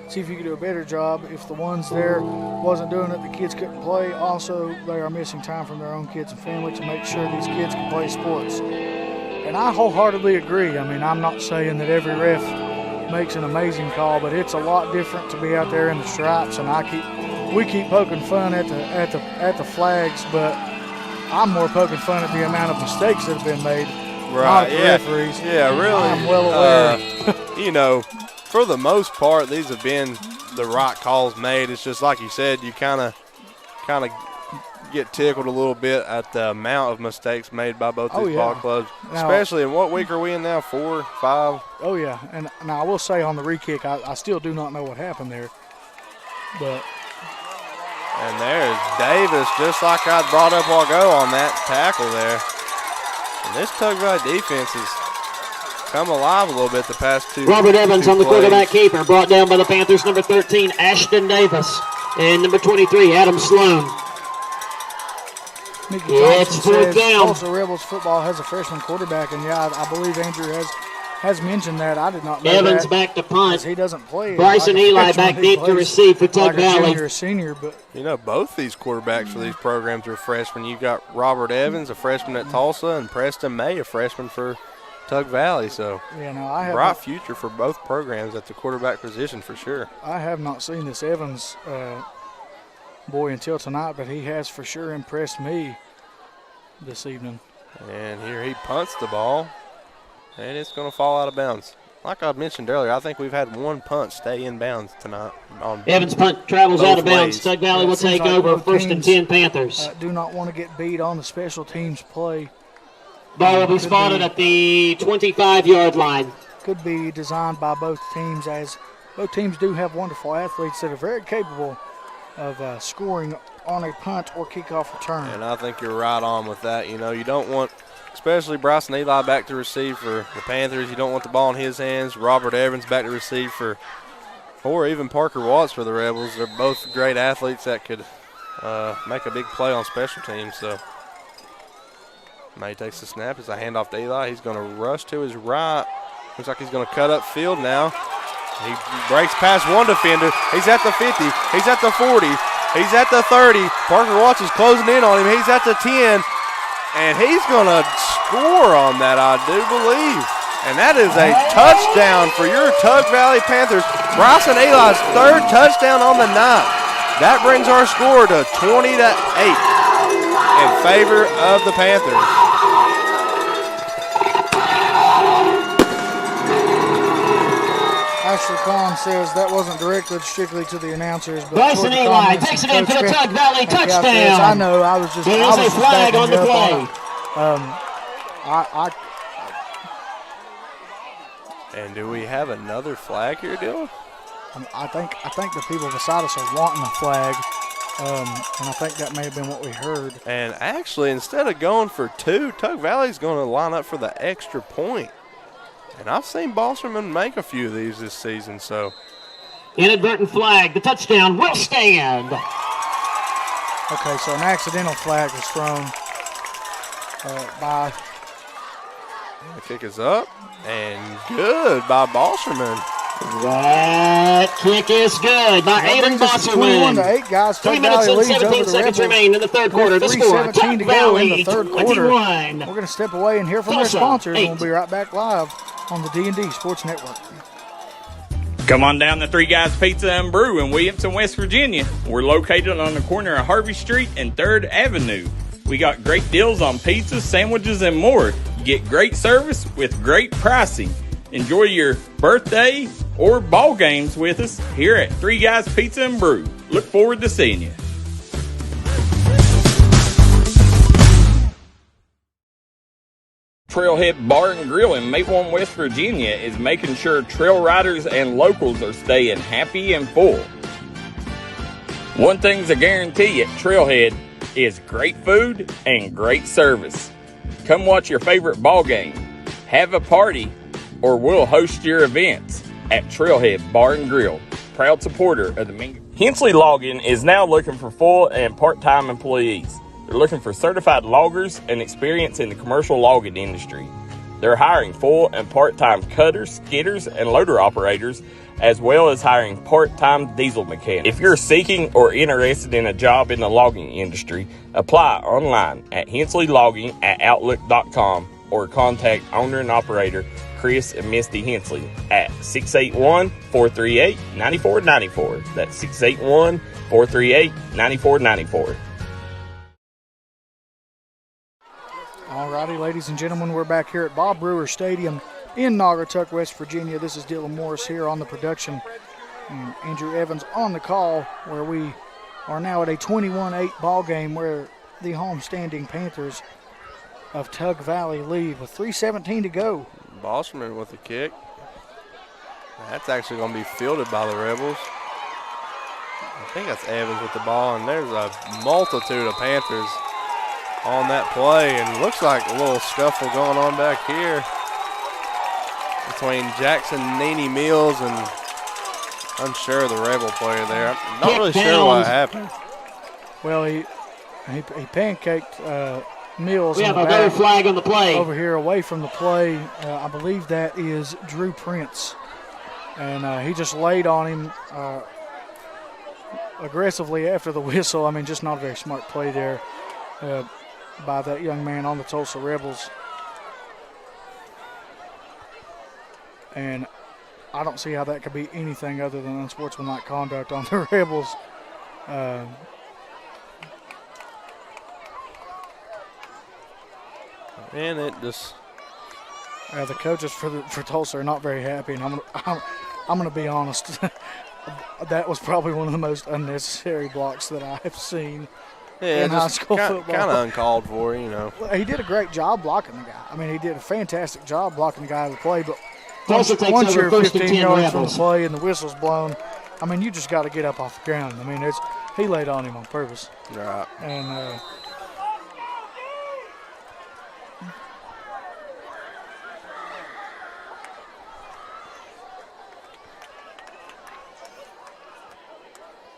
See if you can do a better job. If the ones there wasn't doing it, the kids couldn't play. Also, they are missing time from their own kids and family to make sure these kids can play sports. And I wholeheartedly agree. I mean, I'm not saying that every ref makes an amazing call, but it's a lot different to be out there in the stripes. And we keep poking fun at the flags, but I'm more poking fun at the amount of mistakes that have been made. Not the referees. Yeah, really. I'm well aware. You know, for the most part, these have been the right calls made. It's just like you said, you kind of get tickled a little bit at the amount of mistakes made by both these ball clubs. Now, especially in what week are we in now? 4, 5? Oh, yeah. And now I will say on the re-kick, I still do not know what happened there. But And there's Davis, just like I brought up a while ago on that tackle there. And this Tug Valley defense has come alive a little bit the past two. Robert Evans two on the plays. quarterback keeper, brought down by the Panthers, number 13, Ashton Davis, and number 23, Adam Sloan. Mickey It's Thompson fourth says down. Tulsa Rebels football has a freshman quarterback, and yeah, I believe Andrew has mentioned that. I did not know Evans that. back to punt. Because he doesn't play. Bryson like a Eli freshman. back He deep to plays receive for Tug like a Valley. junior or senior, but You know, both these quarterbacks for these programs are freshmen. You got Robert Evans, a freshman at Tulsa, and Preston May, a freshman for Tug Valley. So you know, I have bright future for both programs at the quarterback position for sure. I have not seen this Evans boy until tonight, but he has for sure impressed me this evening. And here he punts the ball, and it's going to fall out of bounds. Like I mentioned earlier, I think we've had one punt stay in bounds tonight. Evans punt travels both out of bounds. ways. Tug Valley Yeah, will it seems take like over both first and teams, 10 Panthers. Do not want to get beat on the special teams play. Ball will be spotted at the 25-yard line. Could be designed by both teams, as both teams do have wonderful athletes that are very capable of scoring on a punt or kickoff return. And I think you're right on with that. You know, you don't want, especially Bryson Eli back to receive for the Panthers, you don't want the ball in his hands. Robert Evans back to receive or even Parker Watts for the Rebels. They're both great athletes that could make a big play on special teams. So May takes the snap as a handoff to Eli. He's going to rush to his right. Looks like he's going to cut up field now. He breaks past one defender. He's at the 50. He's at the 40. He's at the 30. Parker Watts is closing in on him. He's at the 10. And he's going to score on that, I do believe. And that is a touchdown for your Tug Valley Panthers. Bryson Eli's third touchdown on the night. That brings our score to 20-8 in favor of the Panthers. Ashley Kahn says that wasn't directed strictly to the announcers, but Bryson Eli takes it in for the Tug Valley touchdown. I know. I was just. There's a flag on the play. And do we have another flag here, Dylan? I think the people beside us are wanting a flag, and I think that may have been what we heard. And actually, instead of going for two, Tug Valley's going to line up for the extra point. And I've seen Balserman make a few of these this season, so. Inadvertent flag. The touchdown will stand. Okay, so an accidental flag was thrown by. The kick is up, and good by Balserman. That kick is good by Aiden Balserman. 21-8, guys. 3 minutes and 17 seconds remain in the third quarter. The score, Tug Valley 21. We're going to step away and hear from our sponsors, and we'll be right back live on the D&D Sports Network. Come on down to Three Guys Pizza and Brew in Williamson, West Virginia. We're located on the corner of Harvey Street and 3rd Avenue. We got great deals on pizzas, sandwiches, and more. Get great service with great pricing. Enjoy your birthday or ball games with us here at Three Guys Pizza and Brew. Look forward to seeing you. Trailhead Bar and Grill in Maplewood, West Virginia is making sure trail riders and locals are staying happy and full. One thing's a guarantee at Trailhead is great food and great service. Come watch your favorite ball game, have a party, or we'll host your events at Trailhead Bar and Grill, proud supporter of the Mingo. Hensley Logging is now looking for full and part-time employees. They're looking for certified loggers and experience in the commercial logging industry. They're hiring full and part-time cutters, skidders, and loader operators, as well as hiring part-time diesel mechanics. If you're seeking or interested in a job in the logging industry, apply online at hensleylogging@outlook.com or contact owner and operator Chris and Misty Hensley at 681-438-9494. That's 681-438-9494. Alrighty, ladies and gentlemen, we're back here at Bob Brewer Stadium in Naugatuck, West Virginia. This is Dylan Morris here on the production, and Andrew Evans on the call, where we are now at a 21-8 ball game where the homestanding Panthers of Tug Valley lead with 3:17 to go. Balserman with the kick. That's actually going to be fielded by the Rebels. I think that's Evans with the ball, and there's a multitude of Panthers on that play, and looks like a little scuffle going on back here between Jackson Nene Mills and unsure of the Rebel player there. I'm not really sure what happened. Well, he pancaked Mills. We have a red flag on the play. Over here away from the play. I believe that is Drew Prince. And he just laid on him aggressively after the whistle. I mean, just not a very smart play there by that young man on the Tulsa Rebels. And I don't see how that could be anything other than unsportsmanlike conduct on the Rebels. And it just the coaches for Tulsa are not very happy, and I'm gonna be honest. That was probably one of the most unnecessary blocks that I have seen. in high school football. Kind of uncalled for, you know. Well, he did a great job blocking the guy. I mean, he did a fantastic job blocking the guy out of the play, but Tulsa takes once over you're first and 15 10 yards from the Rebels. play and the whistle's blown, I mean, you just got to get up off the ground. I mean, he laid on him on purpose. Right. And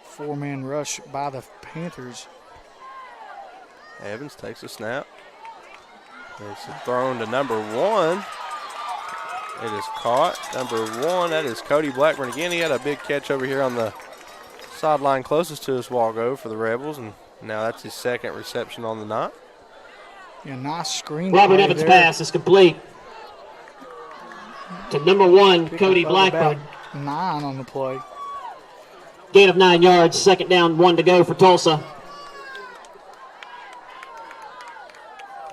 four-man rush by the Panthers. Evans takes a snap. It's thrown to number 1. It is caught. Number 1, that is Cody Blackburn again. He had a big catch over here on the sideline closest to his Walgo for the Rebels, and now that's his second reception on the night. Yeah, nice screen. Robert Evans' pass is complete to number 1, Cody Blackburn. 9 on the play. Gain of 9 yards, second down, 1 to go for Tulsa.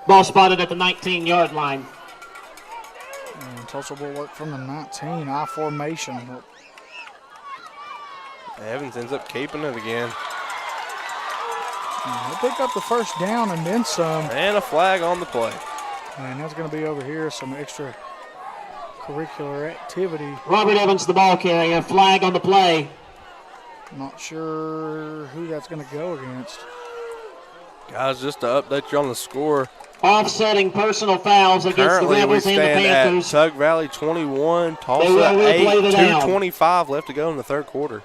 Ball spotted at the 19-yard line. And Tulsa will work from the 19, I formation. Evans ends up keeping it again. He'll pick up the first down and then some. And a flag on the play. And that's going to be over here, some extra curricular activity. Robert Evans, the ball carrier, flag on the play. Not sure who that's going to go against. Guys, just to update you on the score. Offsetting personal fouls against the Rebels and the Panthers. At Tug Valley 21, Tulsa 8, 2:25 left to go in the third quarter.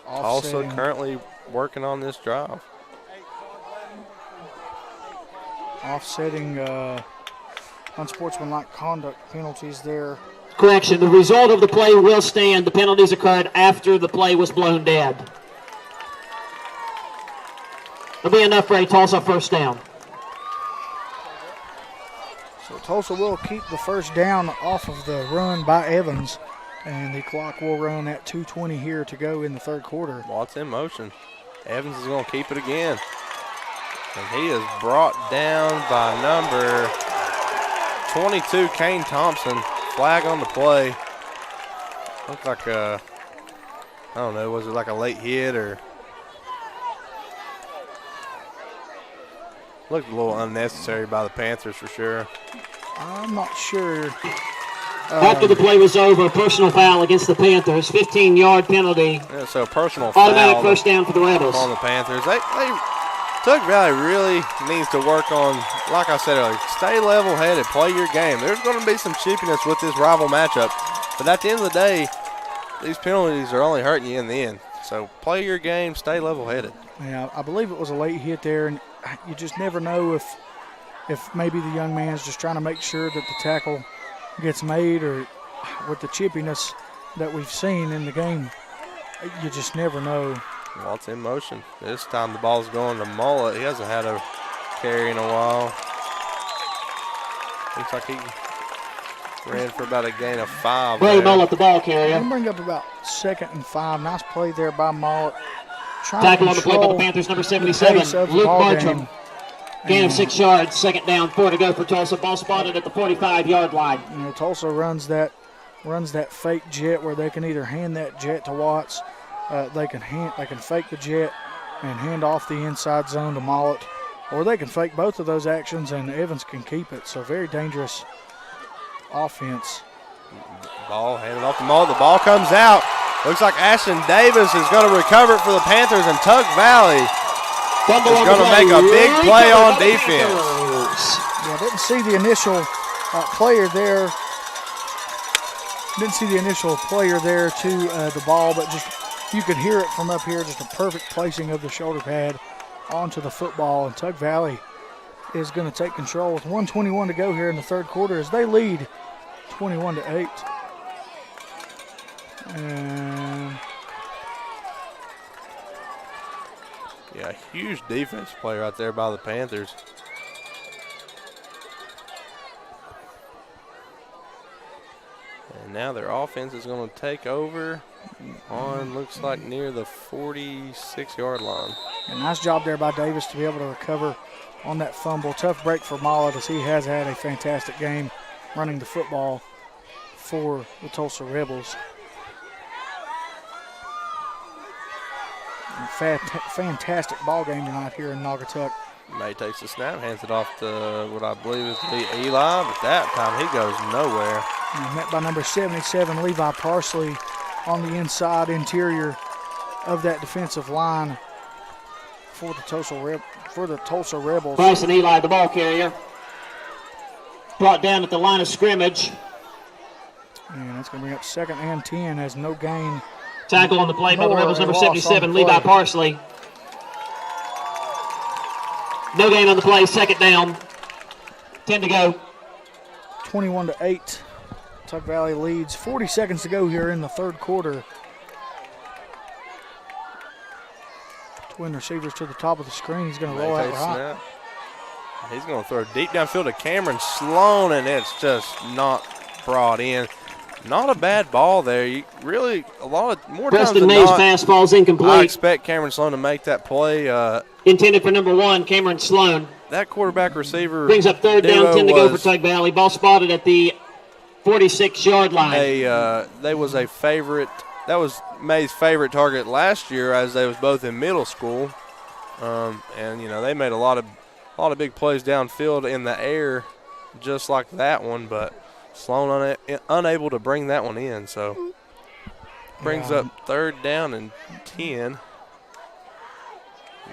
Also currently working on this drive. Offsetting unsportsmanlike conduct penalties there. Correction, the result of the play will stand. The penalties occurred after the play was blown dead. It'll be enough for a Tulsa first down. So Tulsa will keep the first down off of the run by Evans, and the clock will run at 2:20 here to go in the third quarter. Well, it's in motion. Evans is going to keep it again. And he is brought down by number 22, Kane Thompson. Flag on the play. Looked like I don't know, was it like a late hit or? Looked a little unnecessary by the Panthers for sure. I'm not sure. After the play was over, personal foul against the Panthers, 15-yard penalty. Yeah, so personal foul. Automatic first down for the Rebels. On the Panthers. Tug Valley really needs to work on, like I said earlier, stay level-headed, play your game. There's going to be some chippiness with this rival matchup, but at the end of the day, these penalties are only hurting you in the end. So play your game, stay level-headed. Yeah, I believe it was a late hit there, and you just never know if maybe the young man's just trying to make sure that the tackle gets made, or with the chippiness that we've seen in the game, you just never know. Well, it's in motion. This time the ball's going to Mullet. He hasn't had a carry in a while. Looks like he ran for about a gain of 5. Ray Mullet, the ball carrier. They bring up about 2nd and 5. Nice play there by Mullet. Tackle on the play by the Panthers, number 77, Luke Bartram. Gain of 6 yards, second down, 4 to go for Tulsa. Ball spotted at the 45-yard line. You know, Tulsa runs that fake jet where they can either hand that jet to Watts, they can fake the jet and hand off the inside zone to Mullet, or they can fake both of those actions and Evans can keep it. So very dangerous offense. Ball handed off to Mullet. The ball comes out. Looks like Ashton Davis is going to recover it for the Panthers, and Tug Valley is going to make a big play on defense. Yeah, didn't see the initial player there. Didn't see the initial player there to the ball, but just you could hear it from up here. Just a perfect placing of the shoulder pad onto the football, and Tug Valley is going to take control with 1:21 to go here in the third quarter as they lead 21-8. And yeah, huge defense play right there by the Panthers. And now their offense is going to take over on, looks like, near the 46-yard line. A nice job there by Davis to be able to recover on that fumble. Tough break for Mullet as he has had a fantastic game running the football for the Tulsa Rebels. Fantastic ball game tonight here in Naugatuck. May takes the snap, hands it off to what I believe is to be Eli, but that time he goes nowhere. And met by number 77, Levi Parsley, on the inside interior of that defensive line for the Tulsa Rebels. Bryson Eli, the ball carrier. Brought down at the line of scrimmage. And that's going to bring up 2nd and 10 as no gain. Tackle on the play by the Rebels, number 77, Levi Parsley. No gain on the play, 2nd down. 10 to go. 21-8. Tug Valley leads. 40 seconds to go here in the 3rd quarter. Twin receivers to the top of the screen. He's going to roll out right. He's going to throw deep downfield to Cameron Sloan, and it's just not brought in. Not a bad ball there. You really, more times than Mays not, pass falls incomplete. I expect Cameron Sloan to make that play. Intended for number 1, Cameron Sloan. That quarterback receiver brings up 3rd down, 10 to go for Tug Valley. Ball spotted at the 46-yard line. That was May's favorite target last year, as they was both in middle school, and they made a lot of big plays downfield in the air, just like that one. But Sloan unable to bring that one in, so brings up 3rd down and 10.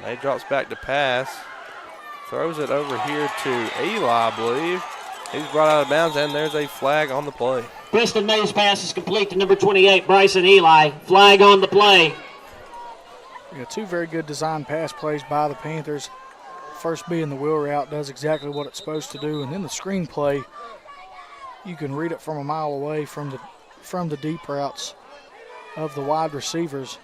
May drops back to pass, throws it over here to Eli, I believe. He's brought out of bounds, and there's a flag on the play. Preston May's pass is complete to number 28, Bryson Eli. Flag on the play. We got 2 very good design pass plays by the Panthers. First being the wheel route, does exactly what it's supposed to do, and then the screen play, you can read it from a mile away from the deep routes of the wide receivers.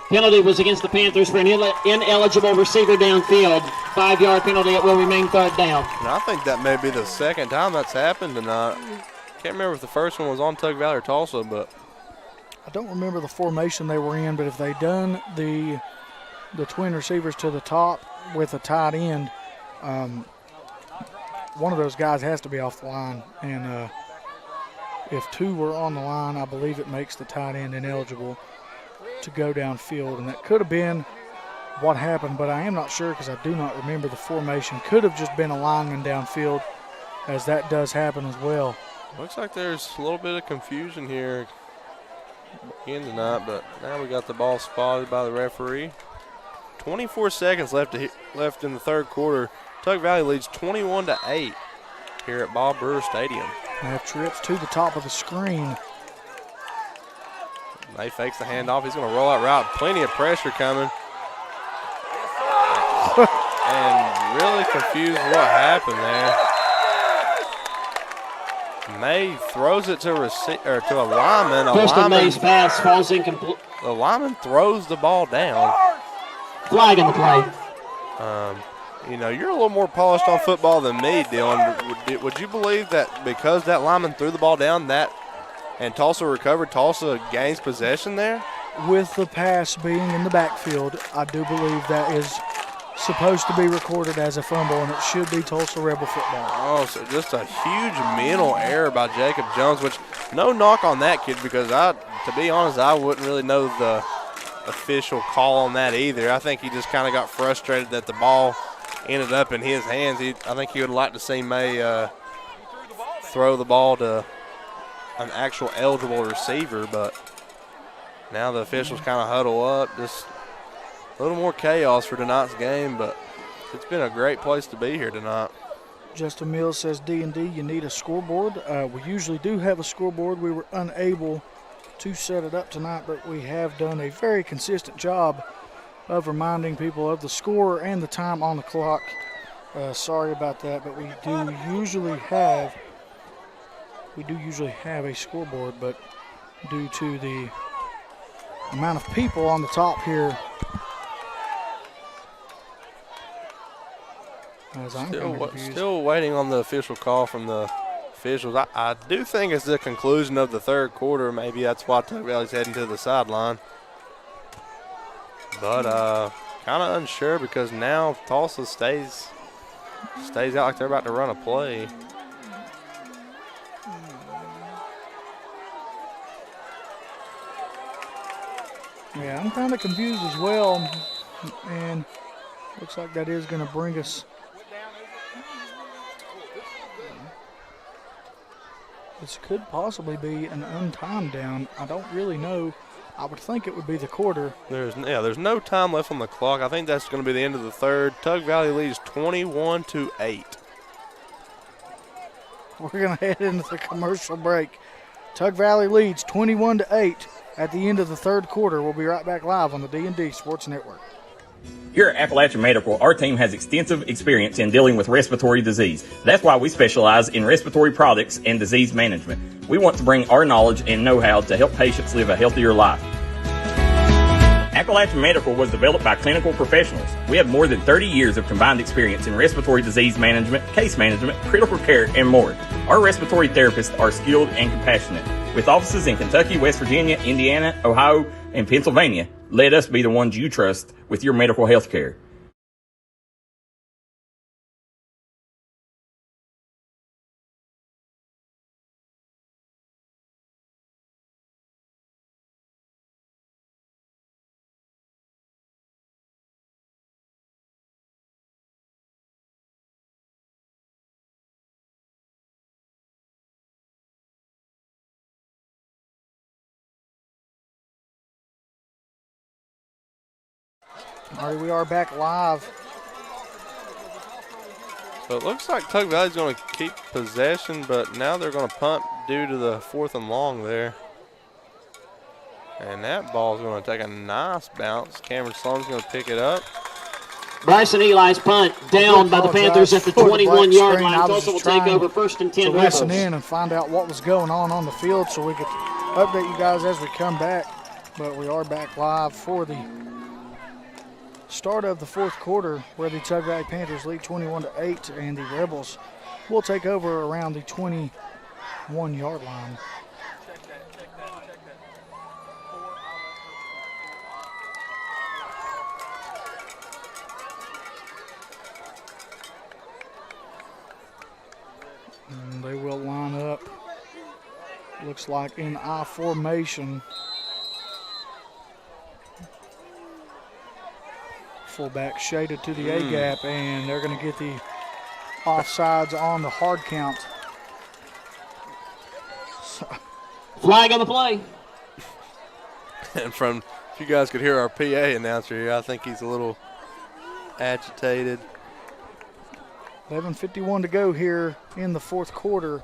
Penalty was against the Panthers for an ineligible receiver downfield. 5-yard penalty. It will remain 3rd down. And I think that may be the 2nd time that's happened tonight. Can't remember if the first one was on Tug Valley or Tulsa, but I don't remember the formation they were in, but if they done the twin receivers to the top with a tight end, one of those guys has to be off the line. And if 2 were on the line, I believe it makes the tight end ineligible to go downfield, and that could have been what happened, but I am not sure because I do not remember the formation. Could have just been a lineman downfield, as that does happen as well. Looks like there's a little bit of confusion here again tonight, but now we got the ball spotted by the referee. 24 seconds left in the 3rd quarter. Tug Valley leads 21-8 here at Bob Brewer Stadium. They have trips to the top of the screen. May fakes the handoff. He's going to roll out route. Plenty of pressure coming. And really confused what happened there. May throws it to a lineman. Preston May's pass falls incomplete. The lineman throws the ball down. Flag on the play. You're a little more polished on football than me, Dylan. Would you believe that because that lineman threw the ball down, and Tulsa recovered, Tulsa gains possession there? With the pass being in the backfield, I do believe that is supposed to be recorded as a fumble, and it should be Tulsa Rebel football. Oh, so just a huge mental error by Jacob Jones, which no knock on that kid, because to be honest, I wouldn't really know the official call on that either. I think he just kind of got frustrated that the ball ended up in his hands. I think he would like to see May throw the ball to an actual eligible receiver, but now the officials kind of huddle up. Just a little more chaos for tonight's game, but it's been a great place to be here tonight. Justin Mills says, D&D, you need a scoreboard. We usually do have a scoreboard. We were unable to set it up tonight, but we have done a very consistent job of reminding people of the score and the time on the clock. Sorry about that, but we do usually have a scoreboard, but due to the amount of people on the top here, as I'm still waiting on the official call from the officials. I do think it's the conclusion of the 3rd quarter. Maybe that's why Tug Valley's heading to the sideline. But kind of unsure, because now Tulsa stays out like they're about to run a play. Yeah, I'm kind of confused as well. And looks like that is going to bring us. This could possibly be an untimed down. I don't really know. I would think it would be the quarter. There's no time left on the clock. I think that's going to be the end of the third. Tug Valley leads 21-8. We're going to head into the commercial break. Tug Valley leads 21-8 at the end of the third quarter. We'll be right back live on the D&D Sports Network. Here at Appalachian Medical, our team has extensive experience in dealing with respiratory disease. That's why we specialize in respiratory products and disease management. We want to bring our knowledge and know-how to help patients live a healthier life. Appalachian Medical was developed by clinical professionals. We have more than 30 years of combined experience in respiratory disease management, case management, critical care, and more. Our respiratory therapists are skilled and compassionate. With offices in Kentucky, West Virginia, Indiana, Ohio, and Pennsylvania, let us be the ones you trust with your medical health care. All right, we are back live. So it looks like Tug Valley's going to keep possession, but now they're going to punt due to the 4th and long there. And that ball's going to take a nice bounce. Cameron Sloan's going to pick it up. Bryson Eli's punt down by the Panthers at the 21-yard line. Tulsa will take over 1st and 10 to Rebels. listen in and find out what was going on the field so we could update you guys as we come back. But we are back live for the start of the fourth quarter, where the Tug Valley Panthers lead 21-8, and the Rebels will take over around the 21-yard line. And they will line up, looks like in I formation. Fullback shaded to the A-gap, and they're going to get the offsides on the hard count. Flag on the play. And if you guys could hear our PA announcer here, I think he's a little agitated. 11:51 to go here in the fourth quarter.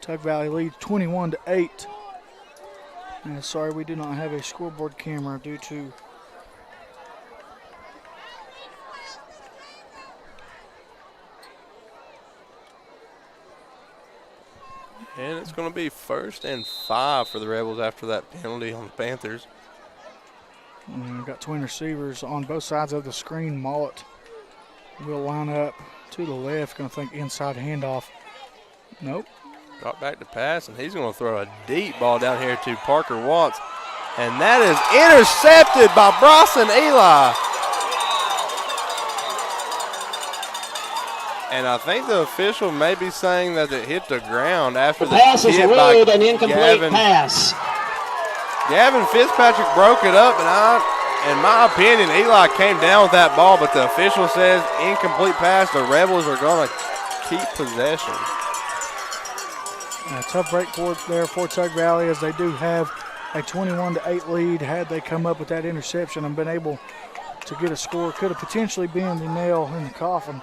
Tug Valley leads 21-8. And sorry, we do not have a scoreboard camera due to And it's going to be 1st and 5 for the Rebels after that penalty on the Panthers. We've got twin receivers on both sides of the screen. Mullet will line up to the left. Going to think inside handoff. Nope. Drop back to pass, and he's going to throw a deep ball down here to Parker Watts. And that is intercepted by Bryson Eli. And I think the official may be saying that it hit the ground after the pass is hit ruled by an incomplete pass. Gavin Fitzpatrick broke it up, and in my opinion, Eli came down with that ball, but the official says incomplete pass. The Rebels are going to keep possession. A tough break there for Tug Valley, as they do have a 21-8 lead. Had they come up with that interception and been able to get a score, could have potentially been the nail in the coffin.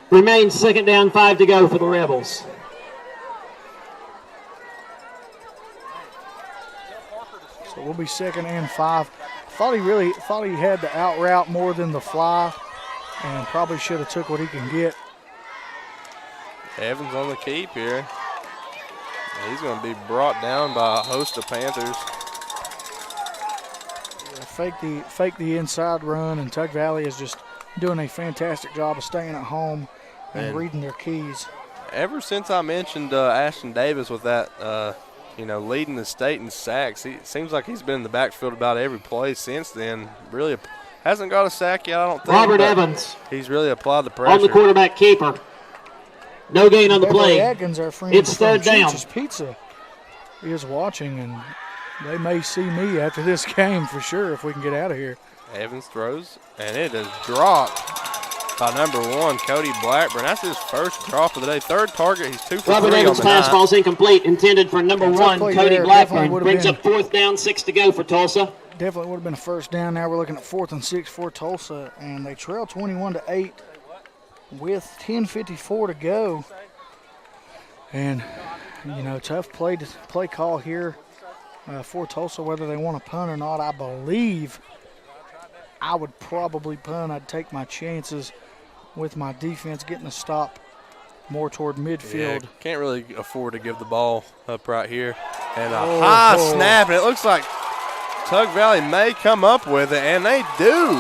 Remains 2nd down, 5 to go for the Rebels. So we'll be 2nd and 5. Thought he had the out route more than the fly, and probably should have took what he can get. Evans on the keep here. He's going to be brought down by a host of Panthers. Yeah, fake the inside run, and Tug Valley is just doing a fantastic job of staying at home and reading their keys. Ever since I mentioned Ashton Davis with that, leading the state in sacks, it seems like he's been in the backfield about every play since then. Really hasn't got a sack yet, I don't think. Robert Evans. He's really applied the pressure. On the quarterback keeper. No gain on the play. Atkins, our friend it's from 3rd down. Cheech's Pizza, is watching, and They may see me after this game for sure if we can get out of here. Evans throws, and it is dropped by number 1, Cody Blackburn. That's his first drop of the day. Third target. He's 2 for 3 Robert on Evans' the pass night. falls incomplete, intended for number 1, Cody Blackburn. Brings been, up 4th down, 6 to go for Tulsa. Definitely would have been a first down. Now we're looking at 4th and 6 for Tulsa, and they trail 21-8 with 10:54 to go. And, you know, tough play call here for Tulsa, whether they want to punt or not. I believe I would probably punt. I'd take my chances with my defense getting a stop more toward midfield. Yeah, can't really afford to give the ball up right here. And a high snap, and it looks like Tug Valley may come up with it, and they do.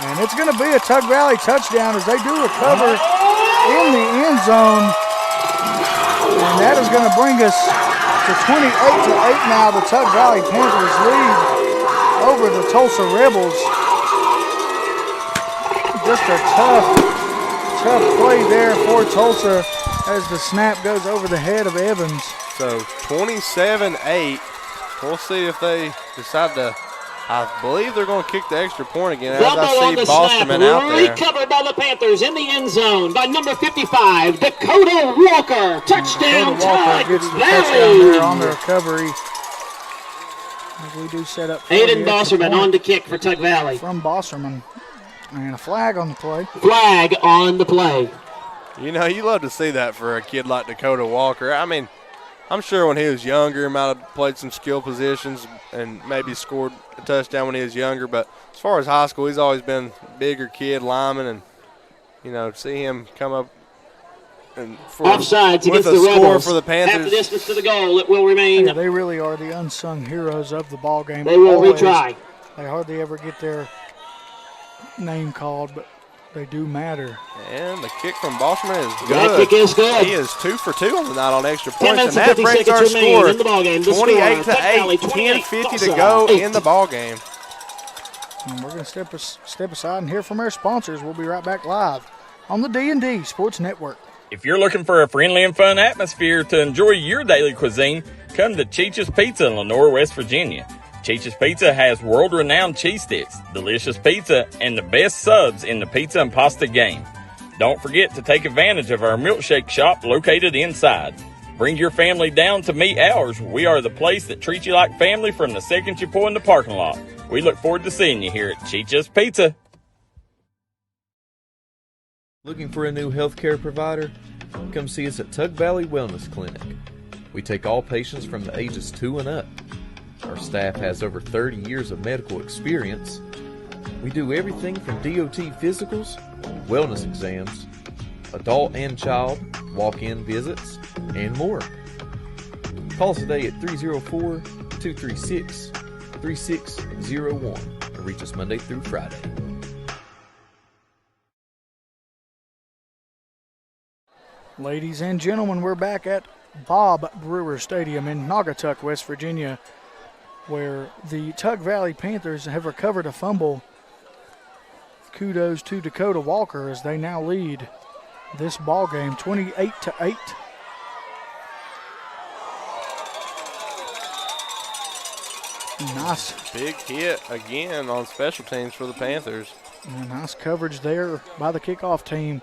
And it's going to be a Tug Valley touchdown as they do recover in the end zone. And that is going to bring us to 28-8 now. The Tug Valley Panthers lead over the Tulsa Rebels. Just a tough play there for Tulsa as the snap goes over the head of Evans. So 27-8. We'll see if they decide to. I believe they're going to kick the extra point again as I see Boston out there. Recovered by the Panthers in the end zone by number 55, Dakota Walker. Touchdown, Walker gets the touchdown there on the recovery. As we do set up Aiden Bosserman on to kick for Tug Valley. From Bosserman. And a flag on the play. Flag on the play. You know, you love to see that for a kid like Dakota Walker. I mean, I'm sure when he was younger, he might have played some skill positions and maybe scored a touchdown when he was younger. But as far as high school, he's always been a bigger kid, lineman, and, you know, see him come up and offsides with against a the score Rebels. for the Panthers. Half the distance to the goal, it will remain. Yeah, they really are the unsung heroes of the ball game. They will retry. They hardly ever get their name called, but they do matter. And the kick from Bosserman is good. That kick is good. He is 2 for 2 on the night on extra 10 points, minutes and that and 50 brings our seconds remain score in the ballgame. 28-8, 10:50 to go in the ball game. And we're going to step aside and hear from our sponsors. We'll be right back live on the D&D Sports Network. If you're looking for a friendly and fun atmosphere to enjoy your daily cuisine, come to Cheech's Pizza in Lenore, West Virginia. Cheech's Pizza has world-renowned cheese sticks, delicious pizza, and the best subs in the pizza and pasta game. Don't forget to take advantage of our milkshake shop located inside. Bring your family down to meet ours. We are the place that treats you like family from the second you pull in the parking lot. We look forward to seeing you here at Cheech's Pizza. Looking for a new healthcare provider? Come see us at Tug Valley Wellness Clinic. We take all patients from the ages 2 and up. Our staff has over 30 years of medical experience. We do everything from DOT physicals, wellness exams, adult and child, walk-in visits, and more. Call us today at 304-236-3601 or reach us Monday through Friday. Ladies and gentlemen, we're back at Bob Brewer Stadium in Naugatuck, West Virginia, where the Tug Valley Panthers have recovered a fumble. Kudos to Dakota Walker as they now lead this ball game 28-8. Nice. Big hit again on special teams for the Panthers. Nice coverage there by the kickoff team.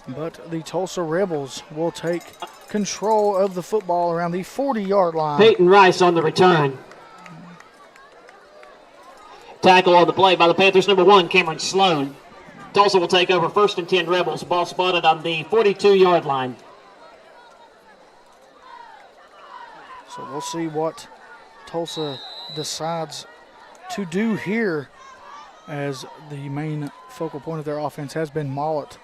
But the Tulsa Rebels will take control of the football around the 40-yard line. Peyton Rice on the return. Tackle on the play by the Panthers, number 1, Cameron Sloan. Tulsa will take over 1st and 10 Rebels. Ball spotted on the 42-yard line. So we'll see what Tulsa decides to do here, as the main focal point of their offense has been Mollett.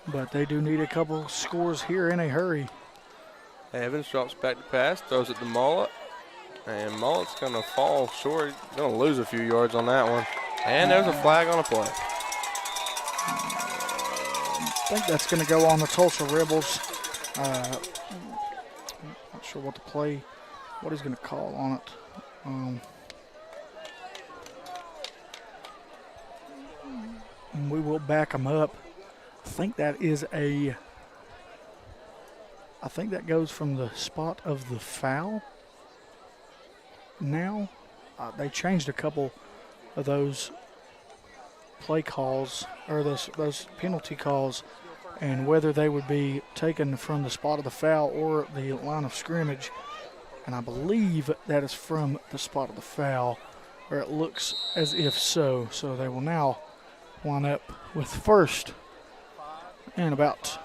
But they do need a couple scores here in a hurry. Evans drops back to pass, throws it to Mollett. And Mullet's going to fall short. He's going to lose a few yards on that one. And there's a flag on a play. I think that's going to go on the Tulsa Rebels. Not sure what he's going to call on it. And we will back them up. I think that goes from the spot of the foul. now they changed a couple of those play calls or those penalty calls, and whether they would be taken from the spot of the foul or the line of scrimmage. And I believe that is from the spot of the foul, or it looks as if so. So they will now line up with first and about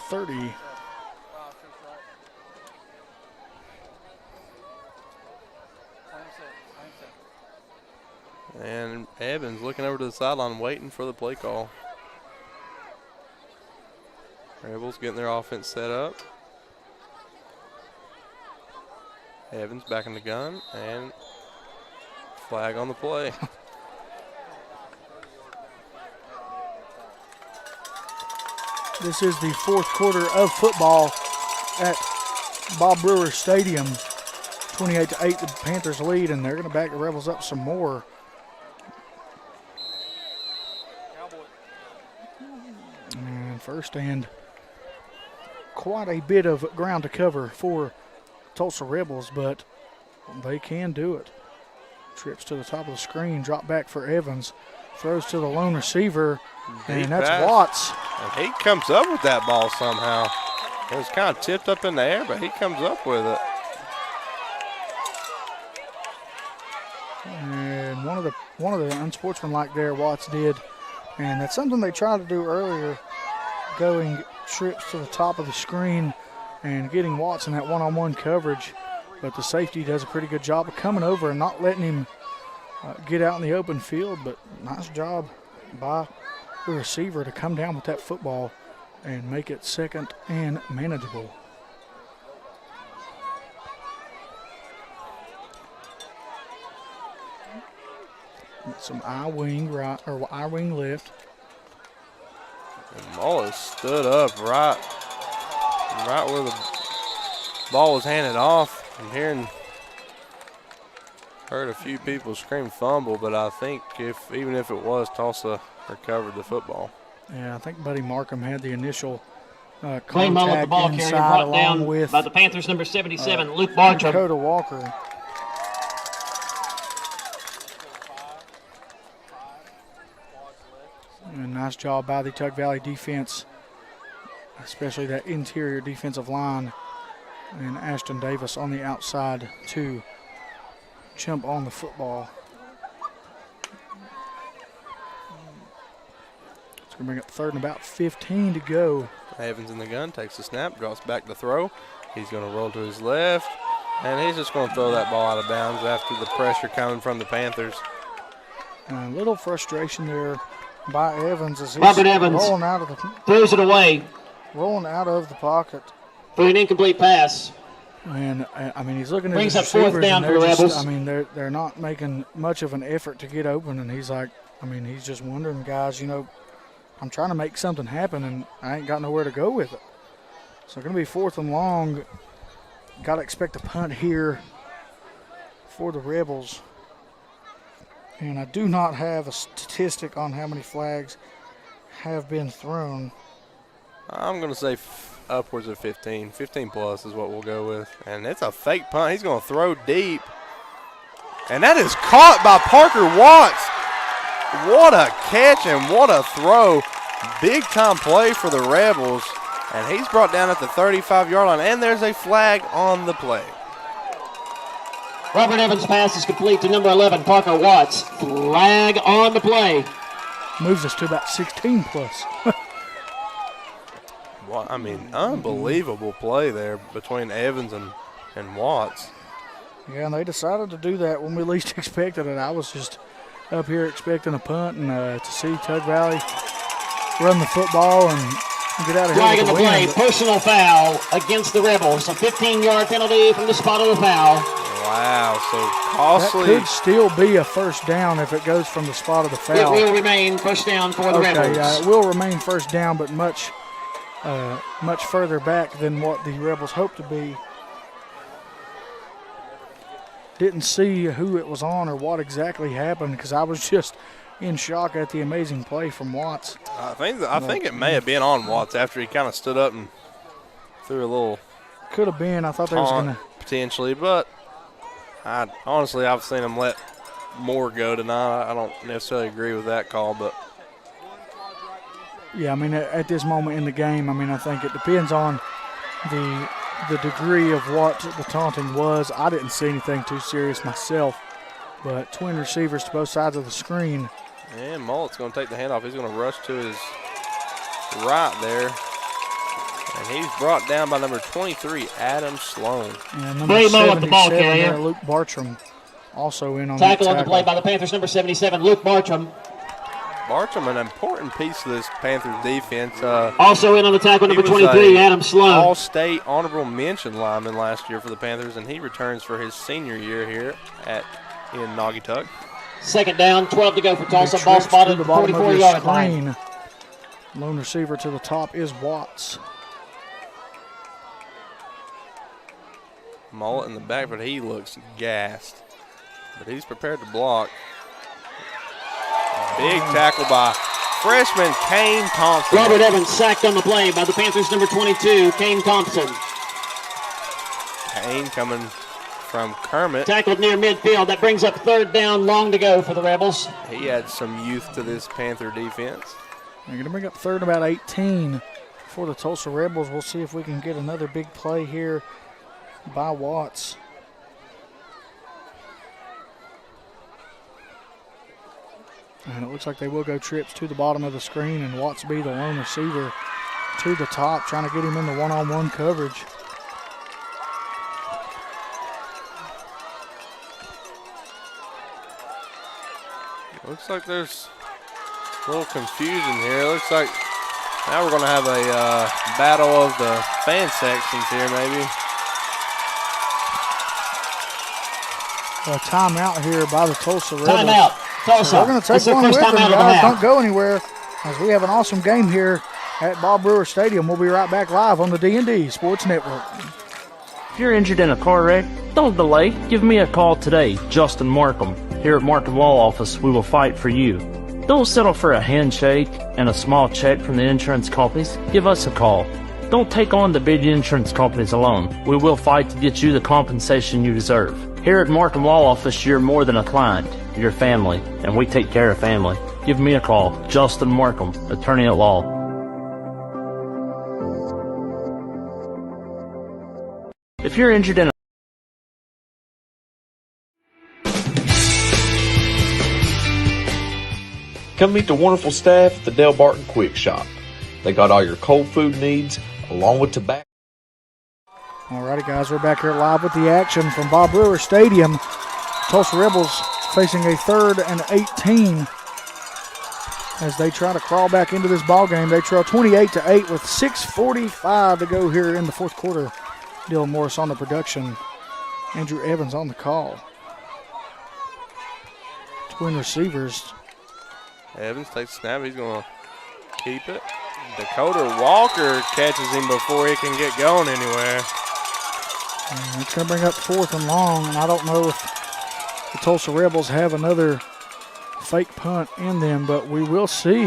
30. And Evans looking over to the sideline waiting for the play call. Rebels getting their offense set up. Evans back in the gun and flag on the play. This is the fourth quarter of football at Bob Brewer Stadium. 28-8, the Panthers lead, and they're going to back the Rebels up some more. And first and quite a bit of ground to cover for Tulsa Rebels, but they can do it. Trips to the top of the screen, drop back for Evans, throws to the lone receiver, and that's Watts. And he comes up with that ball somehow. It was kind of tipped up in the air, but he comes up with it. And one of the unsportsmanlike there, Watts did, and that's something they tried to do earlier, going trips to the top of the screen and getting Watts in that one-on-one coverage. But the safety does a pretty good job of coming over and not letting him get out in the open field. But nice job by the receiver to come down with that football and make it second and manageable. Some I-wing right, or I-wing left. And Mullis stood up right where the ball was handed off. I'm heard a few people scream fumble, but I think even if it was, Tulsa recovered the football. Yeah, I think Buddy Markham had the initial Clay Mullet, the ball carrier, brought down with by the Panthers number 77, Luke Bartram. Dakota Walker. And nice job by the Tug Valley defense, especially that interior defensive line. And Ashton Davis on the outside to jump on the football. It's going to bring up third and about 15 to go. Evans in the gun, takes the snap, drops back to throw. He's going to roll to his left, and he's just going to throw that ball out of bounds after the pressure coming from the Panthers. A little frustration there by Evans as he's Robert Evans rolling out of the throws it away. Rolling out of the pocket. For an incomplete pass. And, I mean, he's looking at Brings his up fourth receivers, down and for the Rebels. I mean, they're not making much of an effort to get open, and he's like, I mean, he's just wondering, guys, you know, I'm trying to make something happen, and I ain't got nowhere to go with it. So going to be fourth and long. Got to expect a punt here for the Rebels. And I do not have a statistic on how many flags have been thrown. I'm going to say upwards of 15. 15 plus is what we'll go with. And it's a fake punt. He's going to throw deep. And that is caught by Parker Watts. What a catch and what a throw. Big time play for the Rebels. And he's brought down at the 35-yard line. And there's a flag on the play. Robert Evans' pass is complete to number 11, Parker Watts. Flag on the play. Moves us to about 16 plus. Well, I mean, unbelievable play there between Evans and Watts. Yeah, and they decided to do that when we least expected it. I was just up here expecting a punt and to see Tug Valley run the football and get out of here Flag with on the the play, win. personal foul against the Rebels. A 15-yard penalty from the spot of the foul. Wow, so costly. That could still be a first down if it goes from the spot of the foul. It will remain first down for the Rebels. Yeah, it will remain first down, but much further back than what the Rebels hope to be. Didn't see who it was on or what exactly happened because I was just in shock at the amazing play from Watts. I think it may have been on Watts after he kind of stood up and threw a little. Could have been. I thought they was going to potentially, but honestly, I've seen them let more go tonight. I don't necessarily agree with that call, but. Yeah, I mean, at this moment in the game, I mean, I think it depends on the degree of what the taunting was. I didn't see anything too serious myself, but twin receivers to both sides of the screen. And Mullet's going to take the handoff. He's going to rush to his right there. And he's brought down by number 23, Adam Sloan. And number 77, Luke Bartram, also in on the tackle. On the play by the Panthers, number 77, Luke Bartram. Bartram, an important piece of this Panthers defense. Also in on the tackle, number 23, Adam Sloan. All-state honorable mention lineman last year for the Panthers, and he returns for his senior year here in Naugatuck. Second down, 12 to go for Tulsa. Ball spotted at the 44-yard line. Lone receiver to the top is Watts. Mullet in the back, but he looks gassed. But he's prepared to block. Big tackle by freshman Kane Thompson. Robert Evans sacked on the play by the Panthers' number 22, Kane Thompson. Kane coming from Kermit. Tackled near midfield. That brings up third down, long to go for the Rebels. He adds some youth to this Panther defense. They're going to bring up third and about 18 for the Tulsa Rebels. We'll see if we can get another big play here by Watts. And it looks like they will go trips to the bottom of the screen, and Watts be the lone receiver to the top, trying to get him in the one-on-one coverage. Looks like there's a little confusion here. It looks like now we're going to have a battle of the fan sections here, maybe. A timeout here by the Tulsa Rebels. Timeout. Tulsa. So we're going to take one with them, guys. Don't go anywhere, as we have an awesome game here at Bob Brewer Stadium. We'll be right back live on the D&D Sports Network. If you're injured in a car wreck, don't delay. Give me a call today, Justin Markham. Here at Markham Law Office, we will fight for you. Don't settle for a handshake and a small check from the insurance companies. Give us a call. Don't take on the big insurance companies alone. We will fight to get you the compensation you deserve. Here at Markham Law Office, you're more than a client. You're family, and we take care of family. Give me a call, Justin Markham, attorney at law. If you're injured in a Come meet the wonderful staff at the Del Barton Quick Shop. They got all your cold food needs, along with tobacco. Alrighty, guys, we're back here live with the action from Bob Brewer Stadium. Tulsa Rebels facing a 3rd and 18 as they try to crawl back into this ball game. They trail 28-8 with 6:45 to go here in the fourth quarter. Dylan Morris on the production. Andrew Evans on the call. Twin receivers. Evans takes a snap. He's going to keep it. Dakota Walker catches him before he can get going anywhere. And it's going to bring up 4th and long, and I don't know if the Tulsa Rebels have another fake punt in them, but we will see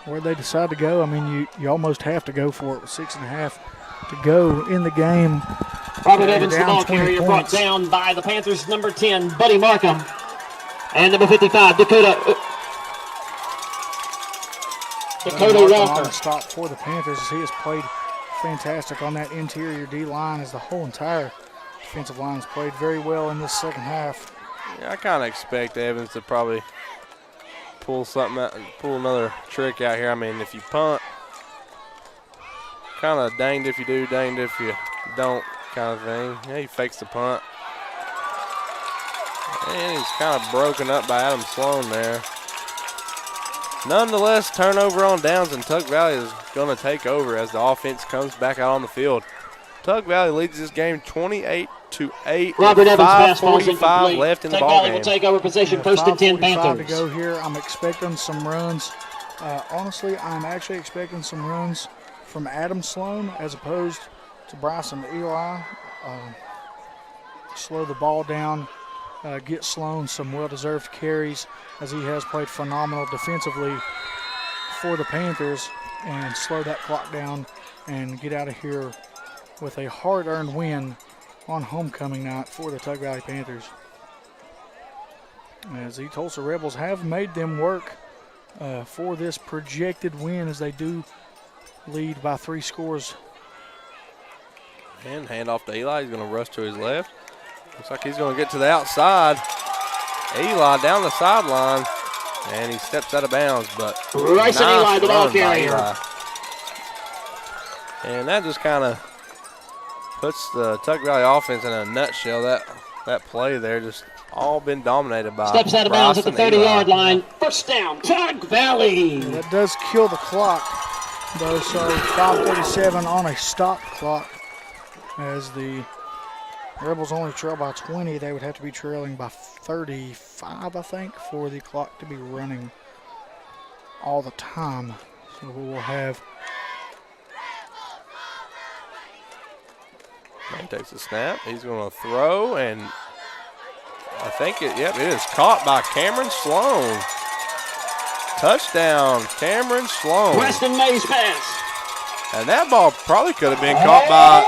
where they decide to go. I mean, you almost have to go for it with 6.5 to go in the game. Robert Evans, the ball carrier, brought down by the Panthers' number 10, Buddy Markham, and number 55, Dakota Walker. On the stop for the Panthers as he has played fantastic on that interior D-line, as the whole entire defensive line has played very well in this second half. Yeah, I kind of expect Evans to probably pull something out, pull another trick out here. I mean, if you punt, kind of danged if you do, danged if you don't kind of thing. Yeah, he fakes the punt. And he's kind of broken up by Adam Sloan there. Nonetheless, turnover on downs, and Tug Valley is going to take over as the offense comes back out on the field. Tug Valley leads this game 28-8. Robert Evans pass ball is incomplete. Left in the Tug ball Valley game. will take over possession, 1st and 10 Panthers. To go here. I'm expecting some runs. Honestly, I'm actually expecting some runs from Adam Sloan as opposed to Bryson Eli. Slow the ball down, get Sloan some well-deserved carries, as he has played phenomenal defensively for the Panthers, and slow that clock down and get out of here with a hard-earned win on homecoming night for the Tug Valley Panthers. As the Tulsa Rebels have made them work for this projected win, as they do lead by 3 scores. And hand off to Eli. He's going to rush to his left. Looks like he's going to get to the outside. Eli down the sideline, and he steps out of bounds. But Bryson Eli, the ball carrier. And that just kind of puts the Tug Valley offense in a nutshell. That play there just all been dominated by Steps out of bounds at the 30-yard line. First down, Tug Valley. That does kill the clock, though, so 5:37 on a stop clock. As the Rebels only trail by 20, they would have to be trailing by 35, I think, for the clock to be running all the time. So we will have. Man takes a snap. He's going to throw, and I think it is caught by Cameron Sloan. Touchdown, Cameron Sloan. Weston Mays pass. And that ball probably could have been caught by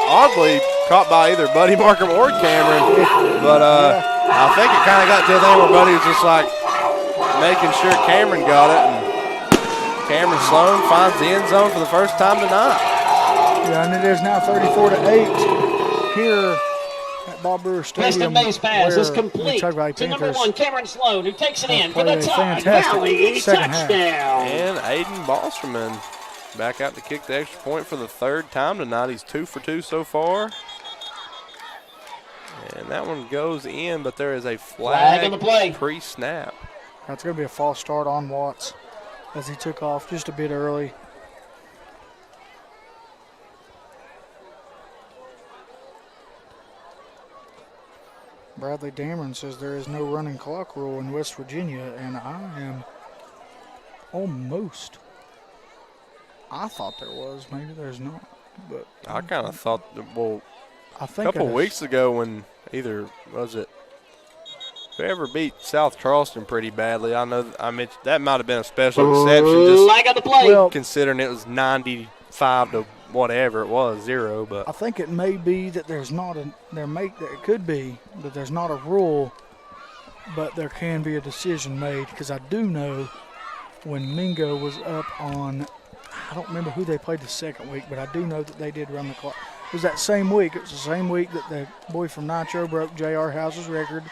either Buddy Markham or Cameron. But I think it kind of got to a thing where Buddy was just like making sure Cameron got it. And Cameron Sloan finds the end zone for the first time tonight. Yeah, and it is now 34-8 here at Bob Brewer Stadium. Weston Mays pass is complete Tug Valley to number Panthers 1, Cameron Sloan, who takes it in for the Tug fantastic Valley touchdown. And Aiden Bosterman back out to kick the extra point for the 3rd time tonight. He's 2 for 2 so far. And that one goes in, but there is a flag on the play. Pre-snap. That's going to be a false start on Watts as he took off just a bit early. Bradley Dameron says there is no running clock rule in West Virginia, and I am almost. I thought there was. Maybe there's not. But I kind of thought, I a think couple weeks ago when whoever beat South Charleston pretty badly, I mentioned that might have been a special exception. Just Flag on the play. Well, considering it was 95 to whatever it was, 0. But I think it may be that there's not it could be that there's not a rule, but there can be a decision made, because I do know when Mingo was up on, I don't remember who they played the second week, but I do know that they did run the clock. It was that same week. It was the same week that the boy from Nitro broke J.R. House's record,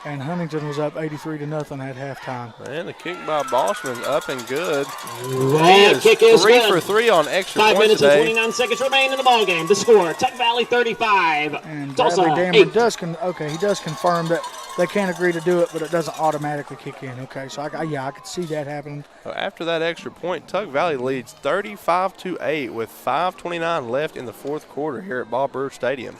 and Huntington was up 83-0 at halftime. And the kick by Boschman's up and good. That kick is 3 good. for 3 on extra 5 points minutes today. and 29 seconds remain in the ballgame. The score, Tug Valley 35, And Tulsa Bradley 8. Dameron he does confirm that they can't agree to do it, but it doesn't automatically kick in. Okay, so I could see that happening. After that extra point, Tug Valley leads 35-8 with 5:29 left in the 4th quarter here at Bob Brewer Stadium.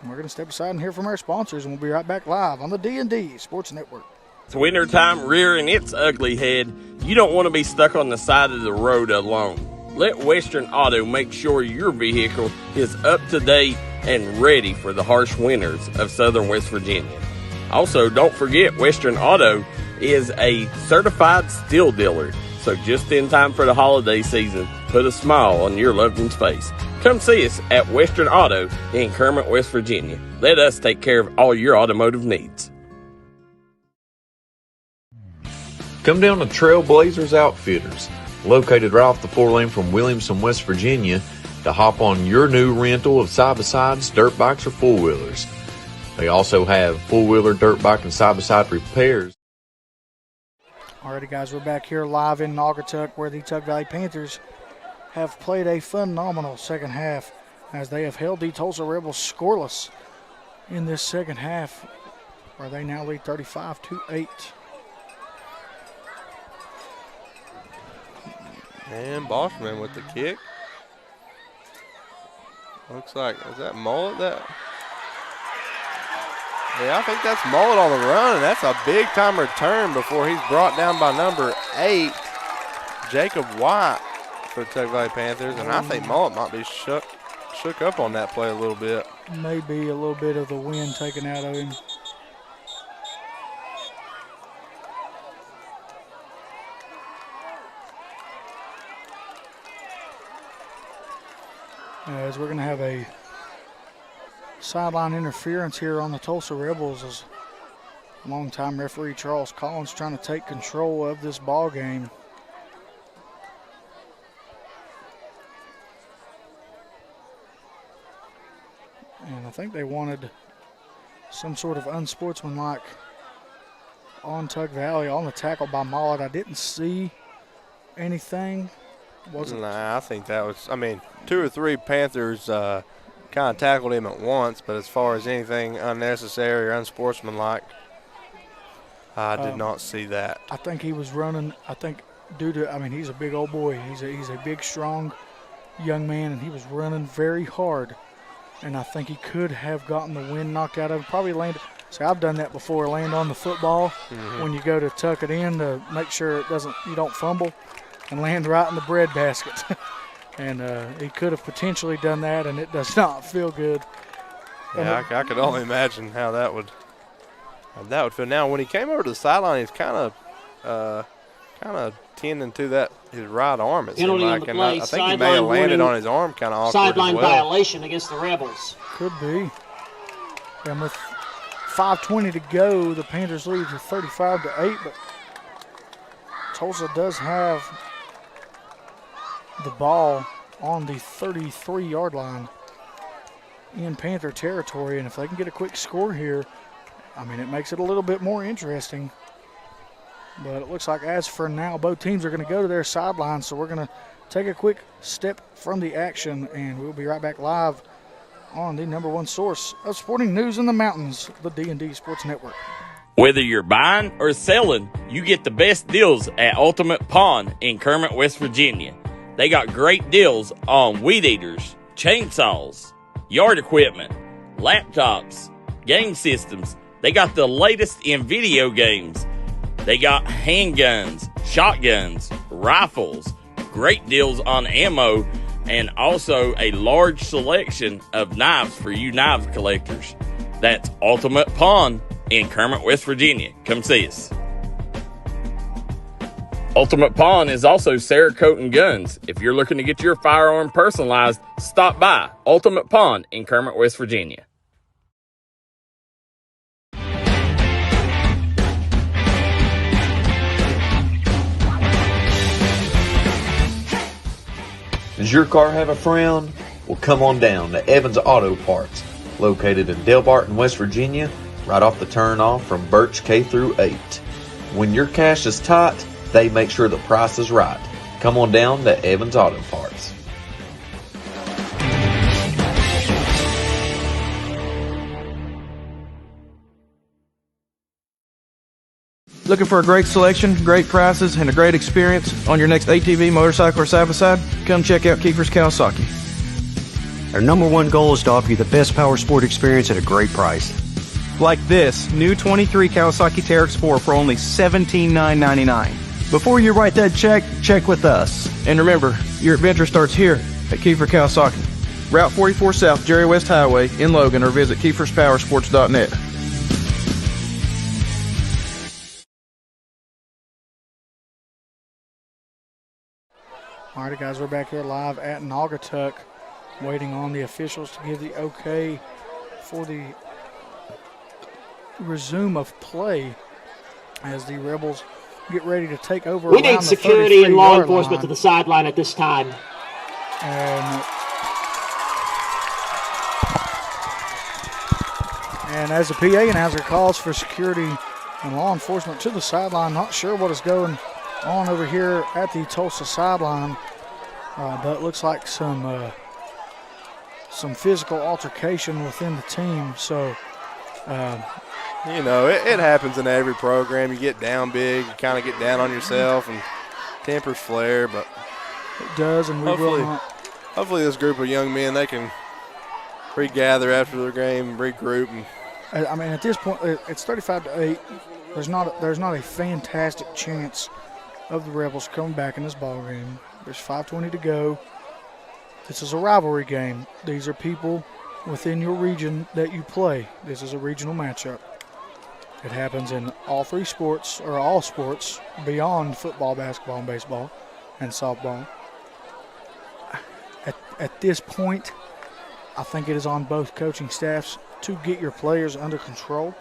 And we're going to step aside and hear from our sponsors, and we'll be right back live on the D&D Sports Network. It's wintertime rearing its ugly head. You don't want to be stuck on the side of the road alone. Let Western Auto make sure your vehicle is up to date and ready for the harsh winters of southern West Virginia. Also, don't forget Western Auto is a certified steel dealer. So just in time for the holiday season, put a smile on your loved one's face. Come see us at Western Auto in Kermit, West Virginia. Let us take care of all your automotive needs. Come down to Trailblazers Outfitters, located right off the 4-lane from Williamson, West Virginia, to hop on your new rental of side-by-sides, dirt bikes, or four-wheelers. They also have four-wheeler, dirt bike, and side-by-side repairs. Alrighty, guys, we're back here live in Naugatuck, where the Tug Valley Panthers have played a phenomenal second half, as they have held the Tulsa Rebels scoreless in this second half, where they now lead 35-8. And Boschman with the kick. Looks like, is that Mullet? Yeah, I think that's Mullet on the run, and that's a big-time return before he's brought down by number 8, Jacob White, for the Tug Valley Panthers. And I think Mullet might be shook up on that play a little bit. Maybe a little bit of the wind taken out of him. As we're going to have a sideline interference here on the Tulsa Rebels as longtime referee Charles Collins trying to take control of this ball game. And I think they wanted some sort of unsportsmanlike on Tug Valley on the tackle by Mollett. I didn't see anything. Nah, I think that was, I mean, 2 or 3 Panthers kind of tackled him at once, but as far as anything unnecessary or unsportsmanlike, I did not see that. I think he was running, I think due to, I mean, he's a big old boy. He's a big, strong young man, and he was running very hard. And I think he could have gotten the wind knocked out of him. Probably landed. See, I've done that before. Land on the football when you go to tuck it in to make sure you don't fumble, and land right in the bread basket. And he could have potentially done that, and it does not feel good. Yeah, I could only imagine how that would feel. Now, when he came over to the sideline, he's kind of tending to that his right arm. It seemed like, and I think he may have landed on his arm kind of awkward sideline as well. violation against the Rebels. Could be. And with 5:20 to go, the Panthers lead to 35-8, but Tulsa does have the ball on the 33-yard line in Panther territory, and if they can get a quick score here, I mean, it makes it a little bit more interesting. But it looks like as for now, both teams are going to go to their sidelines, so we're going to take a quick step from the action, and we'll be right back live on the #1 source of sporting news in the mountains, the D&D Sports Network. Whether you're buying or selling, you get the best deals at Ultimate Pawn in Kermit, West Virginia. They got great deals on weed eaters, chainsaws, yard equipment, laptops, game systems. They got the latest in video games. They got handguns, shotguns, rifles, great deals on ammo, and also a large selection of knives for you knives collectors. That's Ultimate Pawn in Kermit, West Virginia. Come see us. Ultimate Pawn is also Cerakote and Guns. If you're looking to get your firearm personalized, stop by Ultimate Pawn in Kermit, West Virginia. Does your car have a frown? Well, come on down to Evans Auto Parts, located in Delbarton, West Virginia, right off the turnoff from Birch K through 8. When your cash is tight, they make sure the price is right. Come on down to Evans Auto Parts. Looking for a great selection, great prices, and a great experience on your next ATV, motorcycle, or side-by-side? Come check out Kiefer's Kawasaki. Our #1 goal is to offer you the best power sport experience at a great price. Like this new 23 Kawasaki Teryx 4 for only $17,999. Before you write that check, check with us. And remember, your adventure starts here at Kiefer Kawasaki. Route 44 South, Jerry West Highway in Logan, or visit KiefersPowersports.net. All right, guys, we're back here live at Naugatuck, waiting on the officials to give the okay for the resume of play as the Rebels get ready to take over. We need security and law enforcement to the sideline at this time. And as the PA announcer calls for security and law enforcement to the sideline, not sure what is going on over here at the Tulsa sideline, but it looks like some physical altercation within the team. So, you know, it happens in every program. You get down big, you kind of get down on yourself, and tempers flare. But it does, and hopefully this group of young men, they can regather after their game, regroup. And I mean, at this point, it's 35-8. There's not a fantastic chance of the Rebels coming back in this ball game. There's 5:20 to go. This is a rivalry game. These are people within your region that you play. This is a regional matchup. It happens in all three sports, or all sports, beyond football, basketball, and baseball, and softball. At this point, I think it is on both coaching staffs to get your players under control.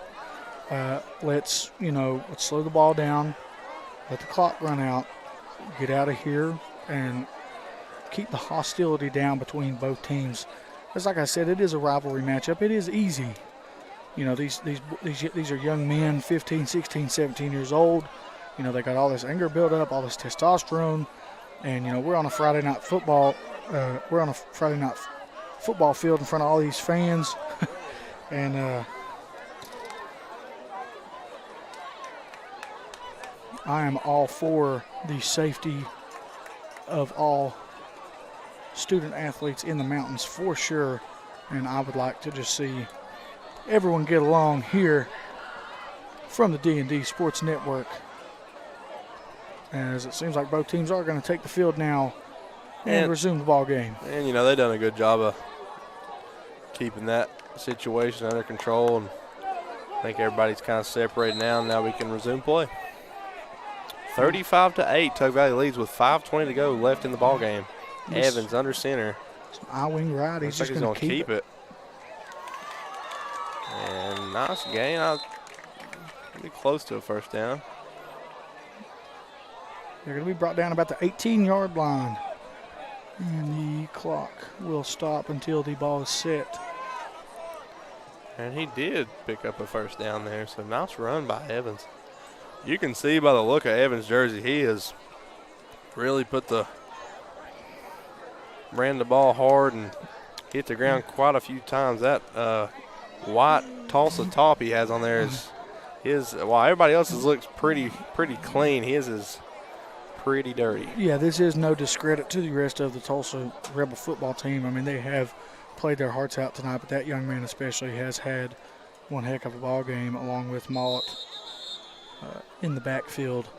Let's slow the ball down, let the clock run out, get out of here, and keep the hostility down between both teams. Because like I said, it is a rivalry matchup. It is easy. These are young men, 15, 16, 17 years old. They got all this anger built up, all this testosterone, and we're on a Friday night football. We're on a Friday night football field in front of all these fans, and I am all for the safety of all student athletes in the mountains for sure, and I would like to just see everyone get along here from the D&D Sports Network, as it seems like both teams are going to take the field now and resume the ball game. And, they've done a good job of keeping that situation under control, and I think everybody's kind of separated now, and now we can resume play. 35-8, Tug Valley leads with 5:20 to go left in the ball game. Evans under center. I-wing right. He's just going to keep it. And nice gain. I'll be close to a first down. They're going to be brought down about the 18-yard line. And the clock will stop until the ball is set. And he did pick up a first down there, so nice run by Evans. You can see by the look of Evans' jersey, he has really ran the ball hard and hit the ground quite a few times. That white Tolsia top he has on there is while everybody else's looks pretty clean, his is pretty dirty. Yeah, this is no discredit to the rest of the Tolsia Rebel football team. I mean, they have played their hearts out tonight, but that young man especially has had one heck of a ball game along with Mollett in the backfield,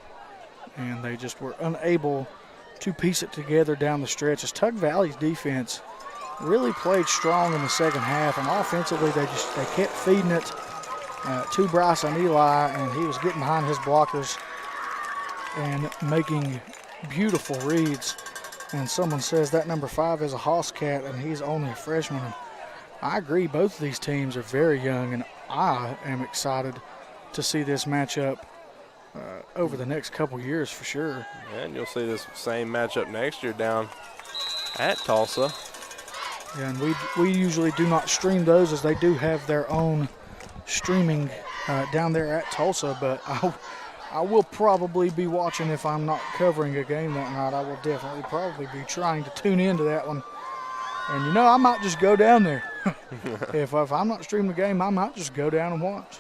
and they just were unable to piece it together down the stretch as Tug Valley's defense really played strong in the second half, and offensively they kept feeding it to Bryson Eli, and he was getting behind his blockers and making beautiful reads. And someone says that number 5 is a hoss cat and he's only a freshman. And I agree, both of these teams are very young, and I am excited to see this matchup over the next couple years for sure. And you'll see this same matchup next year down at Tolsia. Yeah, and we usually do not stream those, as they do have their own streaming down there at Tolsia, but I will probably be watching. If I'm not covering a game that night, I will definitely probably be trying to tune into that one. And I might just go down there. If I'm not streaming the game, I might just go down and watch.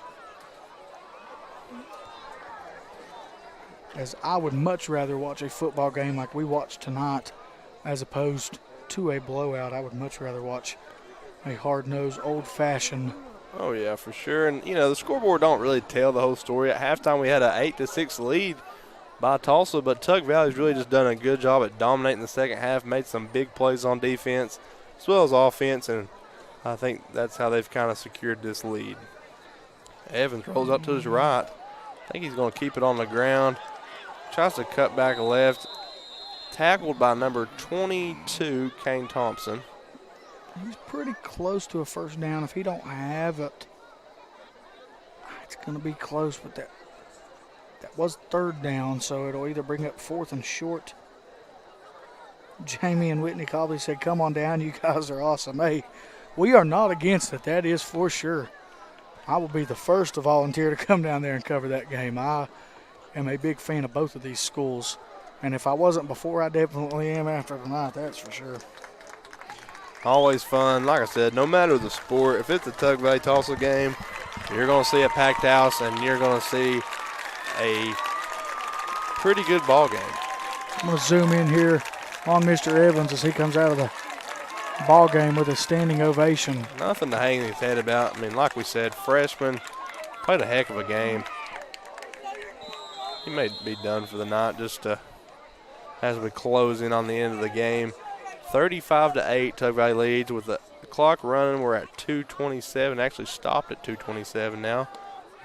As I would much rather watch a football game like we watched tonight as opposed to a blowout. I would much rather watch a hard-nosed, old-fashioned. Oh, yeah, for sure. And, the scoreboard don't really tell the whole story. At halftime, we had an 8-6 lead by Tolsia, but Tug Valley's really just done a good job at dominating the second half, made some big plays on defense as well as offense, and I think that's how they've kind of secured this lead. Evans rolls up to his right. I think he's going to keep it on the ground. Tries to cut back left. Tackled by number 22, Kane Thompson. He's pretty close to a first down. If he don't have it, it's going to be close, but that was third down, so it'll either bring up 4th and short. Jamie and Whitney Cobley said, come on down, you guys are awesome. Hey, we are not against it, that is for sure. I will be the first to volunteer to come down there and cover that game. I am a big fan of both of these schools, and if I wasn't before, I definitely am after tonight, that's for sure. Always fun. Like I said, no matter the sport, if it's a Tug Valley Tolsia game, you're going to see a packed house and you're going to see a pretty good ball game. I'm going to zoom in here on Mr. Evans as he comes out of the ball game with a standing ovation. Nothing to hang his head about. I mean, like we said, freshman, played a heck of a game. He may be done for the night just as we close in on the end of the game. 35-8, Tug Valley leads with the clock running. We're at 2:27. Actually stopped at 2:27 now.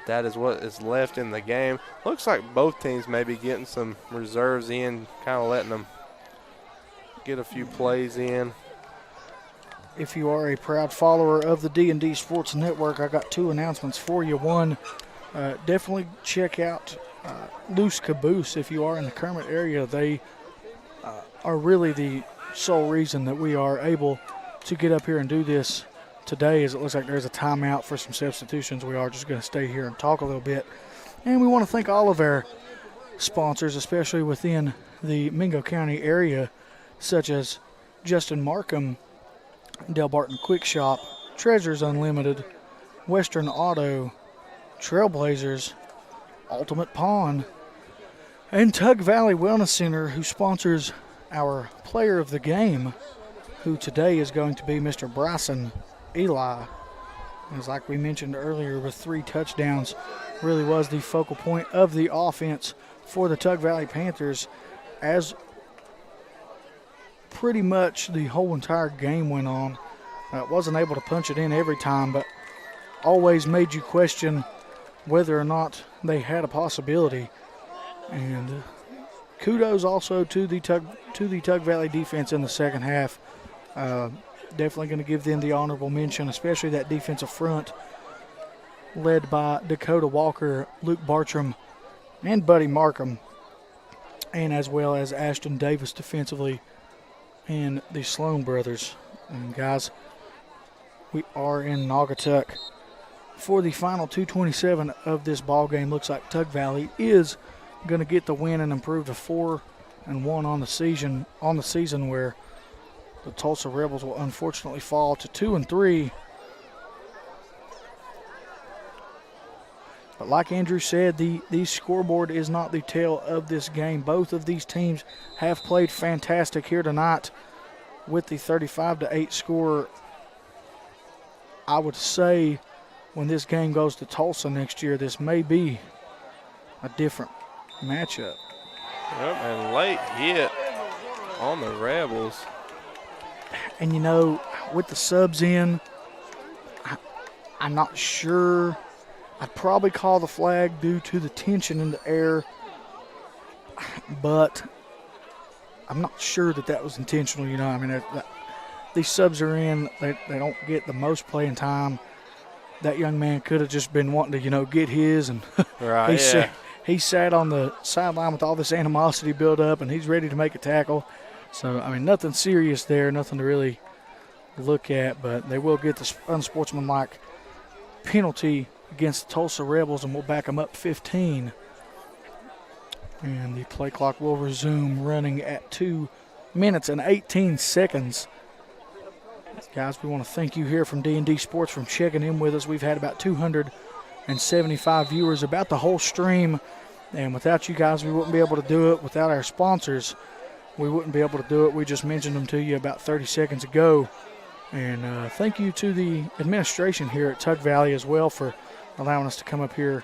That is what is left in the game. Looks like both teams may be getting some reserves in, kind of letting them get a few plays in. if you are a proud follower of the D&D Sports Network, I got 2 announcements for you. One, definitely check out Loose Caboose if you are in the Kermit area. They are really the sole reason that we are able to get up here and do this today, as it looks like there's a timeout for some substitutions. We are just going to stay here and talk a little bit. And we want to thank all of our sponsors, especially within the Mingo County area, such as Justin Markham, Del Barton Quick Shop, Treasures Unlimited, Western Auto, Trailblazers, Ultimate Pawn, and Tug Valley Wellness Center, who sponsors our player of the game, who today is going to be Mr. Bryson Eli. As like we mentioned earlier, with 3 touchdowns, really was the focal point of the offense for the Tug Valley Panthers, as pretty much the whole entire game went on. Wasn't able to punch it in every time, but always made you question whether or not they had a possibility. And kudos also to the Tug Valley defense in the second half. Definitely going to give them the honorable mention, especially that defensive front led by Dakota Walker, Luke Bartram, and Buddy Markham, and as well as Ashton Davis defensively and the Sloan brothers. And guys, we are in Naugatuck for the final 2:27 of this ball game. Looks like Tug Valley is going to get the win and improve to 4-1 on the season, where the Tulsa Rebels will unfortunately fall to 2-3. But like Andrew said, the scoreboard is not the tale of this game. Both of these teams have played fantastic here tonight with the 35-8 score. I would say when this game goes to Tulsa next year, this may be a different matchup. Yep, and late hit on the Rebels. And, you know, with the subs in, I'm not sure. I'd probably call the flag due to the tension in the air, but I'm not sure that was intentional. You know, I mean, these subs are in. They don't get the most playing time. That young man could have just been wanting to, you know, get his, and right, he sat on the sideline with all this animosity built up, and he's ready to make a tackle. So, I mean, nothing serious there, nothing to really look at, but they will get the unsportsmanlike penalty against the Tulsa Rebels, and we'll back them up 15. And the play clock will resume running at 2 minutes and 18 seconds. Guys, we want to thank you here from D&D Sports for checking in with us. We've had about 275 viewers, about the whole stream, and without you guys, we wouldn't be able to do it. Without our sponsors, we wouldn't be able to do it. We just mentioned them to you about 30 seconds ago. And thank you to the administration here at Tug Valley as well for allowing us to come up here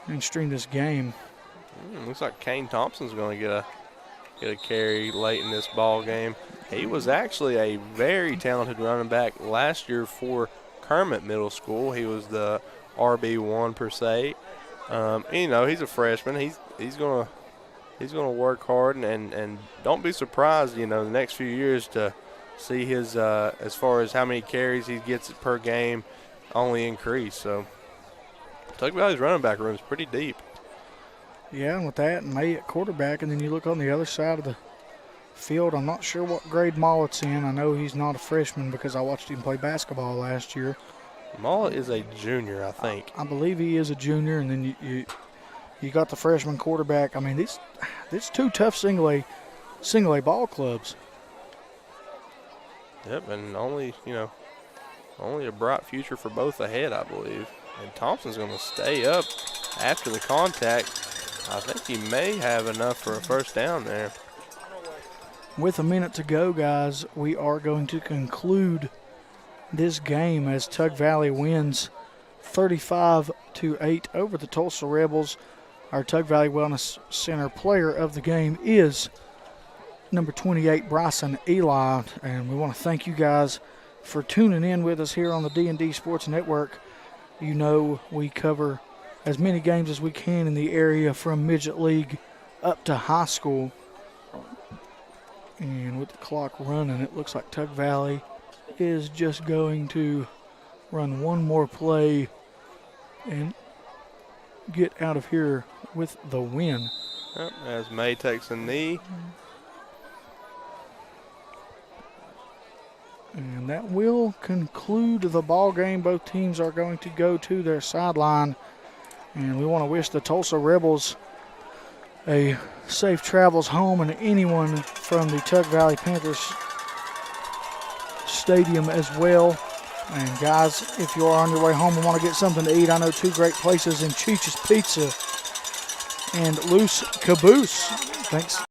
and stream this game. Looks like Kane Thompson's going to get a carry late in this ball game. He was actually a very talented running back last year for Kermit Middle School. He was the RB1 per se. You know, he's a freshman. He's going to work hard, and don't be surprised, you know, the next few years to see his as far as how many carries he gets per game only increase. So Tug Valley's running back room is pretty deep. Yeah, and with that and May at quarterback, and then you look on the other side of the field, I'm not sure what grade Mollett's in. I know he's not a freshman because I watched him play basketball last year. Mollett is a junior, I think. I believe he is a junior, and then you got the freshman quarterback. I mean, these 2 tough single A ball clubs. Yep, and only a bright future for both ahead, I believe. And Thompson's going to stay up after the contact. I think he may have enough for a first down there. With a minute to go, guys, we are going to conclude this game as Tug Valley wins 35-8 over the Tulsa Rebels. Our Tug Valley Wellness Center player of the game is number 28, Bryson Eli. And we want to thank you guys for tuning in with us here on the D&D Sports Network. You know, we cover as many games as we can in the area from Midget League up to high school. And with the clock running, it looks like Tug Valley is just going to run one more play and get out of here with the win. Yep, as May takes a knee. And that will conclude the ball game. Both teams are going to go to their sideline. And we want to wish the Tulsa Rebels a safe travels home, and anyone from the Tug Valley Panthers Stadium as well. And guys, if you are on your way home and want to get something to eat, I know two great places in Cheech's Pizza and Loose Caboose. Thanks.